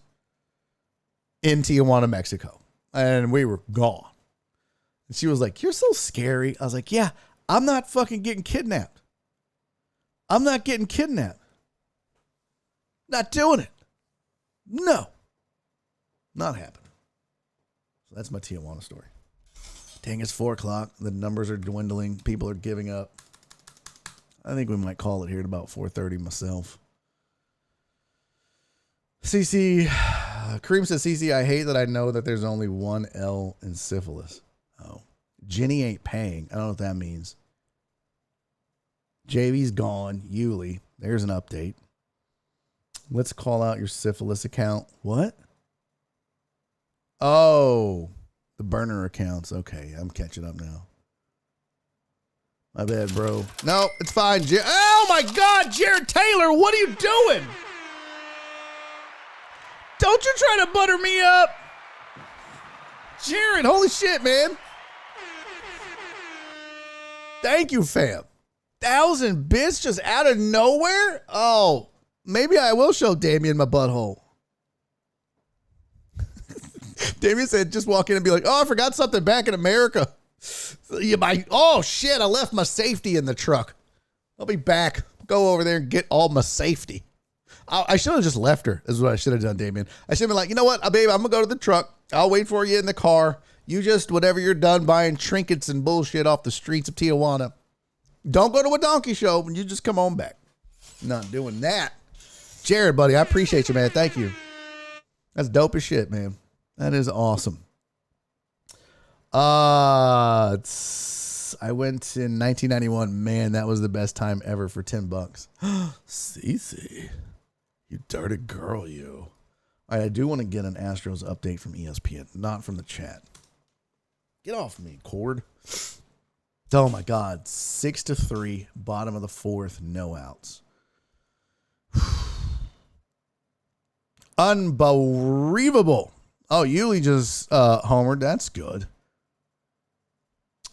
in Tijuana, Mexico, and we were gone. And she was like, you're so scary. I was like, yeah, I'm not fucking getting kidnapped. I'm not getting kidnapped. Not doing it. No. Not happening. So that's my Tijuana story. Dang, it's 4 o'clock. The numbers are dwindling. People are giving up. I think we might call it here at about 4:30 myself. CC, Kareem says, CC, I hate that I know that there's only one L in syphilis. Oh. Jenny ain't paying. I don't know what that means. JV's gone. Yuli. There's an update. Let's call out your syphilis account. What? Oh, the burner accounts. Okay, I'm catching up now. My bad, bro. No, it's fine. Oh my God, Jared Taylor, what are you doing? Don't you try to butter me up. Jared, holy shit, man. Thank you, fam. 1,000 bits just out of nowhere? Oh, maybe I will show Damien my butthole. Damien said, just walk in and be like, oh, I forgot something back in America. Oh, shit, I left my safety in the truck. I'll be back. Go over there and get all my safety. I should have just left her, is what I should have done, Damien. I should have been like, you know what, babe, I'm going to go to the truck. I'll wait for you in the car. You just, whatever you're done buying trinkets and bullshit off the streets of Tijuana, don't go to a donkey show and you just come on back. Not doing that. Jared, buddy, I appreciate you, man. Thank you. That's dope as shit, man. That is awesome. I went in 1991. Man, that was the best time ever for $10. Cece, you dirty girl, you. All right, I do want to get an Astros update from ESPN, not from the chat. Get off me, Cord. Oh my God, 6-3, bottom of the 4th, no outs. Unbelievable. Oh, Yuli just homered. That's good.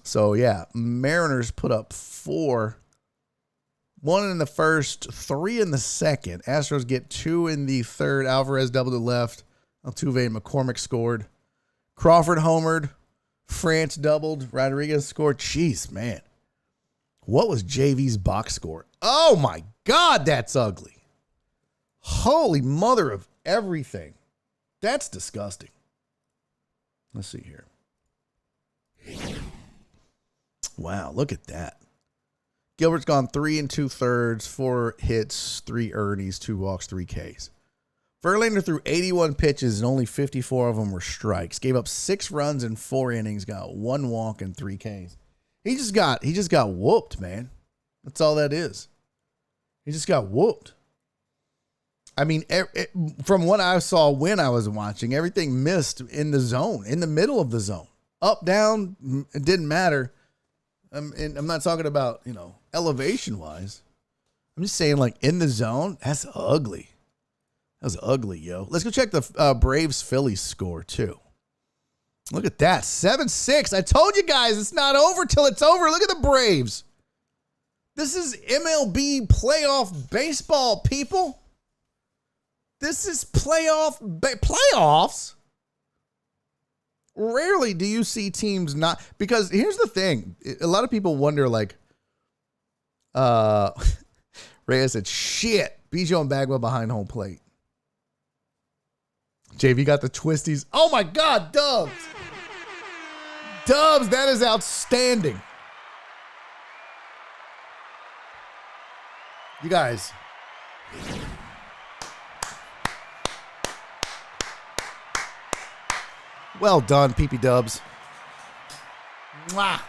So, yeah, Mariners put up 4. 1 in the first, 3 in the second. Astros get 2 in the third. Alvarez doubled to left. Altuve and McCormick scored. Crawford homered. France doubled. Rodriguez scored. Jeez, man. What was JV's box score? Oh, my God, that's ugly. Holy mother of everything. That's disgusting. Let's see here. Wow, look at that. Gilbert's gone 3 2/3, 4 hits, 3 earnings, 2 walks, 3 Ks. Verlander threw 81 pitches and only 54 of them were strikes. Gave up 6 runs in 4 innings, got 1 walk and 3 Ks. He just got whooped, man. That's all that is. He just got whooped. I mean, from what I saw when I was watching, everything missed in the zone, in the middle of the zone. Up, down, it didn't matter. And I'm not talking about, elevation-wise. I'm just saying, like, in the zone, that's ugly. That was ugly, yo. Let's go check the Braves-Phillies score, too. Look at that. 7-6. I told you guys it's not over till it's over. Look at the Braves. This is MLB playoff baseball, people. This is playoffs. Rarely do you see teams not, because here's the thing. A lot of people wonder, like, Reyes said, shit, Biggio and Bagwell behind home plate. JV got the twisties. Oh my God, Dubs. Dubs, that is outstanding. You guys. Well done, PP Dubs. Mwah.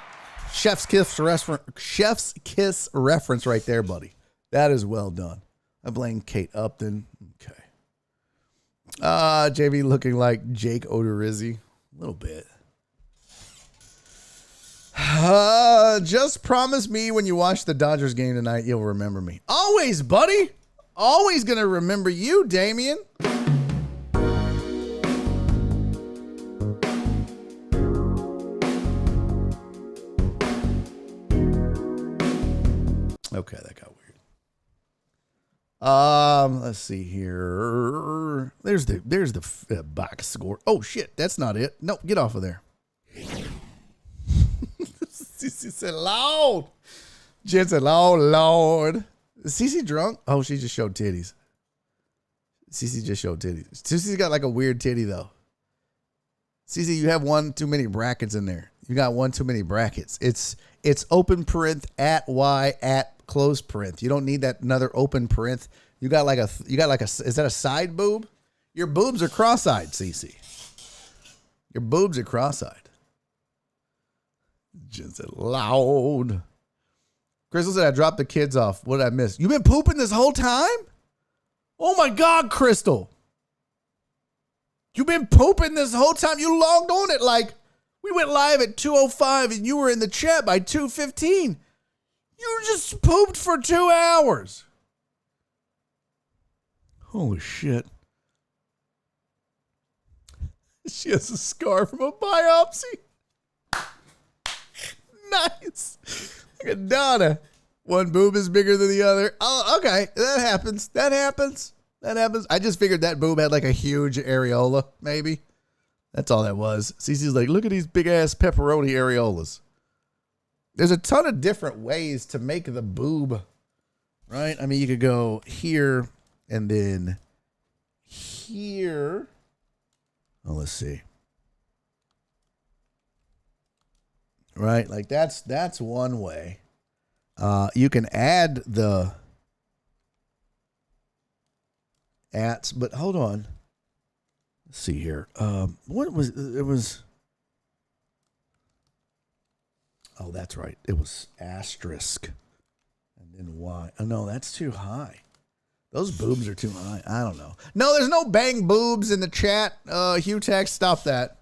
Chef's kiss reference right there, buddy. That is well done. I blame Kate Upton. Okay. JV looking like Jake Odorizzi. A little bit. Just promise me when you watch the Dodgers game tonight, you'll remember me. Always, buddy. Always going to remember you, Damien. Okay, that got weird. Let's see here. There's the box score. Oh shit, that's not it. No, get off of there. Cece said loud. Jen said, "Oh Lord." Is Cece drunk? Oh, she just showed titties. Cece just showed titties. Cece's got like a weird titty though. Cece, you have one too many brackets in there. You got one too many brackets. It's open parent at Y at close parent. You don't need that another open parent. You got like a is that a side boob? Your boobs are cross-eyed, Cece. Your boobs are cross-eyed. Jen said loud. Crystal said I dropped the kids off. What did I miss? You been pooping this whole time? Oh my God, Crystal. You been pooping this whole time. You logged on it like we went live at 2:05 and you were in the chat by 2:15. You just pooped for 2 hours. Holy shit. She has a scar from a biopsy. Nice. Look at Donna. One boob is bigger than the other. Oh, okay. That happens. I just figured that boob had like a huge areola, maybe. That's all that was. Cece's like, look at these big ass pepperoni areolas. There's a ton of different ways to make the boob, right? I mean, you could go here and then here. Oh, let's see. Right? Like that's one way. You can add the ats, but hold on. Let's see here. What was it was Oh, that's right. It was asterisk. And then Y. Oh, no, that's too high. Those boobs are too high. I don't know. No, there's no bang boobs in the chat. Hugh Tax, stop that.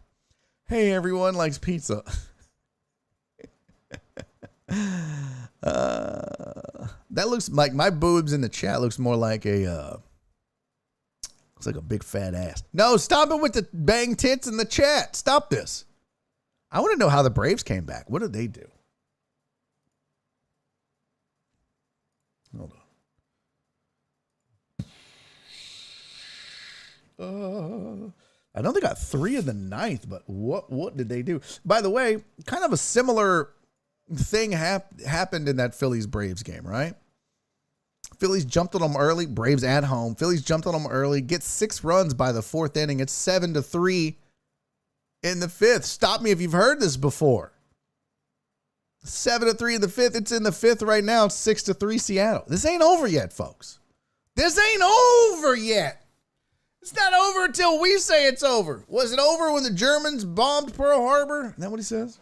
Hey, everyone likes pizza. That looks like my boobs in the chat looks more like a looks like a big fat ass. No, stop it with the bang tits in the chat. Stop this. I want to know how the Braves came back. What did they do? Hold on. I know they got 3 in the 9th, but what did they do? By the way, kind of a similar thing happened in that Phillies-Braves game, right? Phillies jumped on them early. Braves at home. Phillies jumped on them early. Get 6 runs by the 4th inning. It's 7-3 in the 5th. Stop me if you've heard this before. 7-3 in the 5th. It's in the 5th right now. It's 6-3 Seattle. This ain't over yet, folks. This ain't over yet. It's not over until we say it's over. Was it over when the Germans bombed Pearl Harbor? Isn't that what he says?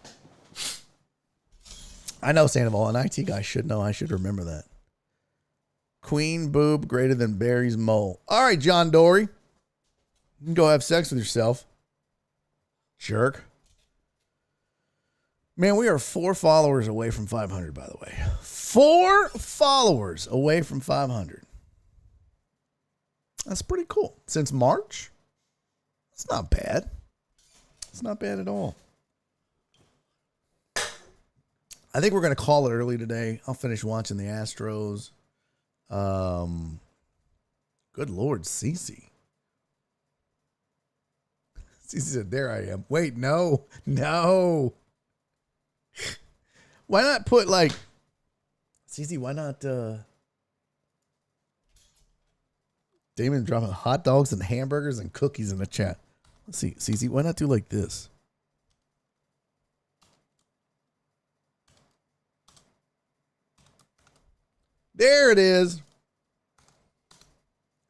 I know Sandoval, an IT guy should know. I should remember that. Queen boob greater than Barry's mole. All right, John Dory. You can go have sex with yourself. Jerk. Man, we are 4 followers away from 500, by the way. 4 followers away from 500. That's pretty cool. Since March? That's not bad. It's not bad at all. I think we're going to call it early today. I'll finish watching the Astros. Good Lord, Cece. Cece said, there I am. Wait, no. Why not put like, Cece, why not, Damon dropping hot dogs and hamburgers and cookies in the chat. Let's see, Cece, why not do like this? There it is.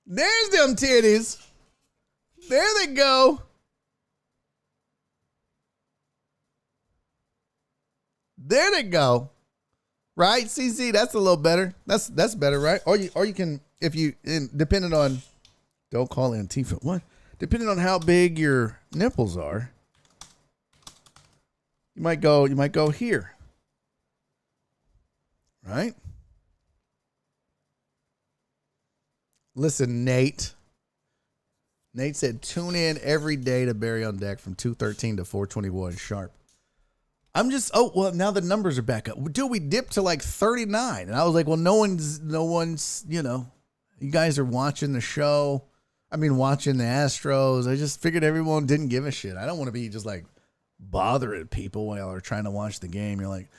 There's them titties. There they go. There they go. Right, CC? That's a little better. That's better, right? Or you can, if you, depending on, don't call Antifa. What? Depending on how big your nipples are, you might go here. Right? Listen, Nate. Nate said, tune in every day to Barry on Deck from 2:13 to 4:21 sharp. Now the numbers are back up. Dude, we dipped to like 39. And I was like, well, no one's, you guys are watching the show. I mean, watching the Astros. I just figured everyone didn't give a shit. I don't want to be just like bothering people while they're trying to watch the game. You're like,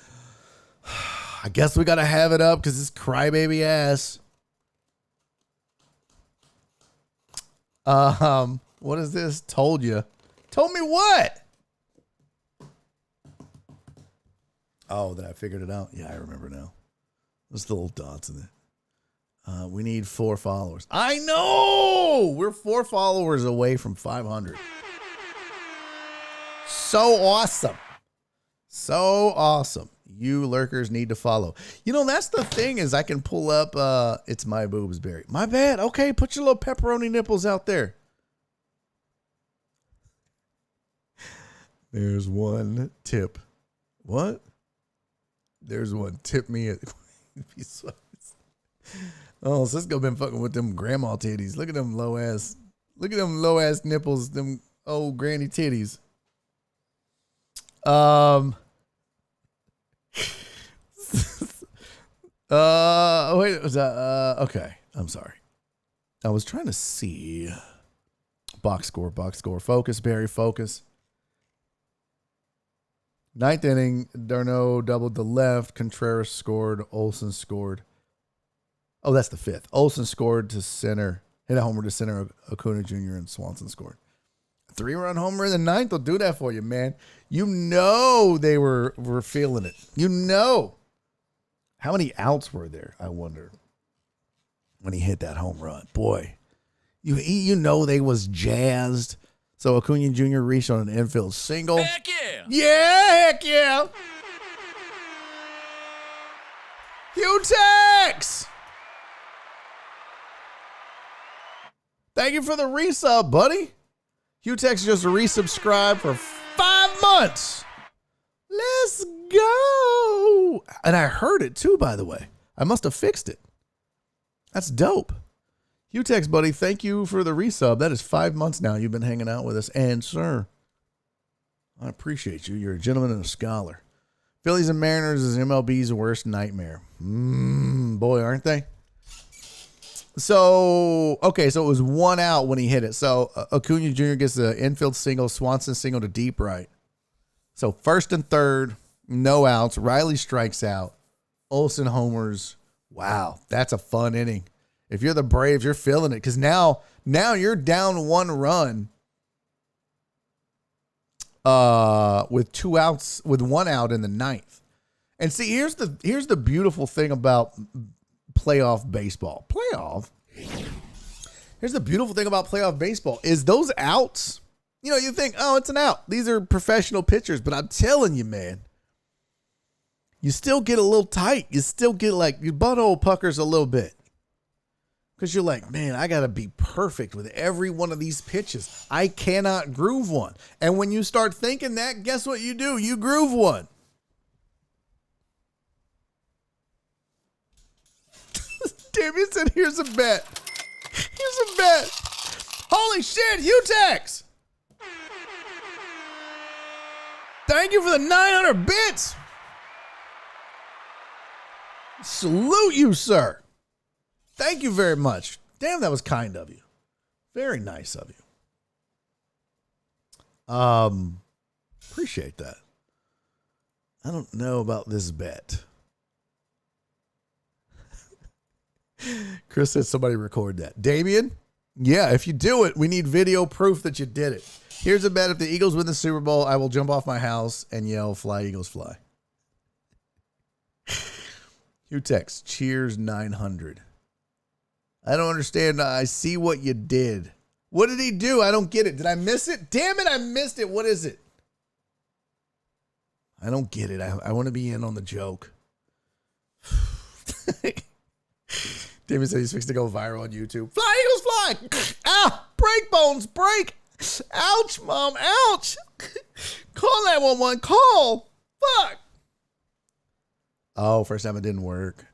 I guess we got to have it up because it's crybaby ass. What is this? Told you. Told me what? Oh, that I figured it out. Yeah, I remember now. There's the little dots in it. We need 4 followers. I know! We're 4 followers away from 500. So awesome. So awesome. You lurkers need to follow. That's the thing is I can pull up, it's my boobs, Barry. My bad. Okay, put your little pepperoni nipples out there. There's one tip. What? There's one. Tip me at. Oh, Cisco been fucking with them grandma titties. Look at them low ass. Look at them low ass nipples. Them old granny titties. Wait. Was that? Okay. I'm sorry. I was trying to see. Box score. Focus, Barry. Focus. 9th inning, Darno doubled the left. Contreras scored. Olsen scored. Oh, that's the 5th. Olsen scored to center. Hit a homer to center. Acuna Jr. and Swanson scored. 3-run homer in the 9th will do that for you, man. They were feeling it. How many outs were there, I wonder, when he hit that home run? Boy, they was jazzed. So Acuna Jr. reached on an infield single. Heck yeah! Yeah, heck yeah. Hutex! Thank you for the resub, buddy. Hutex just resubscribed for 5 months. Let's go. And I heard it too, by the way. I must have fixed it. That's dope. Hutex, buddy, thank you for the resub. That is 5 months now you've been hanging out with us. And, sir, I appreciate you. You're a gentleman and a scholar. Phillies and Mariners is MLB's worst nightmare. Boy, aren't they? So it was 1 out when he hit it. So Acuna Jr. gets the infield single, Swanson single to deep right. So 1st and 3rd, no outs. Riley strikes out. Olsen homers. Wow, that's a fun inning. If you're the Braves, you're feeling it because now you're down 1 run with 2 outs, with 1 out in the 9th. And see, here's the beautiful thing about playoff baseball. Here's the beautiful thing about playoff baseball is those outs. You think, oh, it's an out. These are professional pitchers, but I'm telling you, man, you still get a little tight. You still get like your butthole puckers a little bit. Because you're like, man, I got to be perfect with every one of these pitches. I cannot groove one. And when you start thinking that, guess what you do? You groove one. Damien said, here's a bet. Here's a bet. Holy shit, Hutex. thank you for the 900 bits. Salute you, sir. Thank you very much. Damn, that was kind of you. Very nice of you. Appreciate that. I don't know about this bet. Chris said somebody record that. Damien? Yeah, if you do it, we need video proof that you did it. Here's a bet. If the Eagles win the Super Bowl, I will jump off my house and yell, "Fly, Eagles, fly." Hugh text, cheers 900. I don't understand. I see what you did. What did he do? I don't get it. Did I miss it? Damn it, I missed it. What is it? I don't get it. I want to be in on the joke. Damien said he's fixed to go viral on YouTube. Fly, Eagles, fly! Ah, break bones, break! Ouch, Mom, ouch! Call 911, call! Fuck! Oh, first time it didn't work.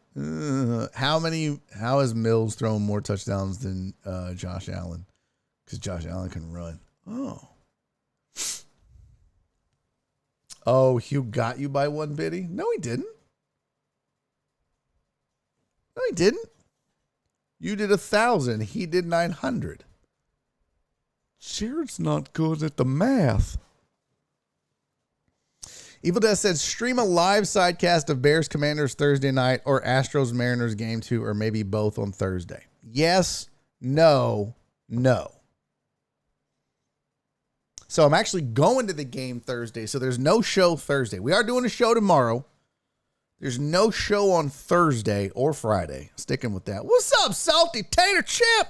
How has Mills thrown more touchdowns than Josh Allen? Because Josh Allen can run. Oh, Hugh got you by one biddy? No, he didn't. No, he didn't. You did 1,000. He did 900. Jared's not good at the math. Evil Death said, stream a live sidecast of Bears Commanders Thursday night or Astros Mariners game 2 or maybe both on Thursday. Yes, no, no. So I'm actually going to the game Thursday, so there's no show Thursday. We are doing a show tomorrow. There's no show on Thursday or Friday. Sticking with that. What's up, Salty Tater Chip?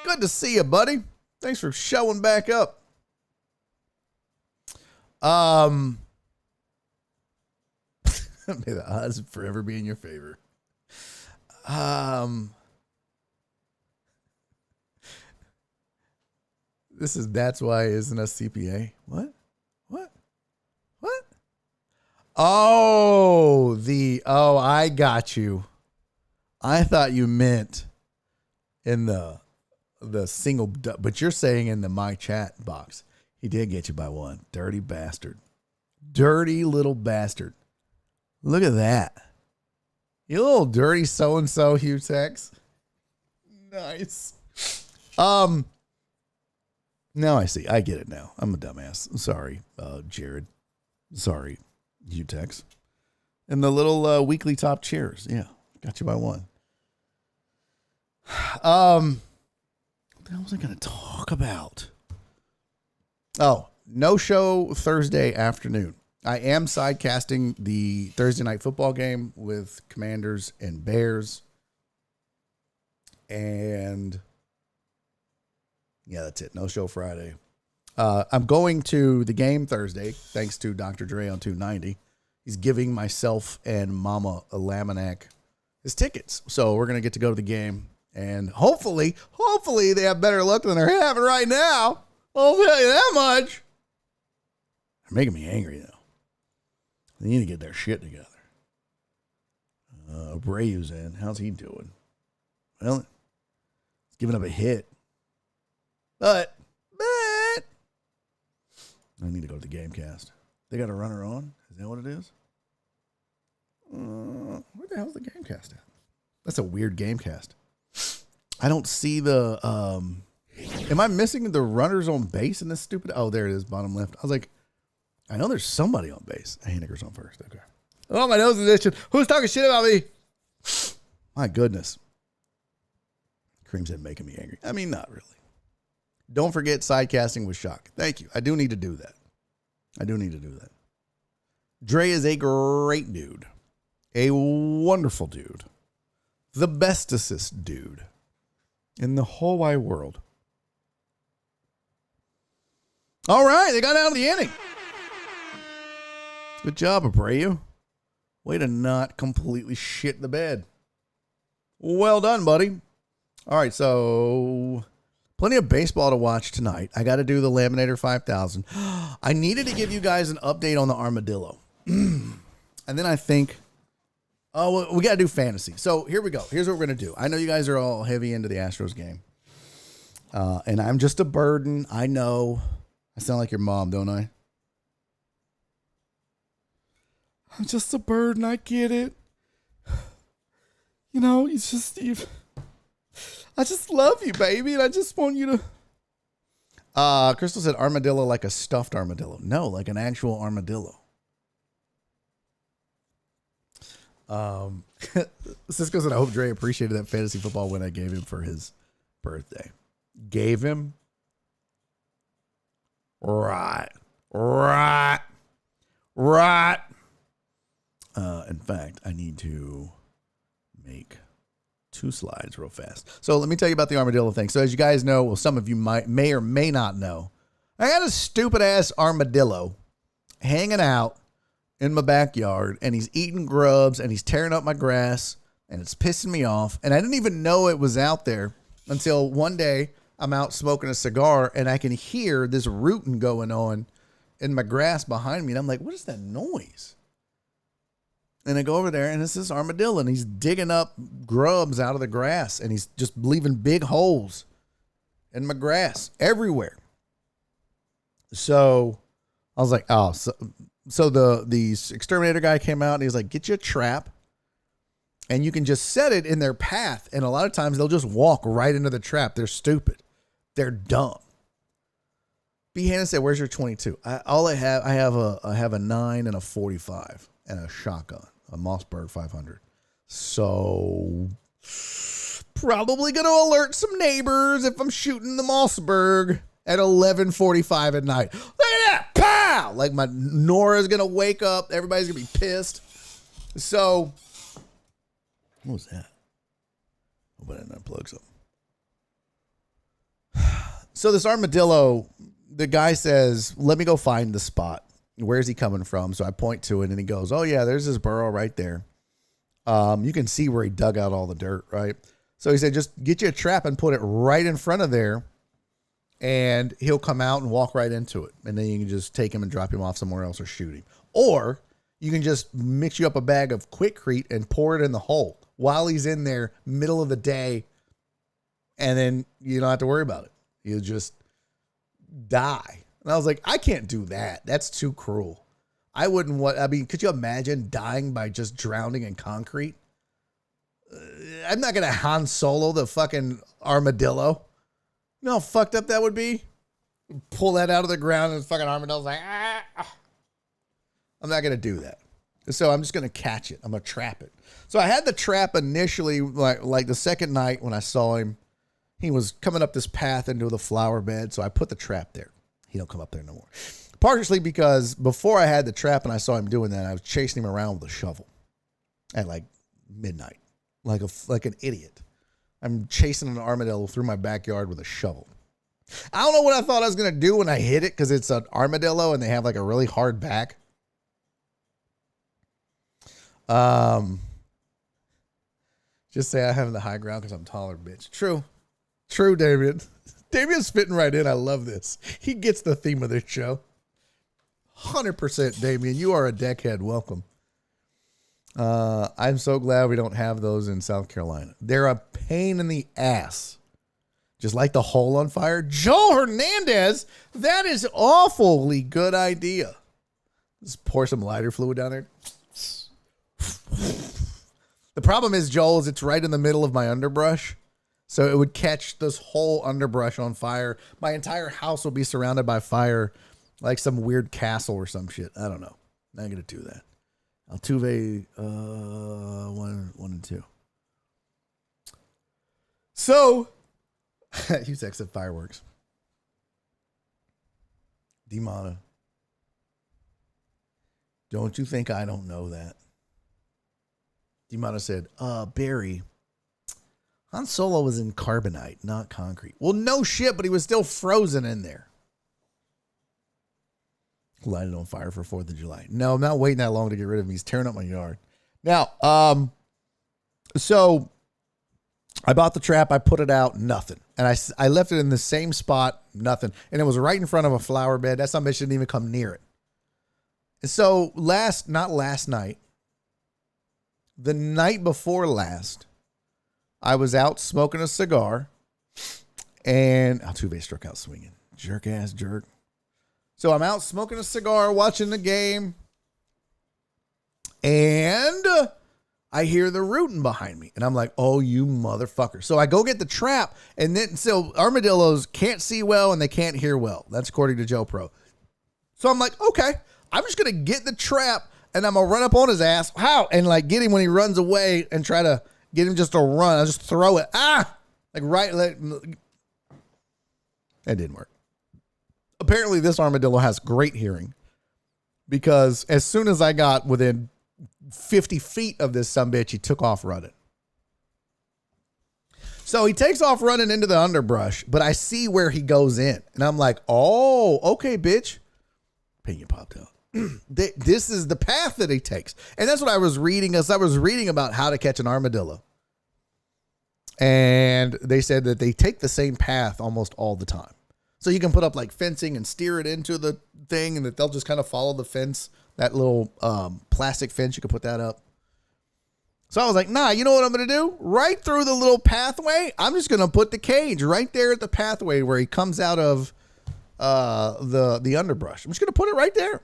Good to see you, buddy. Thanks for showing back up. May the odds forever be in your favor. That's why isn't a CPA. What? Oh, I got you. I thought you meant in the single, but you're saying in the my chat box. He did get you by one. Dirty bastard. Dirty little bastard. Look at that. You little dirty so-and-so, Hugh Tex. Nice. Now I see. I get it now. I'm a dumbass. I'm sorry, Jared. Sorry, Hugh Tex. And the little weekly top cheers. Yeah. Got you by one. What the hell was I going to talk about? Oh, no show Thursday afternoon. I am sidecasting the Thursday night football game with Commanders and Bears. And yeah, that's it. No show Friday. I'm going to the game Thursday, thanks to Dr. Dre on 290. He's giving myself and Mama Laminac his tickets. So we're going to get to go to the game. And hopefully they have better luck than they're having right now. I'll tell you that much. They're making me angry, though. They need to get their shit together. Abreu's in. How's he doing? Well, he's giving up a hit. But I need to go to the Gamecast. They got a runner on? Is that what it is? Where the hell's the Gamecast at? That's a weird Gamecast. I don't see the... Am I missing the runners on base in this stupid? Oh, there it is, bottom left. I was like, I know there's somebody on base. Haneker's on first. Okay. Oh, my nose is itching. Who's talking shit about me? My goodness. Cream said making me angry. I mean, not really. Don't forget sidecasting with Shock. Thank you. I do need to do that. Dre is a great dude. A wonderful dude. The bestest dude in the whole wide world. All right, they got out of the inning. Good job, Abreu. Way to not completely shit the bed. Well done, buddy. All right, so plenty of baseball to watch tonight. I got to do the Laminator 5000. I needed to give you guys an update on the Armadillo. And then I think, we got to do fantasy. So here we go. Here's what we're going to do. I know you guys are all heavy into the Astros game. And I'm just a burden. I know. I sound like your mom, don't I? I'm just a bird and I get it. You know, it's just, I just love you, baby, and I just want you to. Crystal said armadillo like a stuffed armadillo. No, like an actual armadillo. Cisco said, I hope Dre appreciated that fantasy football win I gave him for his birthday. Gave him? Right. In fact, I need to make 2 slides real fast. So let me tell you about the armadillo thing. So as you guys know, well, some of you may or may not know, I got a stupid ass armadillo hanging out in my backyard, and he's eating grubs and he's tearing up my grass, and it's pissing me off. And I didn't even know it was out there until one day I'm out smoking a cigar and I can hear this rooting going on in my grass behind me. And I'm like, what is that noise? And I go over there, and it's this armadillo, and he's digging up grubs out of the grass, and he's just leaving big holes in my grass everywhere. So I was like, oh, so the exterminator guy came out, and he's like, get you a trap, and you can just set it in their path. And a lot of times they'll just walk right into the trap. They're stupid. They're dumb. B. Hannah said, where's your 22? I have a 9 and a 45 and a shotgun. A Mossberg 500. So probably going to alert some neighbors if I'm shooting the Mossberg at 11:45 at night. Look at that. Pow! Like my Nora's going to wake up. Everybody's going to be pissed. So what was that? Hope I didn't unplug something. So this armadillo, the guy says, let me go find the spot. Where's he coming from? So I point to it, and he goes, oh, yeah, there's his burrow right there. You can see where he dug out all the dirt, right? So he said, just get you a trap and put it right in front of there, and he'll come out and walk right into it. And then you can just take him and drop him off somewhere else or shoot him. Or you can just mix you up a bag of Quikrete and pour it in the hole while he's in there, middle of the day, and then you don't have to worry about it. You'll just die. And I was like, I can't do that. That's too cruel. I wouldn't want, I mean, could you imagine dying by just drowning in concrete? I'm not going to Han Solo the fucking armadillo. You know how fucked up that would be? Pull that out of the ground and the fucking armadillo's like, ah. I'm not going to do that. So I'm just going to catch it. I'm going to trap it. So I had the trap initially, like the second night when I saw him, he was coming up this path into the flower bed. So I put the trap there. He don't come up there no more. Partially because before I had the trap and I saw him doing that, I was chasing him around with a shovel at like midnight, like an idiot. I'm chasing an armadillo through my backyard with a shovel. I don't know what I thought I was going to do when I hit it because it's an armadillo and they have like a really hard back. Just say I have the high ground because I'm taller, bitch. True, Damien. Damien's fitting right in. I love this. He gets the theme of this show. 100%, Damien. You are a deckhead. Welcome. I'm so glad we don't have those in South Carolina. They're a pain in the ass. Just like the hole on fire. Joe Hernandez, that is awfully good idea. Just pour some lighter fluid down there. The problem is, Joel, is it's right in the middle of my underbrush. So it would catch this whole underbrush on fire. My entire house will be surrounded by fire like some weird castle or some shit. I don't know. Not going to do that. Altuve, 1 and 2. So, Hughes exit fireworks. D-Mana. Don't you think I don't know that? D-Mana said, Barry, Han Solo was in carbonite, not concrete. Well, no shit, but he was still frozen in there. Light it on fire for 4th of July. No, I'm not waiting that long to get rid of him. He's tearing up my yard. Now, so I bought the trap. I put it out, nothing. And I left it in the same spot, nothing. And it was right in front of a flower bed. That somebody shouldn't even come near it. And so not last night, the night before last, I was out smoking a cigar, and Altuve struck out swinging. Jerk ass jerk. So I'm out smoking a cigar, watching the game, and I hear the rooting behind me, and I'm like, oh, you motherfucker. So I go get the trap, and then, so armadillos can't see well and they can't hear well. That's according to Joe Pro. So I'm like, okay, I'm just going to get the trap, and I'm going to run up on his ass. How? And like get him when he runs away and try to get him just to run. I'll just throw it. That didn't work. Apparently this armadillo has great hearing, because as soon as I got within 50 feet of this sumbitch, he took off running. So he takes off running into the underbrush, but I see where he goes in, and I'm like, oh, okay, bitch. Opinion popped out. This is the path that he takes. And that's what I was reading, as I was reading about how to catch an armadillo. And they said that they take the same path almost all the time. So you can put up like fencing and steer it into the thing, and that they'll just kind of follow the fence, that little plastic fence. You can put that up. So I was like, nah, you know what I'm going to do? Right through the little pathway, I'm just going to put the cage right there at the pathway where he comes out of the underbrush. I'm just going to put it right there.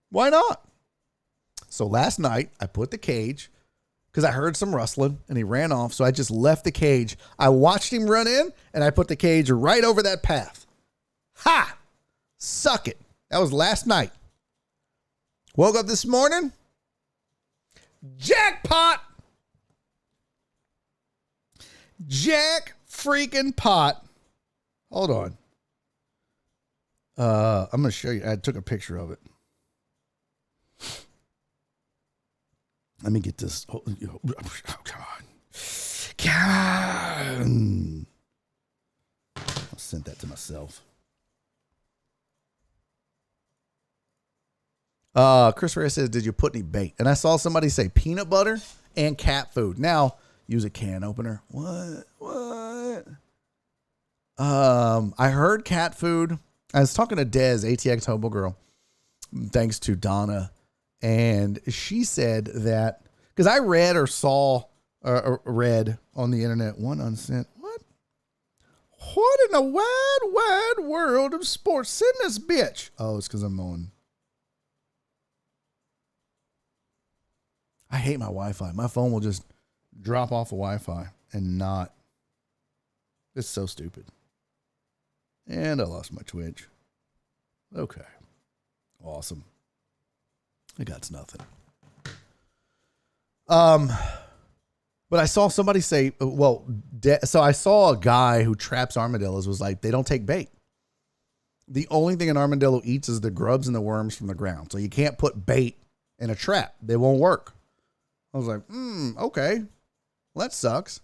Why not? So last night I put the cage, because I heard some rustling and he ran off. So I just left the cage. I watched him run in, and I put the cage right over that path. Ha! Suck it. That was last night. Woke up this morning. Jackpot. Jack freaking pot. Hold on. I'm going to show you. I took a picture of it. Let me get this. Oh, come on. Come on. I sent that to myself. Chris Reyes says, did you put any bait? And I saw somebody say peanut butter and cat food. Now, use a can opener. What? I heard cat food. I was talking to Dez, ATX Hobo Girl, thanks to Donna. And she said that, because I read or saw or read on the internet, one unsent. What in the wide world of sports? Send this bitch. Oh, it's because I'm mowing. I hate my Wi-Fi. My phone will just drop off of Wi-Fi and not. It's so stupid. And I lost my Twitch. Okay. Awesome. I got nothing. But I saw somebody say, so I saw a guy who traps armadillos was like, they don't take bait. The only thing an armadillo eats is the grubs and the worms from the ground. So you can't put bait in a trap. They won't work. I was like, okay. Well, that sucks.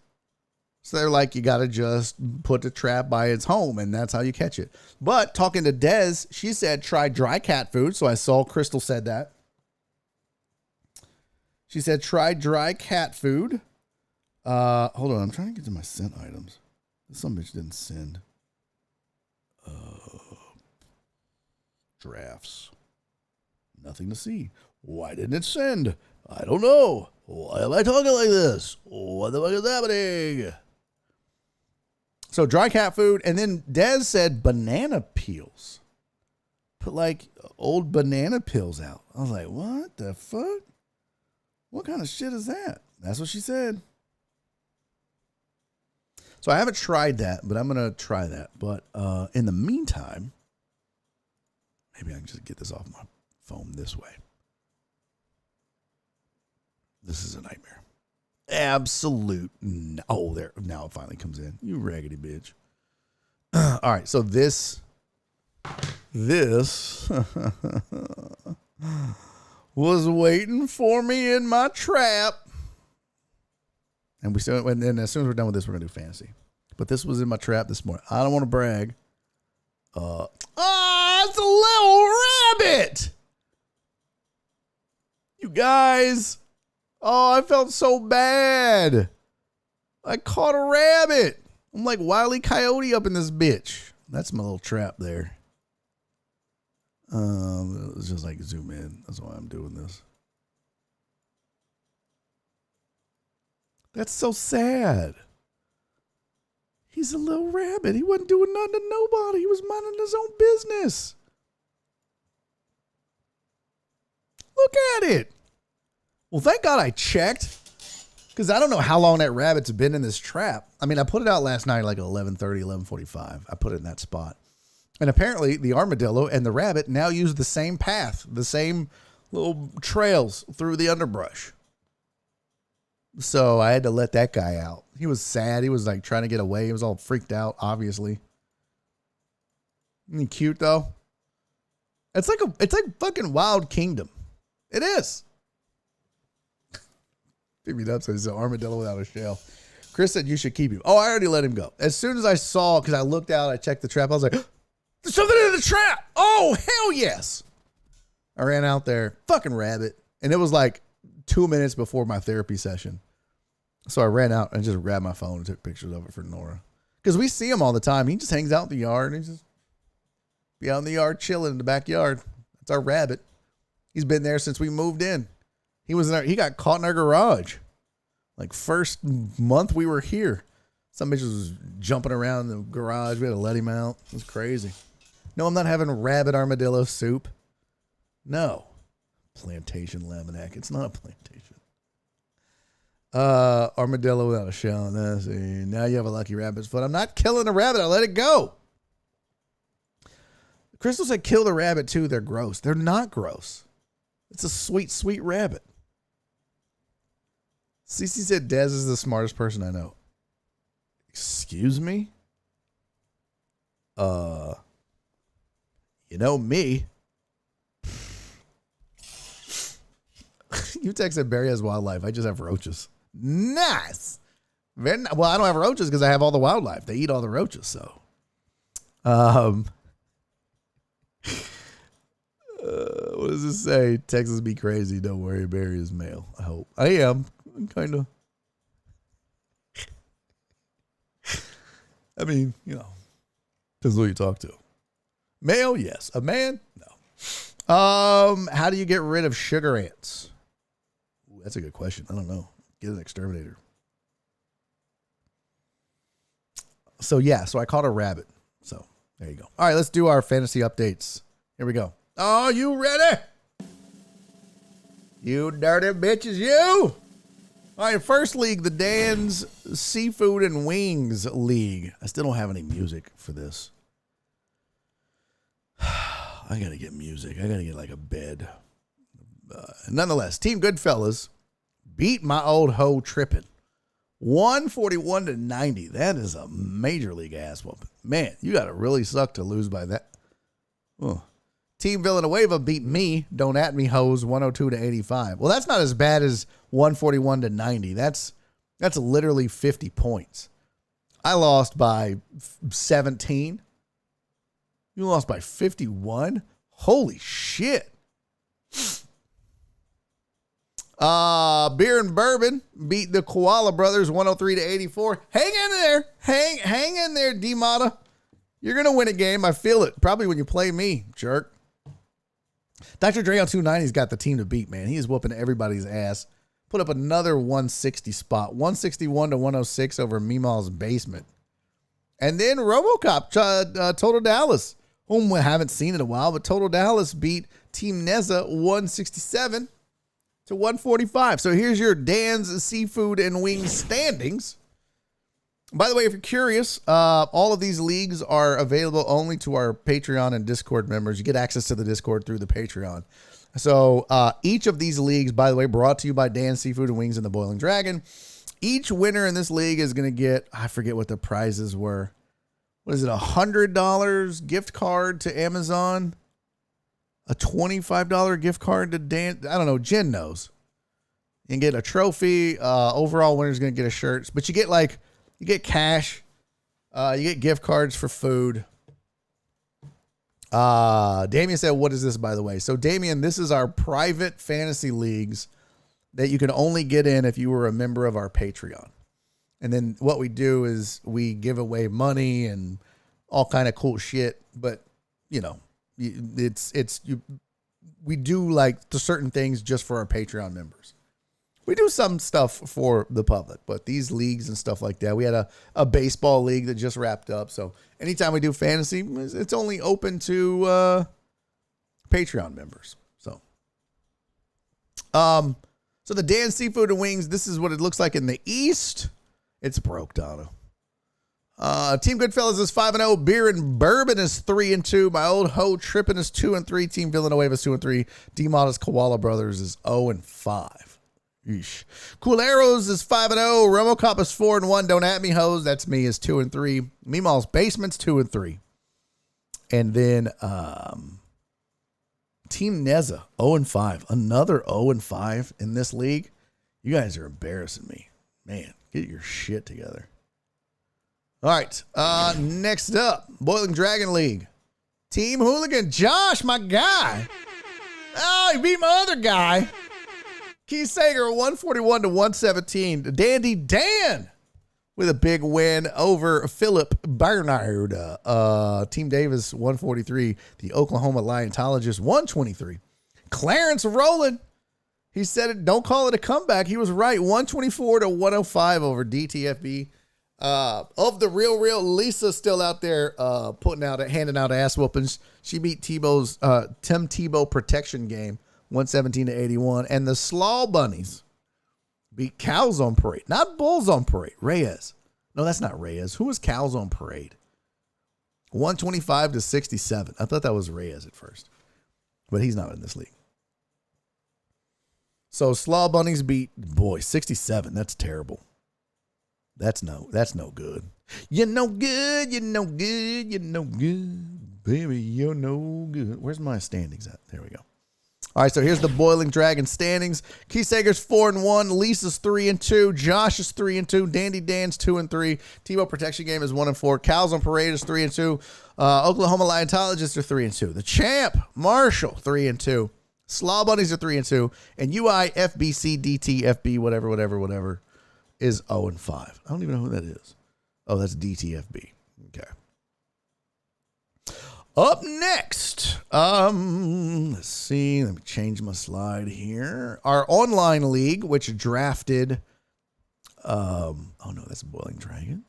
So they're like, you got to just put the trap by its home, and that's how you catch it. But talking to Dez, she said, try dry cat food. So I saw Crystal said that. She said, try dry cat food. Hold on. I'm trying to get to my sent items. Some bitch didn't send. Drafts. Nothing to see. Why didn't it send? I don't know. Why am I talking like this? What the fuck is happening? So dry cat food. And then Dez said banana peels. Put like old banana peels out. I was like, what the fuck? What kind of shit is that? That's what she said. So I haven't tried that, but I'm going to try that. But in the meantime, maybe I can just get this off my phone this way. This is a nightmare. Absolute. Oh, there. Now it finally comes in. You raggedy bitch. All right. So this was waiting for me in my trap. And then as soon as we're done with this, we're going to do fantasy. But this was in my trap this morning. I don't want to brag. It's a little rabbit. You guys. Oh, I felt so bad. I caught a rabbit. I'm like Wile E. Coyote up in this bitch. That's my little trap there. It's just like zoom in. That's why I'm doing this. That's so sad. He's a little rabbit. He wasn't doing nothing to nobody. He was minding his own business. Look at it. Well, thank God I checked, because I don't know how long that rabbit's been in this trap. I mean, I put it out last night like 11:30, 11:45. I put it in that spot. And apparently the armadillo and the rabbit now use the same path, the same little trails through the underbrush. So I had to let that guy out. He was sad. He was like trying to get away. He was all freaked out, obviously. Isn't he cute though? It's like fucking Wild Kingdom. It is. Pick me up, so he's an armadillo without a shell. Chris said you should keep him. Oh, I already let him go. As soon as I saw, because I looked out, I checked the trap. I was like, there's something in the trap. Oh, hell yes. I ran out there, fucking rabbit. And it was like 2 minutes before my therapy session. So I ran out and just grabbed my phone and took pictures of it for Nora. Because we see him all the time. He just hangs out in the yard. And he just be out in the yard chilling in the backyard. That's our rabbit. He's been there since we moved in. He was in he got caught in our garage. Like first month we were here. Some bitch was jumping around in the garage. We had to let him out. It was crazy. No, I'm not having rabbit armadillo soup. No. Plantation Laminac. It's not a plantation. Armadillo without a shell. Let's see. Now you have a lucky rabbit's foot. I'm not killing a rabbit. I let it go. Crystal said kill the rabbit too. They're gross. They're not gross. It's a sweet, sweet rabbit. Cece said Dez is the smartest person I know. Excuse me? You know me. You texted Barry has wildlife. I just have roaches. Nice. Very well, I don't have roaches because I have all the wildlife. They eat all the roaches, so. What does this say? Texas be crazy. Don't worry, Barry is male. I hope. I am. I'm kind of. I mean, you know, depends who you talk to. Male, yes. A man, no. How do you get rid of sugar ants? Ooh, that's a good question. I don't know. Get an exterminator. So yeah, so I caught a rabbit. So there you go. All right, let's do our fantasy updates. Here we go. Are you ready? You dirty bitches, you. All right, first league, the Dan's Seafood and Wings League. I still don't have any music for this. I got to get music. I got to get like a bed. Nonetheless, Team Goodfellas beat my old hoe tripping. 141-90. That is a major league ass whooping. Man, you got to really suck to lose by that. Oh. Team Villanueva beat me, don't at me hoes, 102-85. Well, that's not as bad as 141-90. That's literally 50 points. I lost by 17. You lost by 51? Holy shit. Beer and Bourbon beat the Koala Brothers 103-84. Hang in there. Hang in there, D-Mata. You're going to win a game. I feel it. Probably when you play me, jerk. Dr. Dre on 290's got the team to beat, man. He is whooping everybody's ass. Put up another 160 spot. 161-106 over Meemaw's basement. And then RoboCop, Total Dallas, whom we haven't seen in a while, but Total Dallas beat Team Neza 167-145. So here's your Dan's Seafood and Wings standings. By the way, if you're curious, all of these leagues are available only to our Patreon and Discord members. You get access to the Discord through the Patreon. So each of these leagues, by the way, brought to you by Dan's Seafood and Wings and the Boiling Dragon. Each winner in this league is going to get, I forget what the prizes were. What is it, $100 gift card to Amazon? A $25 gift card to Dan? I don't know. Jen knows. You can get a trophy. Overall winner is going to get a shirt. But you get you get cash. You get gift cards for food. Damien said, what is this, by the way? So, Damien, this is our private fantasy leagues that you can only get in if you were a member of our Patreon. And then what we do is we give away money and all kind of cool shit. But, you know, we do like the certain things just for our Patreon members. We do some stuff for the public, but these leagues and stuff like that, we had a baseball league that just wrapped up. So anytime we do fantasy, it's only open to Patreon members. So So the Dan Seafood and Wings, this is what it looks like in the East. It's broke, Donna. Team Goodfellas is 5-0. Beer and Bourbon is 3-2. My old hoe Trippin' is 2-3. Team Villanueva is 2-3. D-Modest Koala Brothers is 0-5. Yeesh. Cool Arrows is 5-0. Romocop is 4-1. Don't at me, hoes. That's me, is 2-3. Meemaw's Basement's 2-3. And then Team Neza, 0-5. Another 0-5 in this league. You guys are embarrassing me. Man, get your shit together. All right. Next up, Boiling Dragon League. Team Hooligan, Josh, my guy. Oh, he beat my other guy. Keith Sager, 141-117. Dandy Dan with a big win over Philip Barnard. Team Davis, 143. The Oklahoma Liontologist, 123. Clarence Rowland. He said it. Don't call it a comeback. He was right. 124-105 over DTFB. Of the real Lisa still out there handing out ass whoopings. She beat Tim Tebow protection game 117-81, and the Slaw Bunnies beat Cows on Parade, not Bulls on Parade. Reyes, no, that's not Reyes. Who was Cows on Parade? 125-67. I thought that was Reyes at first, but he's not in this league. So Slaw Bunnies beat 67. That's terrible. That's no good. You're no good. You're no good. You're no good. Baby, you're no good. Where's my standings at? There we go. All right, so here's the Boiling Dragon standings. Keith Sager's 4-1. Lisa's 3-2. Josh is 3-2. Dandy Dan's 2-3. Tebow Protection Game is 1-4. Cows on Parade is 3-2. Oklahoma Liontologists are 3-2. The Champ, Marshall, 3-2. Slaw Bunnies are 3-2. And UI, FBC, DT, FB, whatever, is 0-5. I don't even know who that is. Oh, that's DTFB. Okay. Up next, let's see. Let me change my slide here. Our online league, which drafted, oh no, that's Boiling Dragon.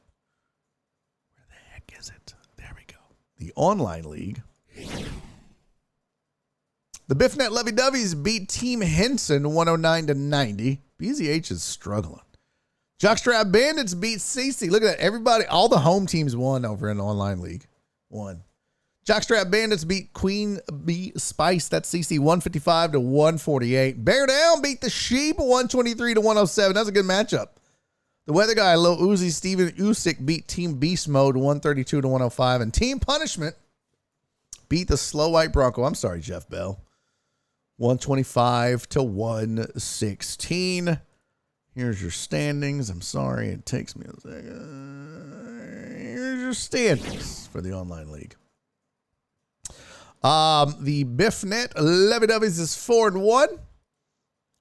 Where the heck is it? There we go. The online league. The Biffnet Lovey-Doveys beat Team Henson 109-90. BZH is struggling. Jockstrap Bandits beat CC. Look at that. Everybody, all the home teams won over in the online league. Won. Jockstrap Bandits beat Queen Bee Spice. That's CC 155-148. Bear Down beat the Sheep 123-107. That's a good matchup. The Weather Guy, Lil Uzi, Steven Usyk beat Team Beast Mode 132-105. And Team Punishment beat the Slow White Bronco. I'm sorry, Jeff Bell. 125-116. Here's your standings. I'm sorry, it takes me a second. Here's your standings for the online league. The Biffnet Lovey-Doveys is 4-1.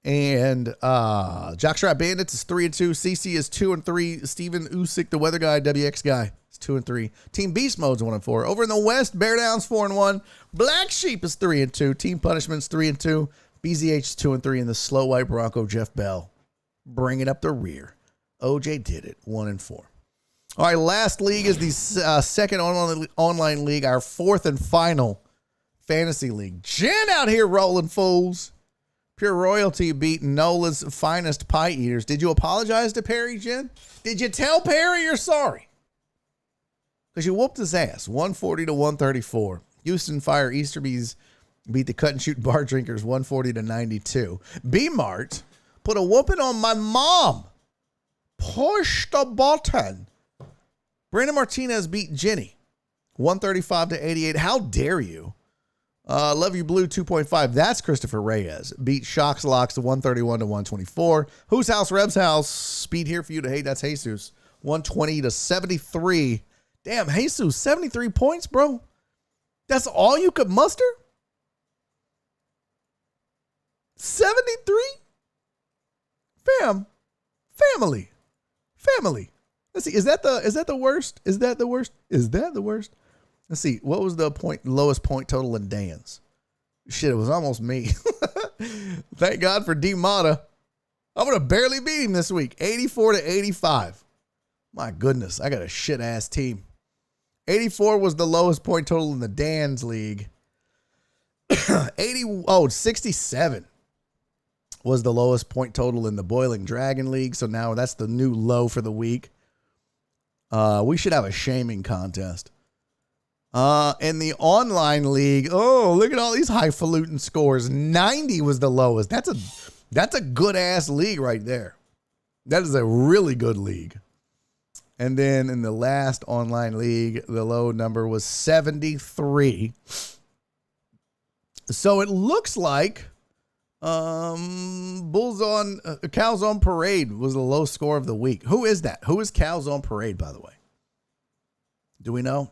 And Jockstrap Bandits is 3-2. CC is 2-3. Steven Usyk, the Weather Guy, WX Guy, is 2-3. Team Beast Mode's 1-4. Over in the West, Bear Down's 4-1. Black Sheep is 3-2. Team Punishment's 3-2. BZH is 2-3. And the Slow White Bronco, Jeff Bell, bringing up the rear. OJ did it, 1-4. All right, last league is the second online league, our fourth and final fantasy league. Jen out here rolling fools. Pure Royalty beat Nola's Finest Pie Eaters. Did you apologize to Perry, Jen? Did you tell Perry you're sorry? Because you whooped his ass, 140-134. Houston Fire Easterby's beat the Cut and Shoot Bar Drinkers, 140-92. B-Mart put a whooping on my mom. Push the button. Brandon Martinez beat Jenny, 135-88. How dare you? Love You Blue 2.5. That's Christopher Reyes. Beat Shocks Locks to 131-124. Whose House? Reb's House. Speed Here For You to Hate. That's Jesus. 120-73. Damn, Jesus, 73 points, bro. That's all you could muster? 73? Family. Let's see. Is that the worst? Is that the worst? Let's see. What was the lowest point total in Dan's? Shit, it was almost me. Thank God for D Mata. I'm gonna barely beat him this week. 84-85. My goodness, I got a shit ass team. 84 was the lowest point total in the Dan's league. 67. was the lowest point total in the Boiling Dragon League. So now that's the new low for the week. We should have a shaming contest. In the online league, oh, look at all these highfalutin scores. 90 was the lowest. That's a good ass league right there. That is a really good league. And then in the last online league, the low number was 73. So it looks like Cows on Parade was the low score of the week. Who is that? Who is Cows on Parade, by the way? Do we know?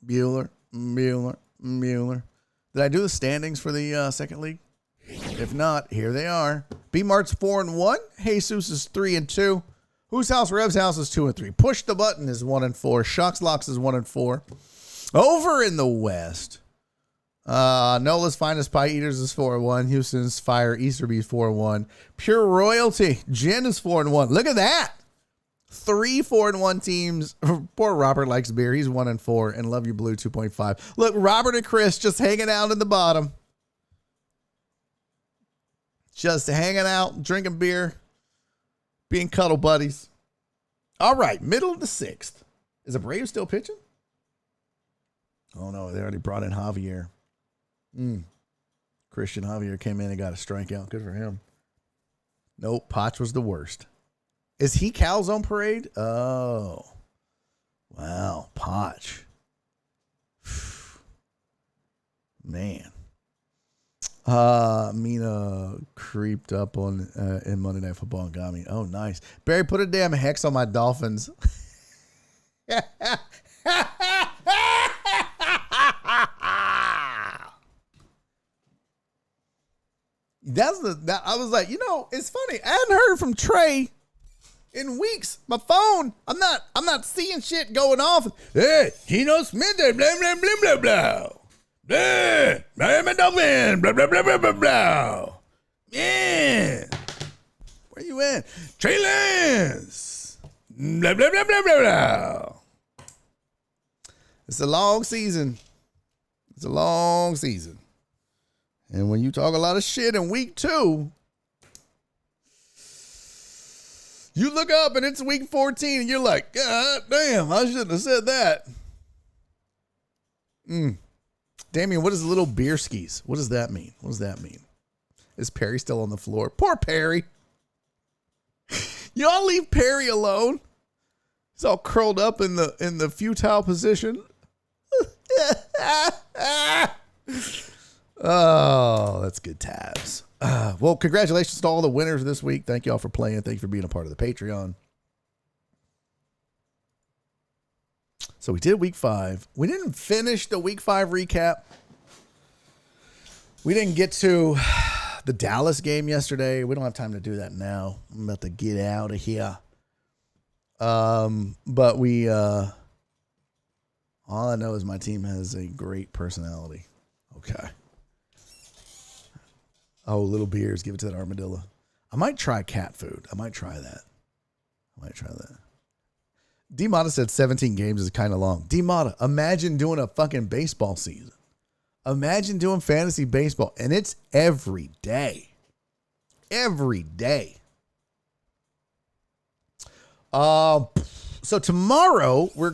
Bueller. Did I do the standings for the second league? If not, here they are. B-Mart's 4-1. Jesus is 3-2. Whose House? Rev's House is 2-3. Push the Button is 1-4. Shocks Locks is 1-4. Over in the West, Nola's Finest Pie Eaters is 4-1. Houston's Fire Easterby is 4-1. Pure Royalty, Jen is 4-1. Look at that. 3 4-1 teams. Poor Robert likes beer. He's 1-4. And Love You Blue 2.5. Look, Robert and Chris just hanging out in the bottom. Just hanging out, drinking beer, being cuddle buddies. All right, middle of the sixth. Is the Braves still pitching? Oh, no, they already brought in Javier. Christian Javier came in and got a strikeout. Good for him. Nope, Potch was the worst. Is he Cows on Parade? Oh, wow, Potch. Man. Mina creeped up on in Monday Night Football and got me. Oh, nice. Barry, put a damn hex on my Dolphins. I was like, it's funny. I hadn't heard from Trey in weeks. My phone, I'm not seeing shit going off. Hey, Geno Smith, blah blah blah blah blah. Blah, blah, Dolphins, blah blah blah blah blah blah. Yeah, where you at? Trey Lance, blah blah blah blah blah blah. It's a long season. And when you talk a lot of shit in week 2, you look up and it's week 14 and you're like, God damn, I shouldn't have said that. Damien, what is little beer skis? What does that mean? Is Perry still on the floor? Poor Perry. Y'all leave Perry alone. He's all curled up in the futile position. Oh, that's good times. Well, congratulations to all the winners this week. Thank you all for playing. Thank you for being a part of the Patreon. So we did week 5. We didn't finish the week 5 recap. We didn't get to the Dallas game yesterday. We don't have time to do that now. I'm about to get out of here. But we, all I know is my team has a great personality. Okay. Oh, little beers. Give it to that armadillo. I might try cat food. I might try that. D-Mata said 17 games is kind of long. D-Mata, imagine doing a fucking baseball season. Imagine doing fantasy baseball. And it's every day. Every day. So tomorrow we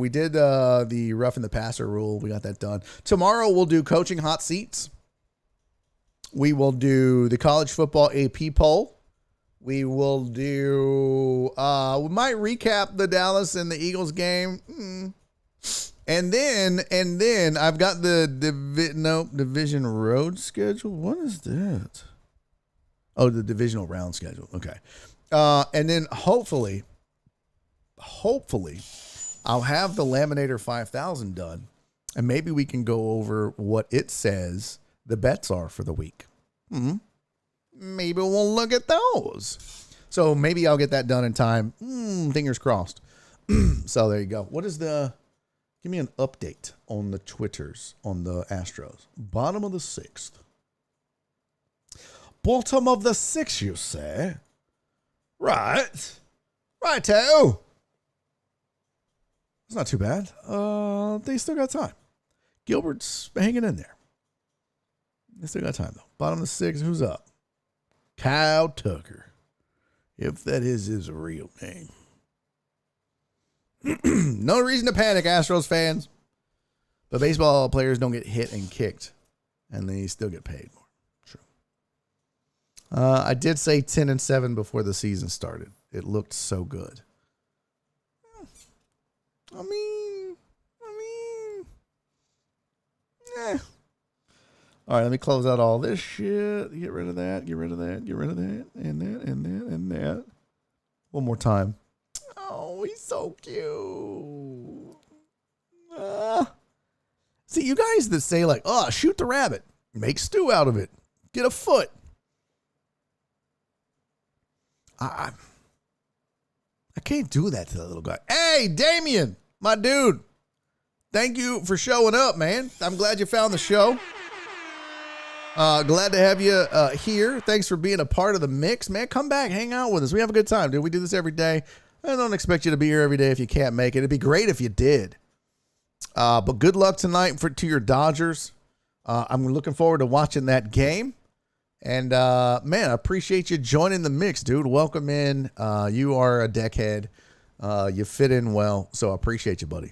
did the rough and the passer rule. We got that done. Tomorrow we'll do coaching hot seats. We will do the college football AP poll. We will do, we might recap the Dallas and the Eagles game. And then I've got the division road schedule. What is that? Oh, the divisional round schedule. Okay. And then hopefully I'll have the Laminator 5000 done, and maybe we can go over what it says the bets are for the week. Maybe we'll look at those. So maybe I'll get that done in time. Fingers crossed. So there you go. Give me an update on the Twitters on the Astros. Bottom of the 6th. Bottom of the 6th, you say? Right. Righto. It's not too bad. They still got time. Gilbert's hanging in there. They still got time, though. Bottom of the 6th, who's up? Kyle Tucker. If that is his real name. No reason to panic, Astros fans. But baseball players don't get hit and kicked. And they still get paid more. True. I did say 10-7 before the season started. It looked so good. I mean, eh. All right, let me close out all this shit. Get rid of that, get rid of that, get rid of that, and that, and that, and that. One more time. Oh, he's so cute. See, you guys that say like, oh, shoot the rabbit. Make stew out of it. Get a foot. I can't do that to that little guy. Hey, Damien, my dude. Thank you for showing up, man. I'm glad you found the show. Glad to have you here. Thanks for being a part of the mix, man. Come back, hang out with us. We have a good time, dude. We do this every day. I don't expect you to be here every day if you can't make it. It'd be great if you did. But good luck tonight to your Dodgers. I'm looking forward to watching that game. And, man, I appreciate you joining the mix, dude. Welcome in. You are a deckhead. You fit in well, so I appreciate you, buddy.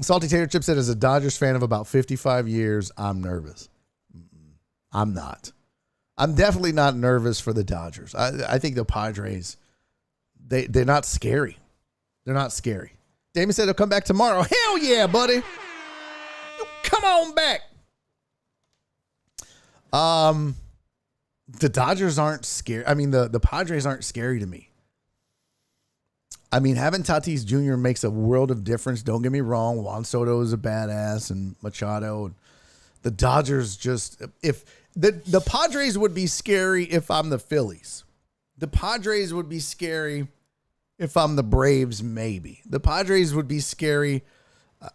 Salty Tater Chip said, as a Dodgers fan of about 55 years, I'm nervous. I'm not. I'm definitely not nervous for the Dodgers. I think the Padres, they're not scary. They're not scary. Damien said he'll come back tomorrow. Hell yeah, buddy. You come on back. The Dodgers aren't scary. I mean, the Padres aren't scary to me. I mean, having Tatis Jr. makes a world of difference. Don't get me wrong. Juan Soto is a badass, and Machado. And the Dodgers just, if the Padres would be scary if I'm the Phillies. The Padres would be scary if I'm the Braves, maybe. The Padres would be scary.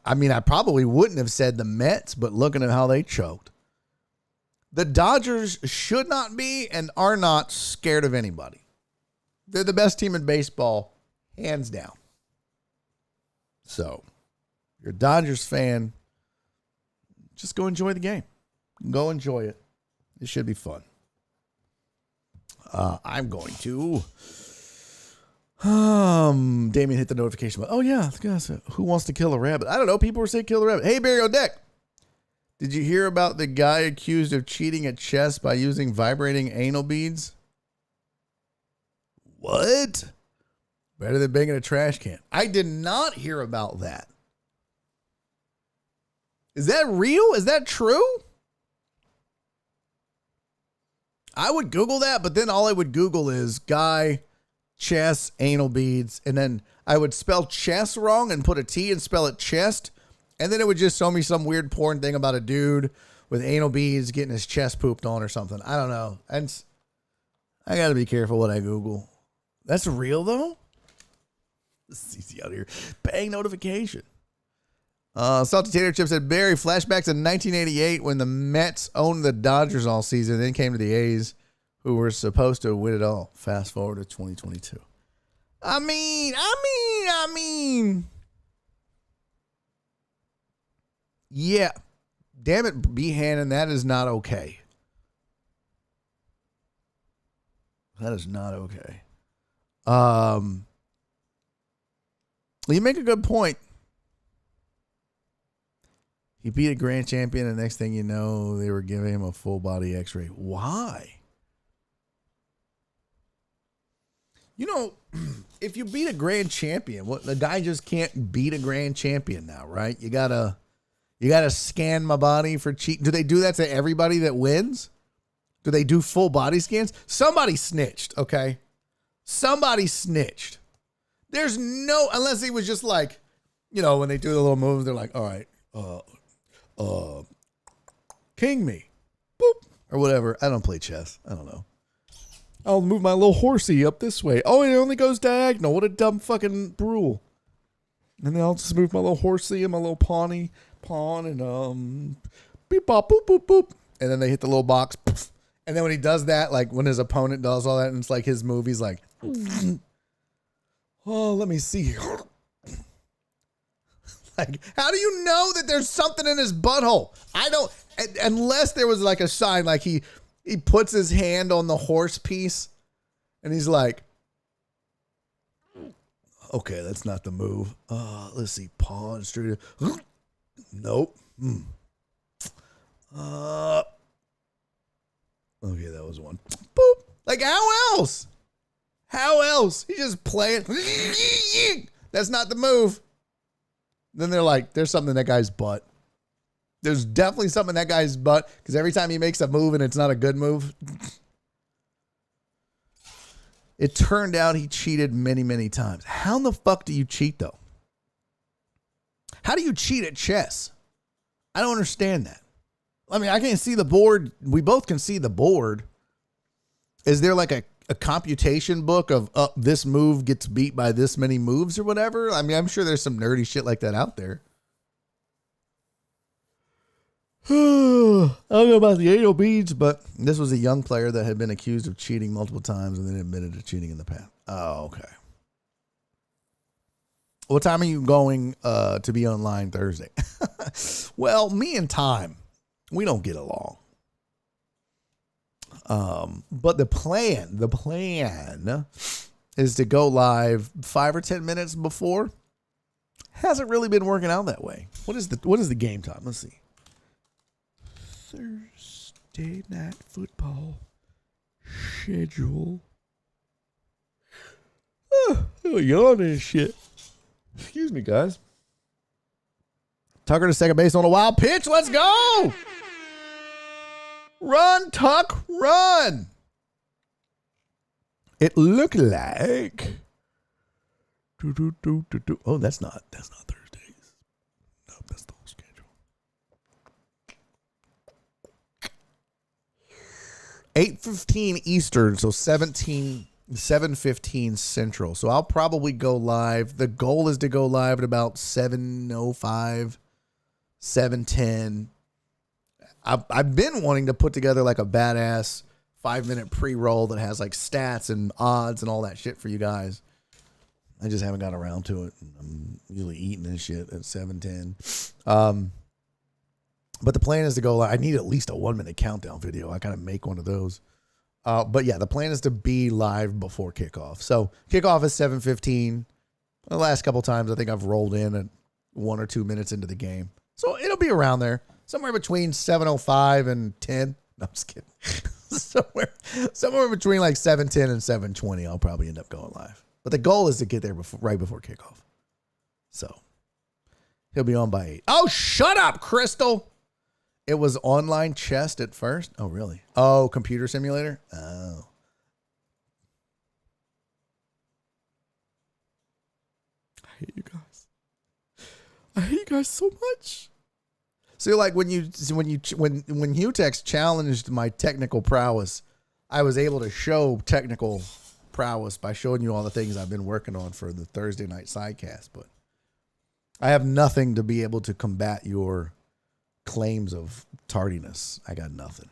I mean, I probably wouldn't have said the Mets, but looking at how they choked. The Dodgers should not be and are not scared of anybody. They're the best team in baseball, hands down. So, if you're a Dodgers fan, just go enjoy the game. Go enjoy it. It should be fun. I'm going to. Damien hit the notification button. Oh, yeah. Who wants to kill a rabbit? I don't know. People were saying kill a rabbit. Hey, Barry on deck. Did you hear about the guy accused of cheating at chess by using vibrating anal beads? What? Better than banging a trash can. I did not hear about that. Is that real? Is that true? I would Google that, but then all I would Google is guy, chess, anal beads, and then I would spell chess wrong and put a T and spell it chest, and then it would just show me some weird porn thing about a dude with anal beads getting his chest pooped on or something. I don't know. And I got to be careful what I Google. That's real, though? This is easy out here. Bang notification. Salty Tater Chip said, Barry, flashback to 1988 when the Mets owned the Dodgers all season, then came to the A's, who were supposed to win it all. Fast forward to 2022. I mean. Yeah. Damn it, B. Hannon, that is not okay. That is not okay. You make a good point. He beat a grand champion, and the next thing you know, they were giving him a full body x-ray. Why? You know, if you beat a grand champion, the guy just can't beat a grand champion now, right? You gotta scan my body for cheating. Do they do that to everybody that wins? Do they do full body scans? Somebody snitched, okay? Somebody snitched. There's no, unless he was just like, you know, when they do the little moves, they're like, all right, king me, boop, or whatever. I don't play chess. I don't know. I'll move my little horsey up this way. Oh, it only goes diagonal. What a dumb fucking rule. And then I'll just move my little horsey and my little pawn and beep bop boop boop boop. And then they hit the little box. Poof. And then when he does that, like when his opponent does all that, and it's like his move, he's like, oh, let me see. Like, how do you know that there's something in his butthole? I don't, unless there was like a sign, like he He puts his hand on the horse piece and he's like, okay, that's not the move. Let's see. Pawn straight. Nope. Okay, that was one. Boop. Like, how else? How else? He just playing. That's not the move. Then they're like, there's something in that guy's butt. There's definitely something in that guy's butt because every time he makes a move and it's not a good move. It turned out he cheated many, many times. How in the fuck do you cheat, though? How do you cheat at chess? I don't understand that. I mean, I can't see the board. We both can see the board. Is there like a computation book of this move gets beat by this many moves or whatever? I mean, I'm sure there's some nerdy shit like that out there. I don't know about the anal beads, but this was a young player that had been accused of cheating multiple times and then admitted to cheating in the past. Oh, okay. What time are you going to be online Thursday? Well, me and Time, we don't get along. But the plan is to go live 5 or 10 minutes before. Hasn't really been working out that way. What is the game time? Let's see. Thursday night football schedule. Yawn and shit. Excuse me, guys. Tucker to second base on a wild pitch. Let's go. Run, Tuck, run. It looked like. Oh, that's not Thursdays. No, that's the whole schedule. 8:15 Eastern, so 7:15 Central. So I'll probably go live. The goal is to go live at about 7:05, 7:10. I've been wanting to put together like a badass 5-minute pre-roll that has like stats and odds and all that shit for you guys. I just haven't got around to it. I'm usually eating this shit at 7:10. But the plan is to go live. I need at least a 1-minute countdown video. I gotta make one of those. But yeah, the plan is to be live before kickoff. So kickoff is 7:15. The last couple times I think I've rolled in at 1 or 2 minutes into the game. So it'll be around there. Somewhere between 7:05 and 10. No, I'm just kidding. somewhere between like 7:10 and 7:20, I'll probably end up going live. But the goal is to get there right before kickoff. So he'll be on by 8. Oh, shut up, Crystal. It was online chess at first. Oh, really? Oh, computer simulator? Oh. I hate you guys. I hate you guys so much. So like when Hutex challenged my technical prowess, I was able to show technical prowess by showing you all the things I've been working on for the Thursday night sidecast, but I have nothing to be able to combat your claims of tardiness. I got nothing.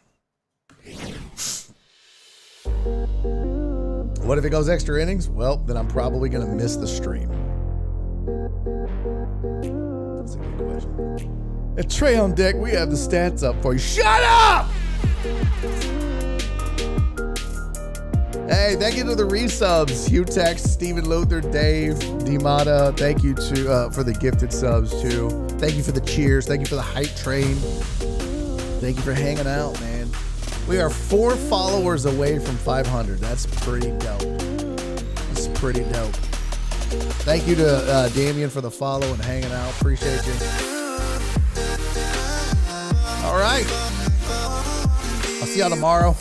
What if it goes extra innings? Well, then I'm probably going to miss the stream. That's a good question. At Trey on deck, we have the stats up for you. Shut up! Hey, thank you to the resubs. Hutex, Stephen Luther, Dave, Dimata. Thank you to for the gifted subs too. Thank you for the cheers. Thank you for the hype train. Thank you for hanging out, man. We are 4 followers away from 500. That's pretty dope. That's pretty dope. Thank you to Damien for the follow and hanging out. Appreciate you. All right. I'll see y'all tomorrow.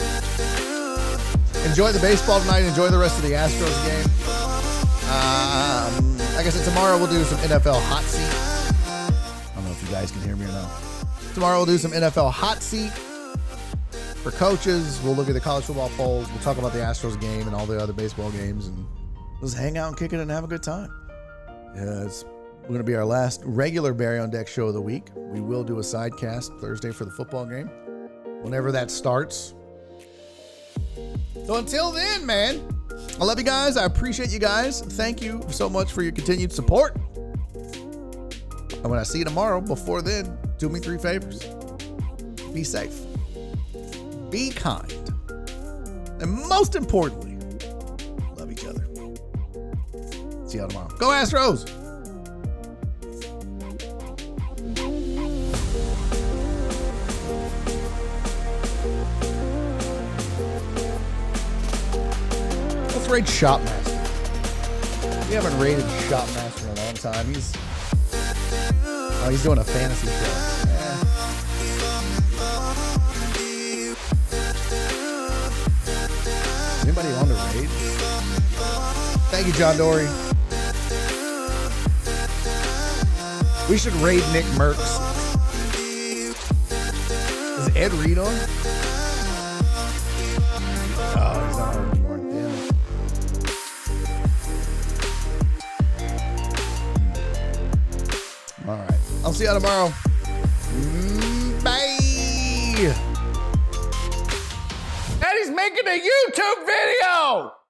Enjoy the baseball tonight. Enjoy the rest of the Astros game. Like I said, tomorrow we'll do some NFL hot seat. I don't know if you guys can hear me or not. Tomorrow we'll do some NFL hot seat for coaches. We'll look at the college football polls. We'll talk about the Astros game and all the other baseball games, and let's hang out and kick it and have a good time. Yeah, it's going to be our last regular Barry on Deck show of the week. We will do a sidecast Thursday for the football game, whenever that starts. So until then, man, I love you guys. I appreciate you guys. Thank you so much for your continued support. And when I see you tomorrow, before then, do me 3 favors. Be safe. Be kind. And most importantly, love each other. See y'all tomorrow. Go Astros! Let's rate Shopmaster. We haven't rated Shopmaster in a long time. He's doing a fantasy show. Anybody on to raid? Thank you, John Dory. We should raid Nick Merckx. Is Ed Reed on? Oh, he's not on anymore. Damn it. All right. I'll see y'all tomorrow. Bye. Daddy's making a YouTube video!